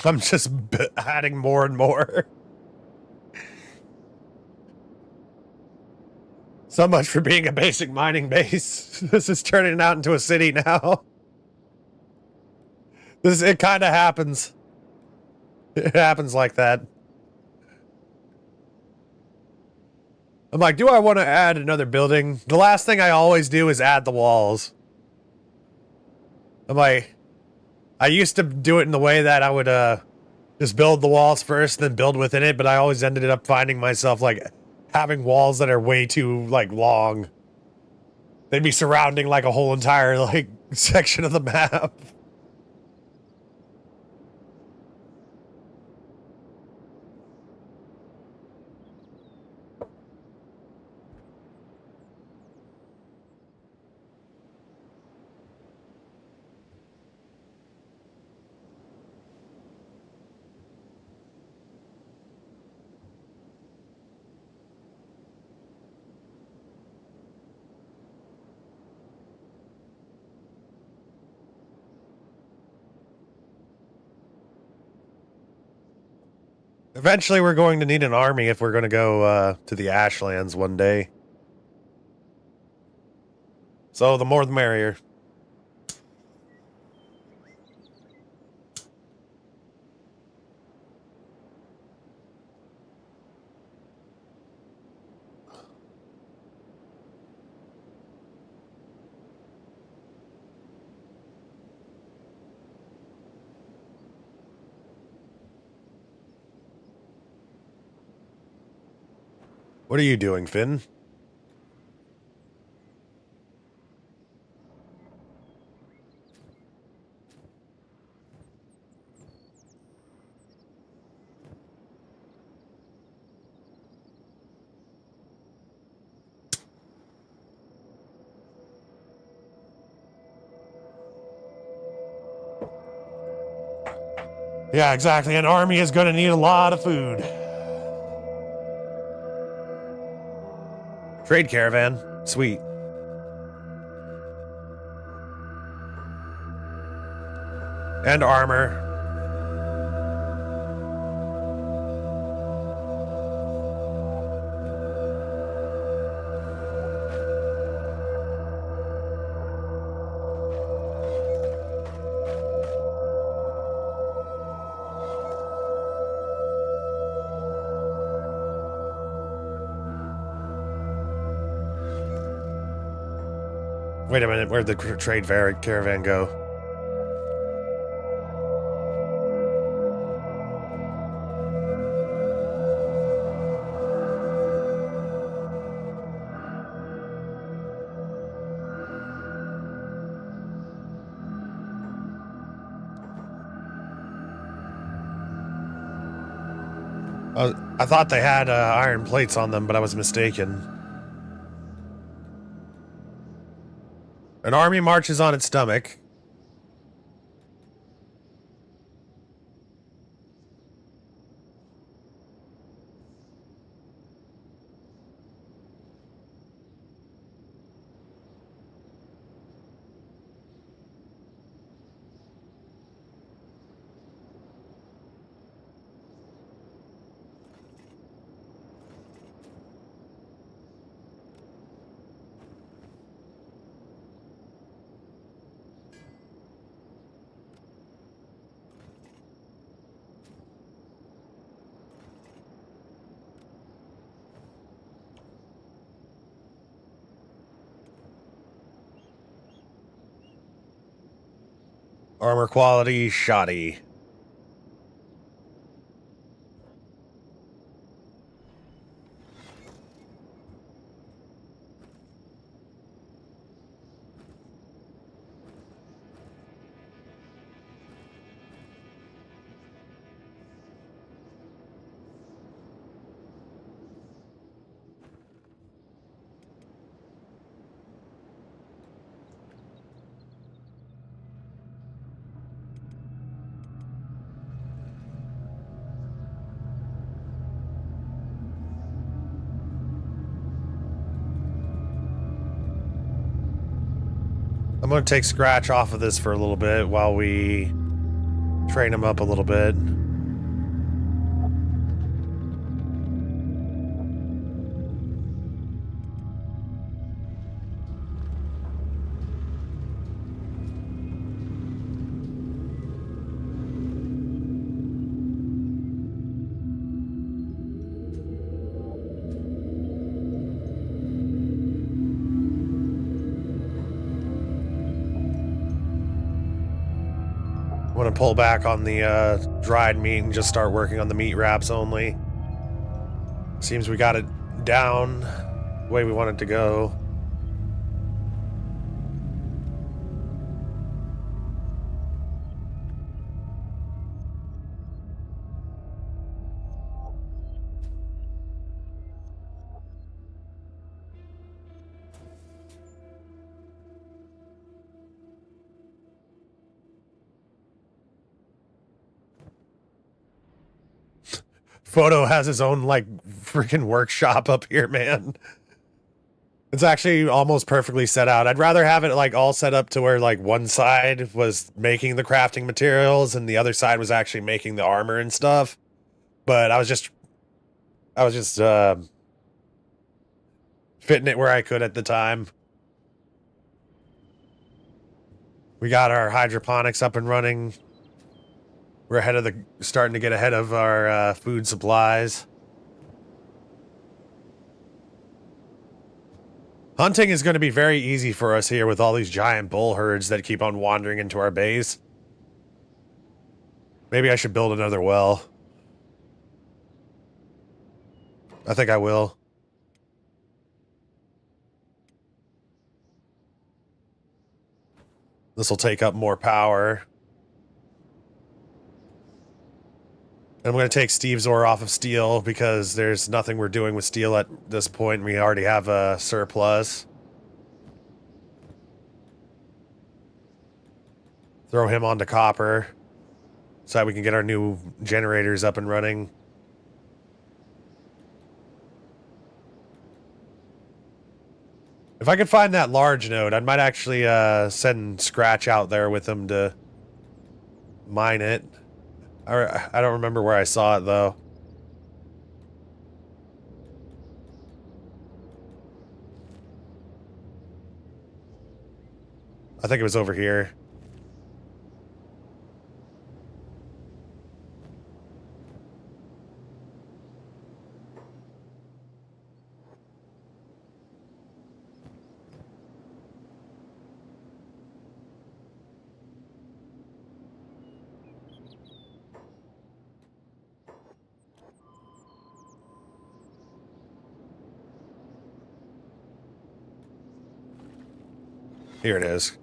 I'm just adding more and more. So much for being a basic mining base. This is turning out into a city now. It kind of happens. It happens like that. I'm like, do I want to add another building? The last thing I always do is add the walls. I'm like, I used to do it in the way that I would just build the walls first, then build within it, but I always ended up finding myself like having walls that are way too like long. They'd be surrounding like a whole entire like section of the map. Eventually, we're going to need an army if we're going to go to the Ashlands one day. So the more the merrier. What are you doing, Finn? Yeah, exactly. An army is going to need a lot of food. Trade caravan. Sweet. And armor. Wait a minute, where'd the trade caravan go? I thought they had iron plates on them, but I was mistaken. An army marches on its stomach. Armor quality, shoddy. I'm going to take Scratch off of this for a little bit while we Train him up a little bit. I want to pull back on the dried meat and just start working on the meat wraps only. Seems we got it down the way we want it to go. Photo has his own, like, freaking workshop up here, man. It's actually almost perfectly set out. I'd rather have it, like, all set up to where, like, one side was making the crafting materials and the other side was actually making the armor and stuff. But I was just fitting it where I could at the time. We got our hydroponics up and running. We're starting to get ahead of our food supplies. Hunting is going to be very easy for us here with all these giant bull herds that keep on wandering into our base. Maybe I should build another well. I think I will. This will take up more power. I'm going to take Steve's ore off of steel because there's nothing we're doing with steel at this point. We already have a surplus. Throw him onto copper so that we can get our new generators up and running. If I could find that large node, I might actually send Scratch out there with him to mine it. I don't remember where I saw it, though. I think it was over here. Here it is.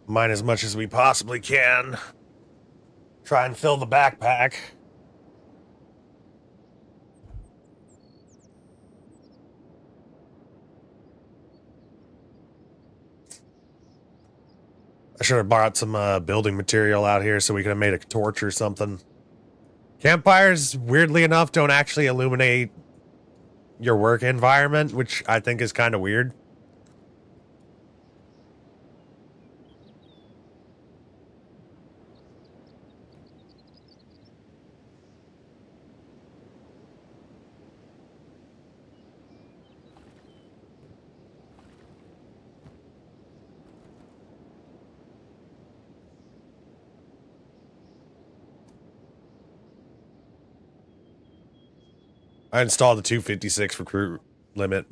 Mine as much as we possibly can. Try and fill the backpack. I should have bought some building material out here so we could have made a torch or something. Campfires, weirdly enough, don't actually illuminate your work environment, which I think is kind of weird. I installed the 256 recruit limit.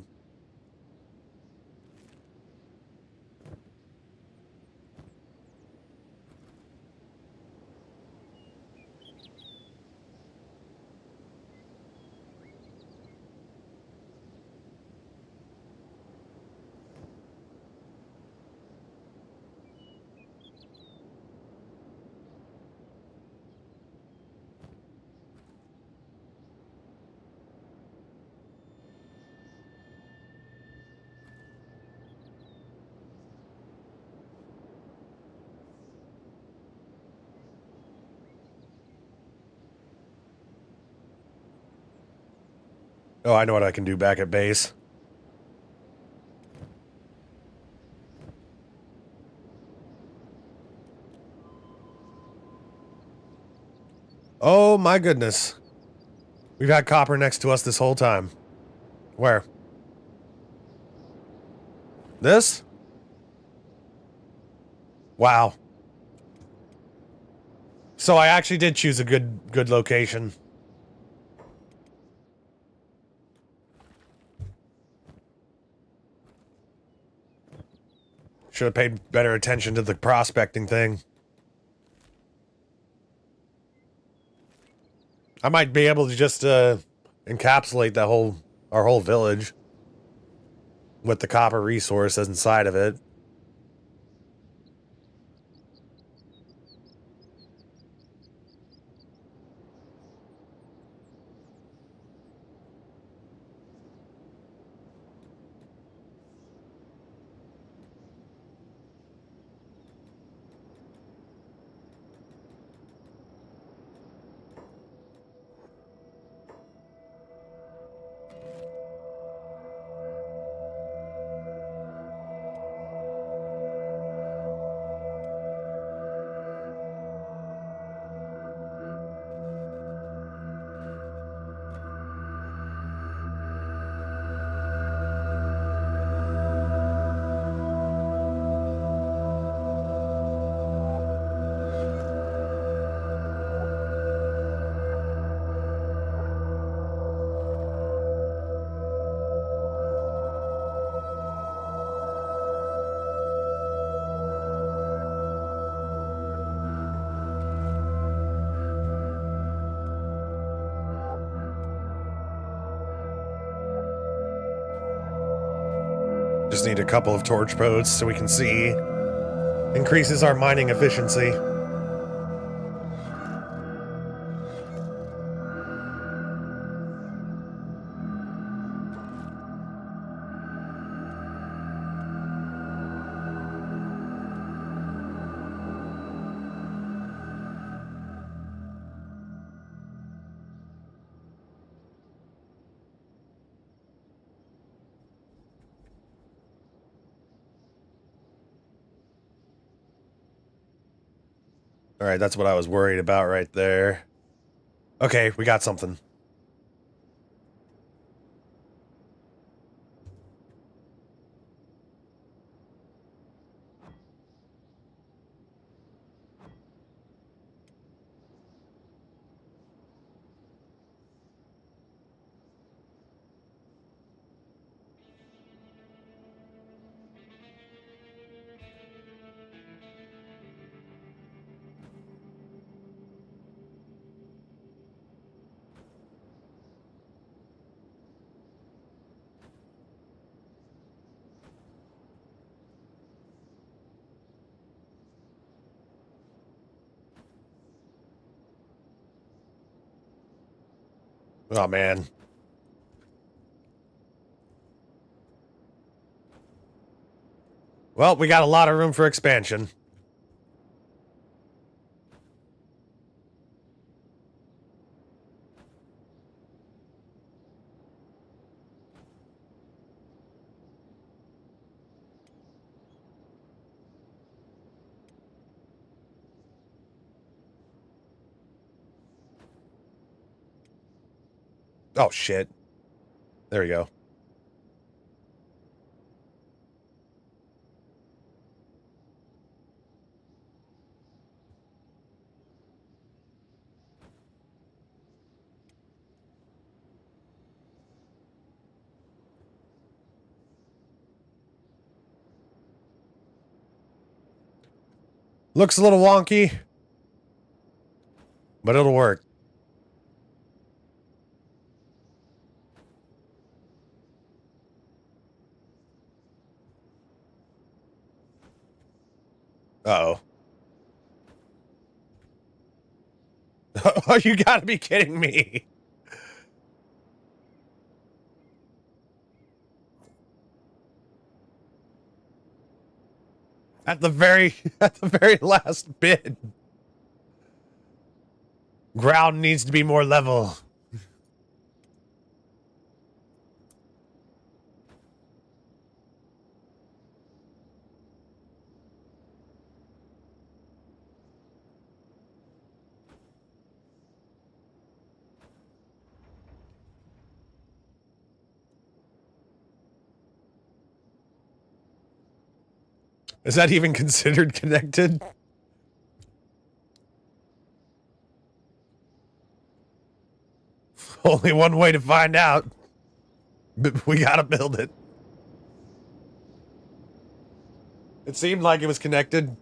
Oh, I know what I can do back at base. Oh my goodness. We've had copper next to us this whole time. Where? This? Wow. So I actually did choose a good location. Should have paid better attention to the prospecting thing. I might be able to just encapsulate our whole village with the copper resource inside of it. Just need a couple of torch boats so we can see. Increases our mining efficiency. All right, that's what I was worried about right there. Okay, we got something. Oh, man. Well, we got a lot of room for expansion. Oh, shit. There we go. Looks a little wonky, but it'll work. Uh-oh. Oh, you gotta be kidding me. At the very last bit. Ground needs to be more level. Is that even considered connected? Only one way to find out. But we gotta build it. It seemed like it was connected.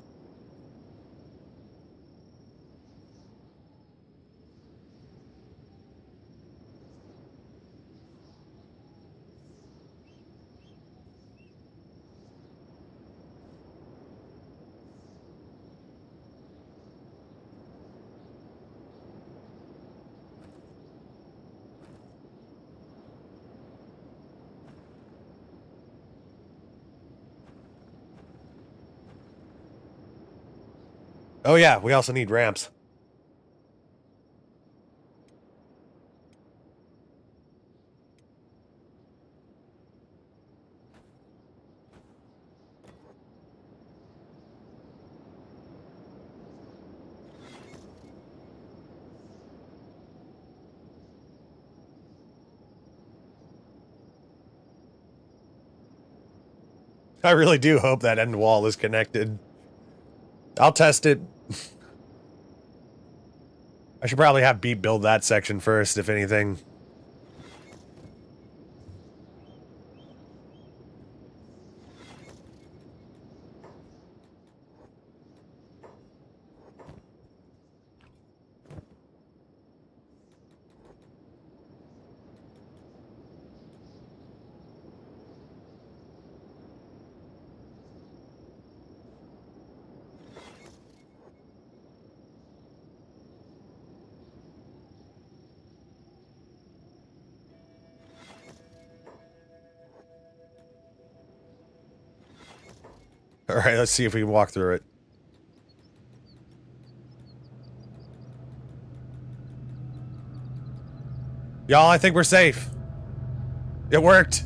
Oh yeah, we also need ramps. I really do hope that end wall is connected. I'll test it. I should probably have Beep build that section first, if anything. All right, let's see if we can walk through it. Y'all, I think we're safe. It worked.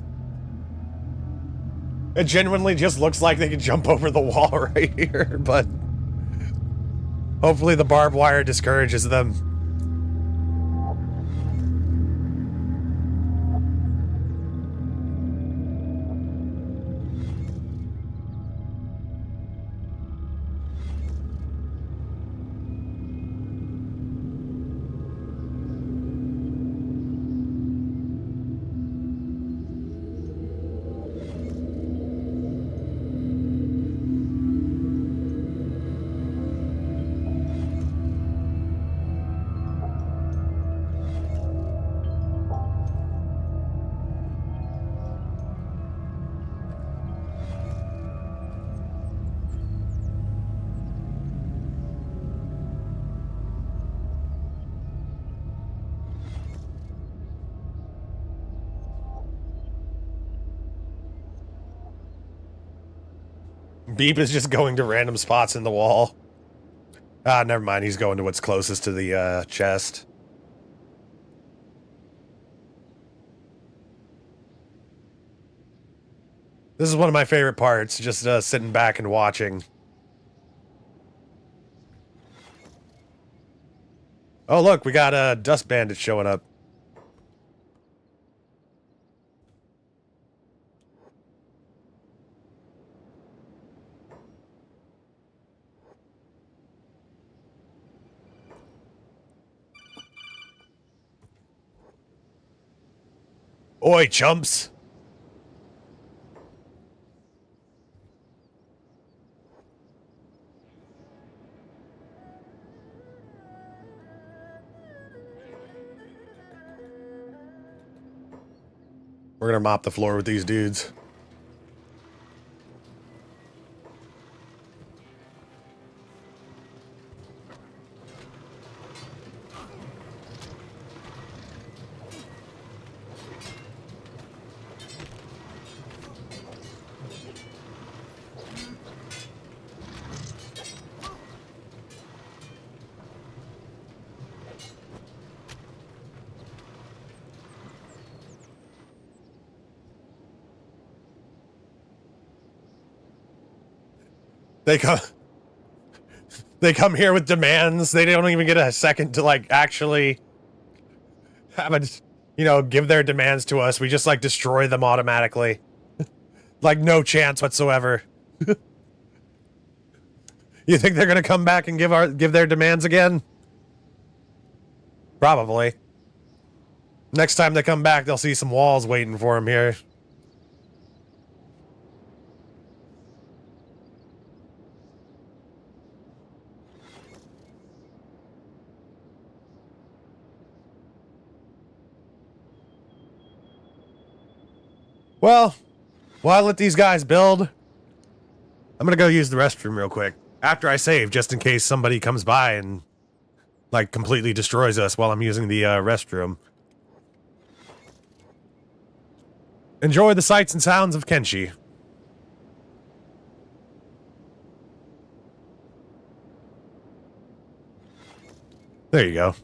It genuinely just looks like they can jump over the wall right here, but hopefully the barbed wire discourages them. Beep is just going to random spots in the wall. Ah, never mind. He's going to what's closest to the chest. This is one of my favorite parts, just sitting back and watching. Oh, look, we got a dust bandit showing up. Oi, chumps. We're gonna mop the floor with these dudes. They come here with demands. They don't even get a second to like actually have a, you know, give their demands to us. We just like destroy them automatically. Like no chance whatsoever. You think they're gonna come back and give their demands again? Probably. Next time they come back, they'll see some walls waiting for them here. Well, while I let these guys build, I'm gonna go use the restroom real quick. After I save, just in case somebody comes by and, like, completely destroys us while I'm using the restroom. Enjoy the sights and sounds of Kenshi. There you go.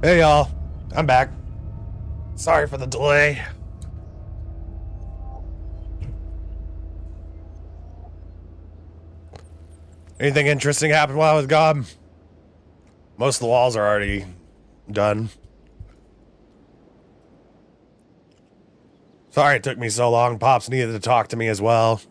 Hey y'all, I'm back. Sorry for the delay. Anything interesting happened while I was gone? Most of the walls are already done. Sorry it took me so long. Pops needed to talk to me as well.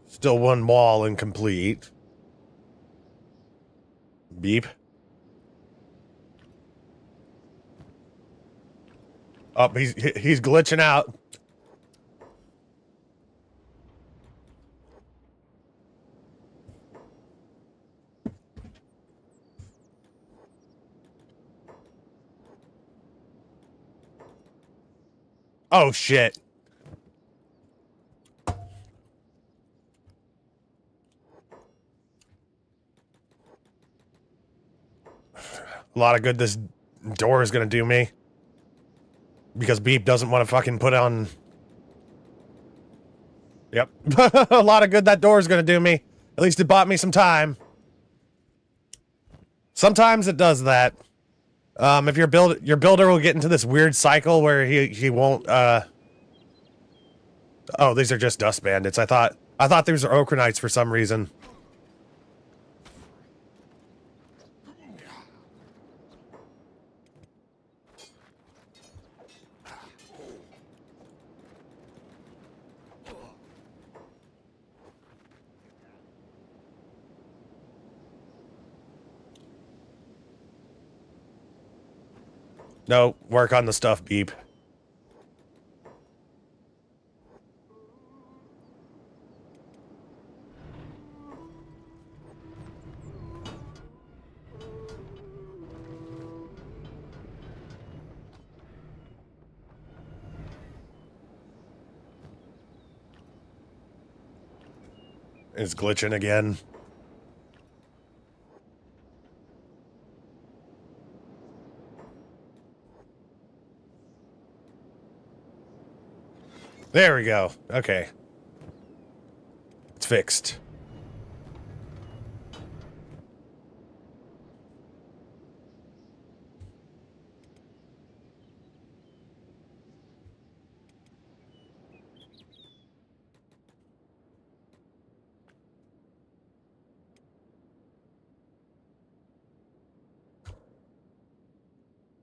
Still one wall incomplete. Beep. Oh, he's glitching out. Oh shit. A lot of good this door is gonna do me. Because Beep doesn't want to fucking put on... Yep. A lot of good that door is gonna do me. At least it bought me some time. Sometimes it does that. If your builder will get into this weird cycle where he won't, Oh, these are just dust bandits. I thought these were Okronites for some reason. No, work on the stuff, Beep. It's glitching again. There we go. Okay. It's fixed.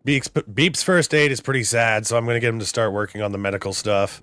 Beep's first aid is pretty sad, so I'm going to get him to start working on the medical stuff.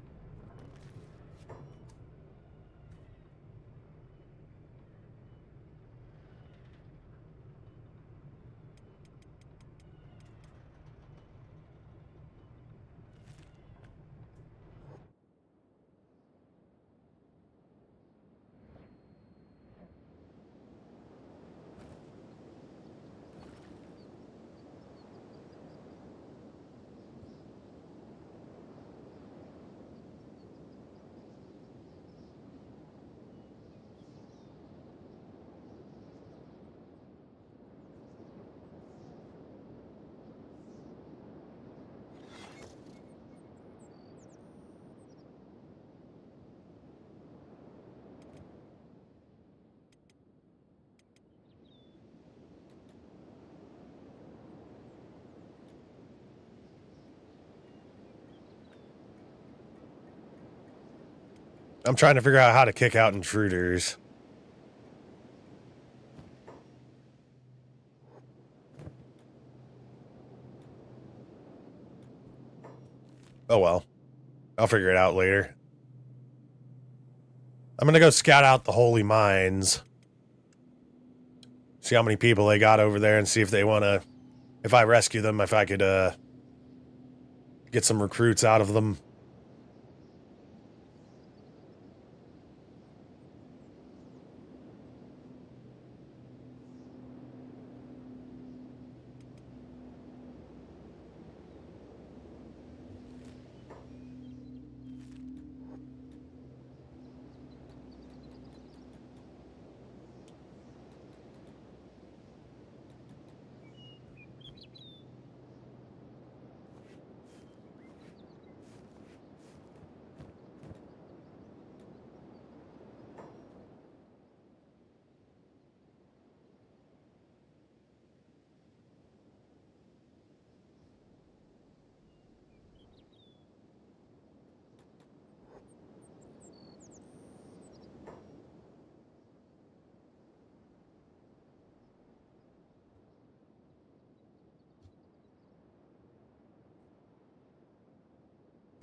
I'm trying to figure out how to kick out intruders. Oh well. I'll figure it out later. I'm gonna go scout out the holy mines. See how many people they got over there and see if they wanna... If I rescue them, if I could, get some recruits out of them.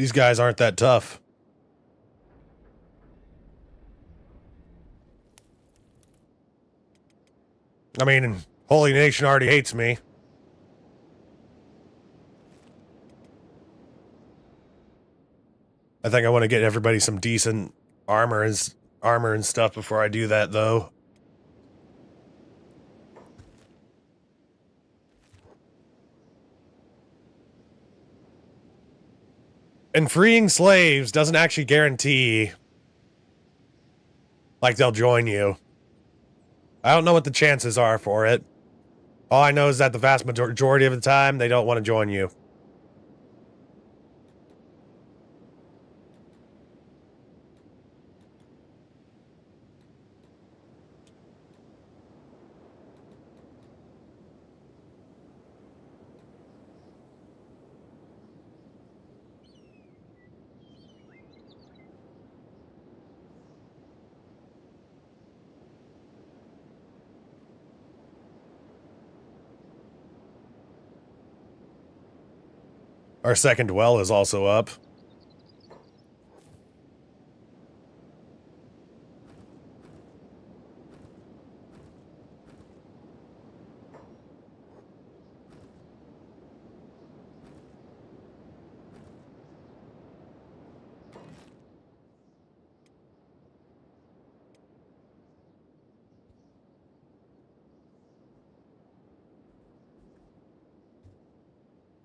These guys aren't that tough. I mean, Holy Nation already hates me. I think I want to get everybody some decent armor and stuff before I do that, though. And freeing slaves doesn't actually guarantee, like, they'll join you. I don't know what the chances are for it. All I know is that the vast majority of the time, they don't want to join you. Our second well is also up.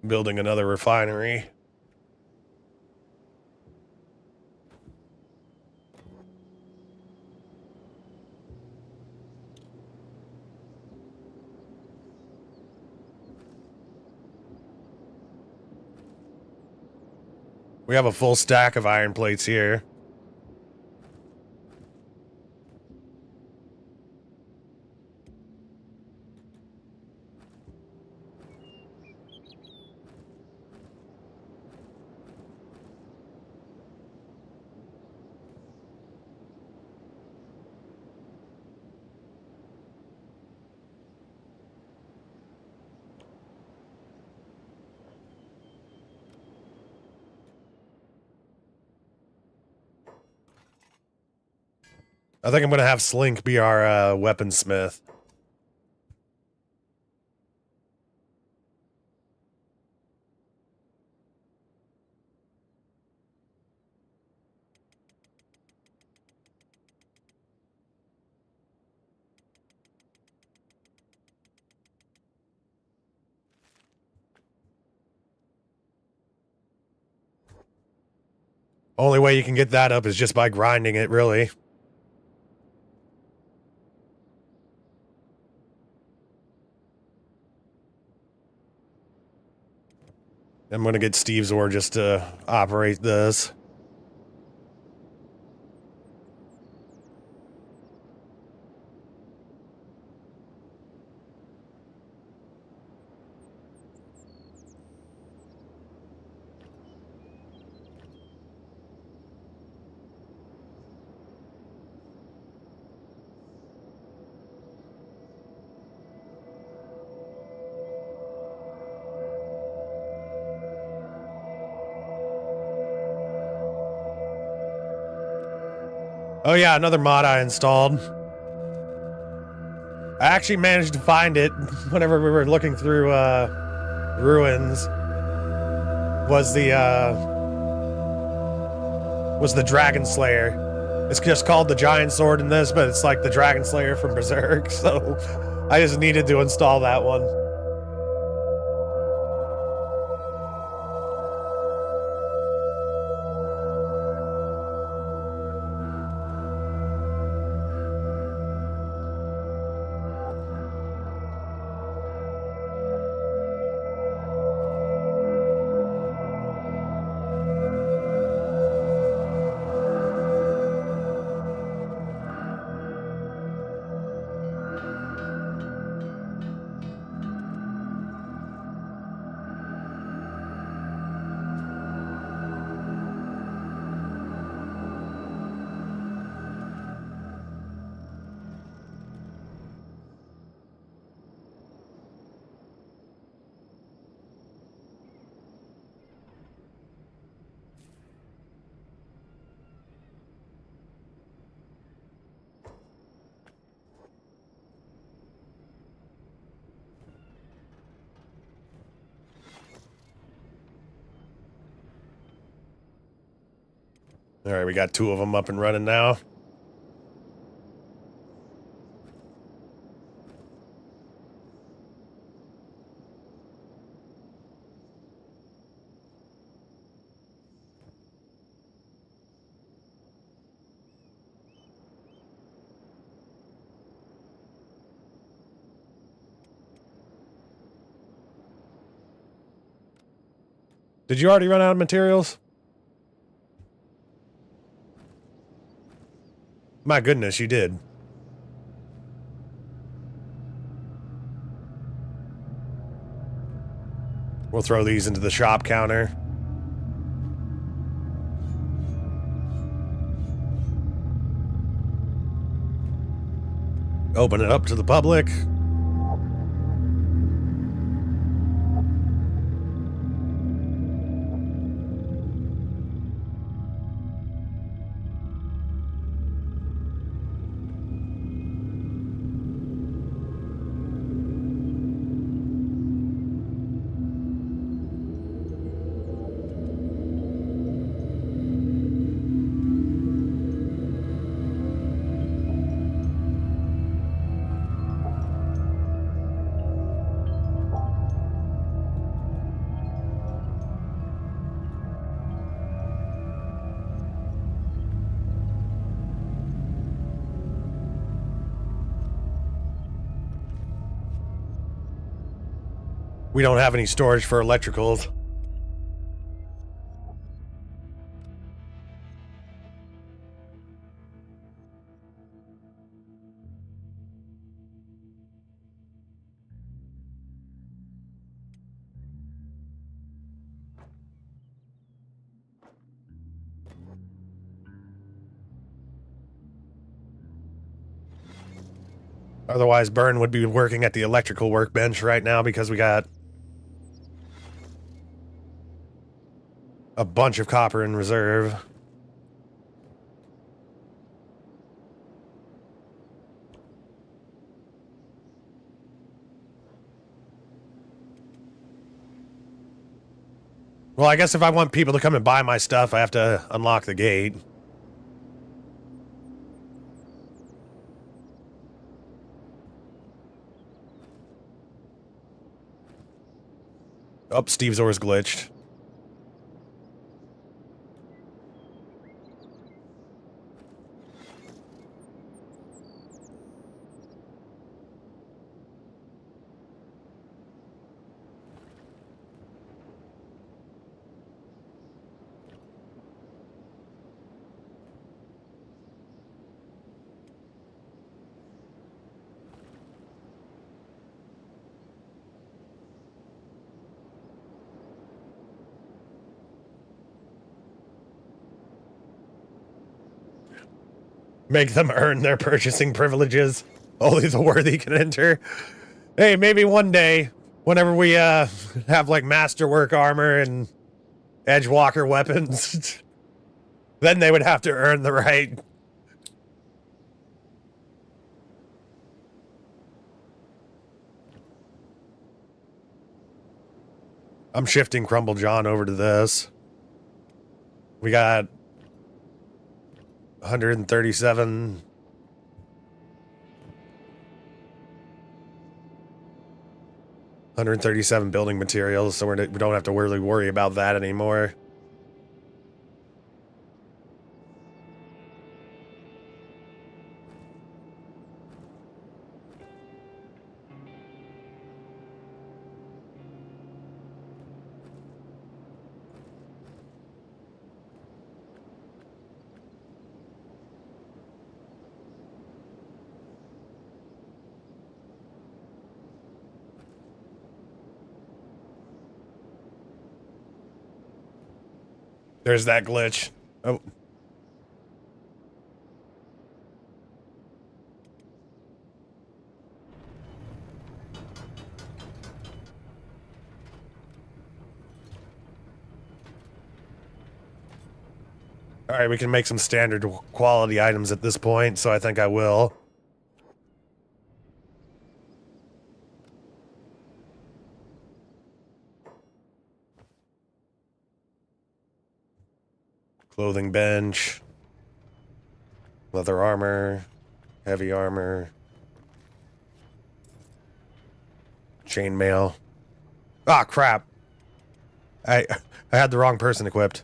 Building another refinery. We have a full stack of iron plates here. I think I'm going to have Slink be our weaponsmith. Only way you can get that up is just by grinding it, really. I'm going to get Steve's ore just to operate this. Oh yeah, another mod I installed. I actually managed to find it whenever we were looking through ruins. Was the Dragon Slayer. It's just called the Giant Sword in this, but it's like the Dragon Slayer from Berserk, so I just needed to install that one. All right, we got 2 of them up and running now. Did you already run out of materials? My goodness, you did. We'll throw these into the shop counter. Open it up to the public. We don't have any storage for electricals. Otherwise, Byrne would be working at the electrical workbench right now because we got a bunch of copper in reserve. Well, I guess if I want people to come and buy my stuff, I have to unlock the gate. Oh, Steve's oar's glitched. Make them earn their purchasing privileges. Only the worthy can enter. Hey, maybe one day, whenever we have like masterwork armor and edgewalker weapons, then they would have to earn the right. I'm shifting Crumble John over to this. We got 137. 137 building materials, so we don't have to really worry about that anymore. There's that glitch. Oh. All right, we can make some standard quality items at this point, so I think I will. Clothing bench. Leather armor. Heavy armor. Chainmail. Ah, crap. I had the wrong person equipped.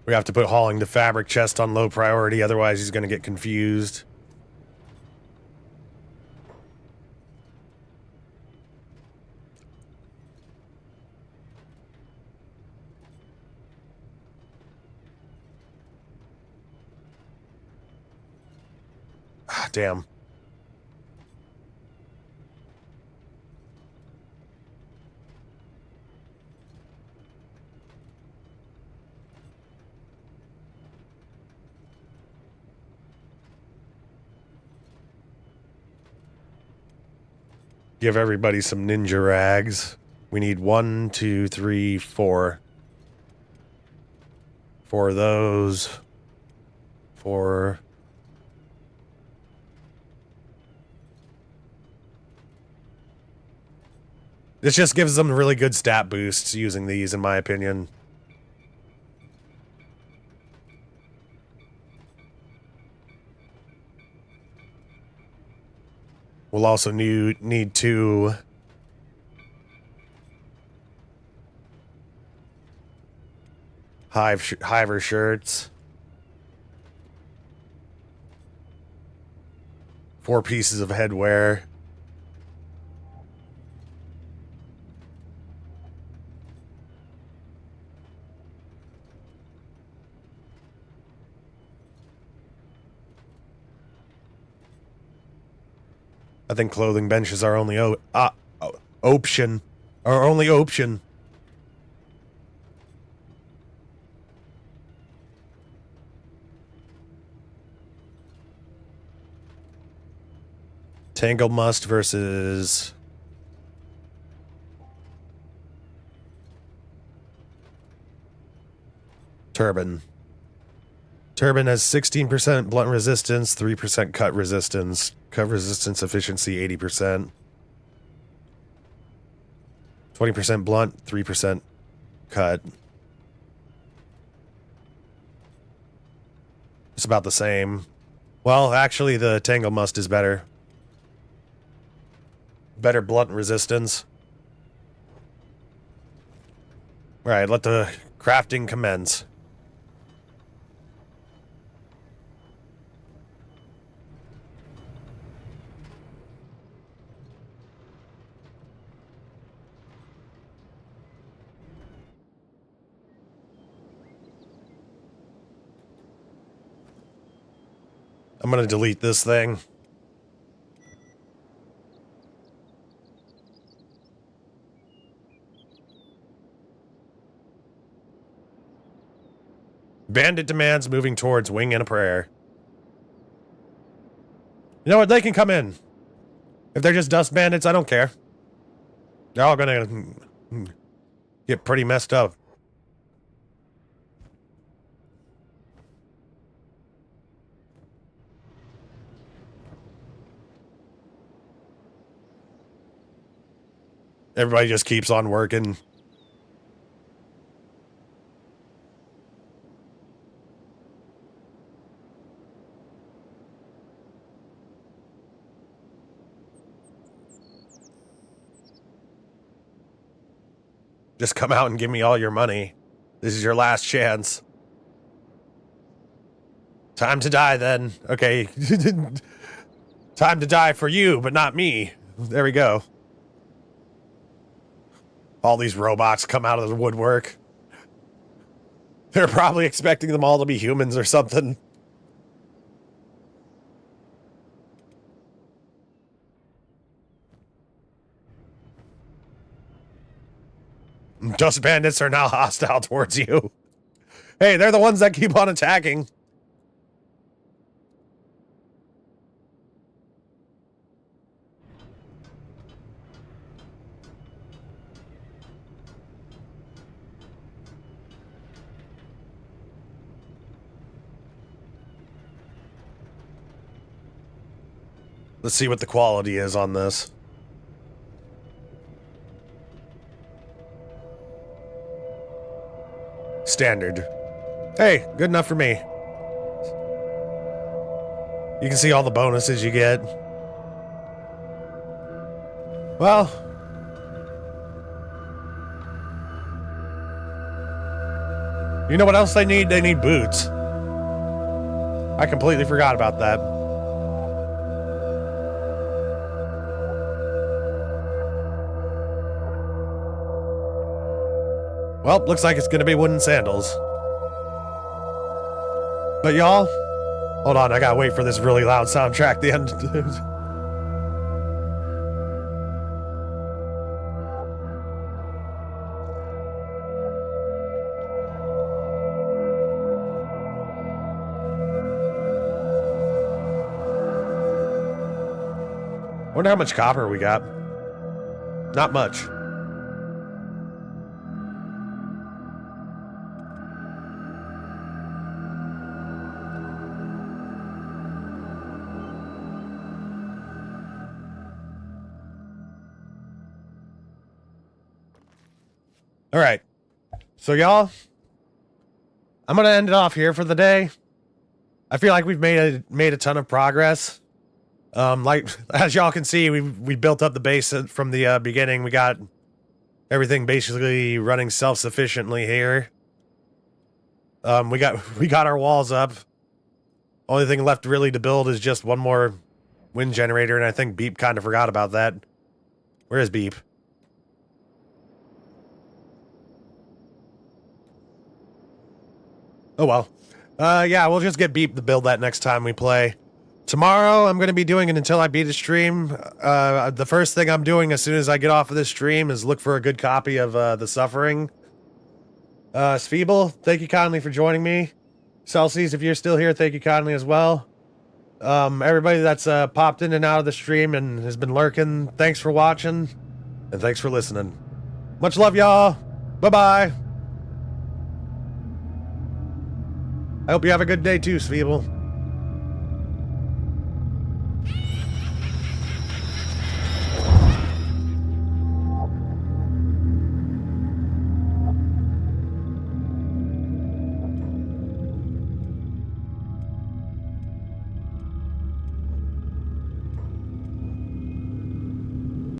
We have to put hauling the fabric chest on low priority, otherwise he's going to get confused. Ah, damn. Give everybody some ninja rags. We need 1, 2, 3, 4. 4 of those. 4. This just gives them really good stat boosts using these, in my opinion. We'll also need 2 Hiver shirts. 4 pieces of headwear. I think clothing benches are only option. Our only option. Tangle Must versus Turban. Turban has 16% blunt resistance, 3% cut resistance. Cut resistance efficiency 80%. 20% blunt, 3% cut. It's about the same. Well, actually, the Tangle Must is better. Better blunt resistance. Alright, let the crafting commence. I'm gonna delete this thing. Bandit demands moving towards Wing and a Prayer. You know what? They can come in. If they're just dust bandits, I don't care. They're all gonna get pretty messed up. Everybody just keeps on working. Just come out and give me all your money. This is your last chance. Time to die, then. Okay. Time to die for you, but not me. There we go. All these robots come out of the woodwork. They're probably expecting them all to be humans or something. Dust bandits are now hostile towards you. Hey, they're the ones that keep on attacking. Let's see what the quality is on this. Standard. Hey, good enough for me. You can see all the bonuses you get. Well, you know what else they need? They need boots. I completely forgot about that. Well, looks like it's gonna be wooden sandals. But y'all, hold on, I gotta wait for this really loud soundtrack at the end. Wonder how much copper we got. Not much. All right. So y'all, I'm going to end it off here for the day. I feel like we've made a ton of progress. Like as y'all can see, we built up the base from the beginning. We got everything basically running self-sufficiently here. We got our walls up. Only thing left really to build is just one more wind generator, and I think Beep kind of forgot about that. Where is Beep? Oh well. Yeah, we'll just get Beep to build that next time we play. Tomorrow, I'm going to be doing it until I beat a stream. The first thing I'm doing as soon as I get off of this stream is look for a good copy of The Suffering. Sfeeble, thank you kindly for joining me. Celsius, if you're still here, thank you kindly as well. Everybody that's popped in and out of the stream and has been lurking, thanks for watching. And thanks for listening. Much love, y'all. Bye-bye. I hope you have a good day too, Sfeeble.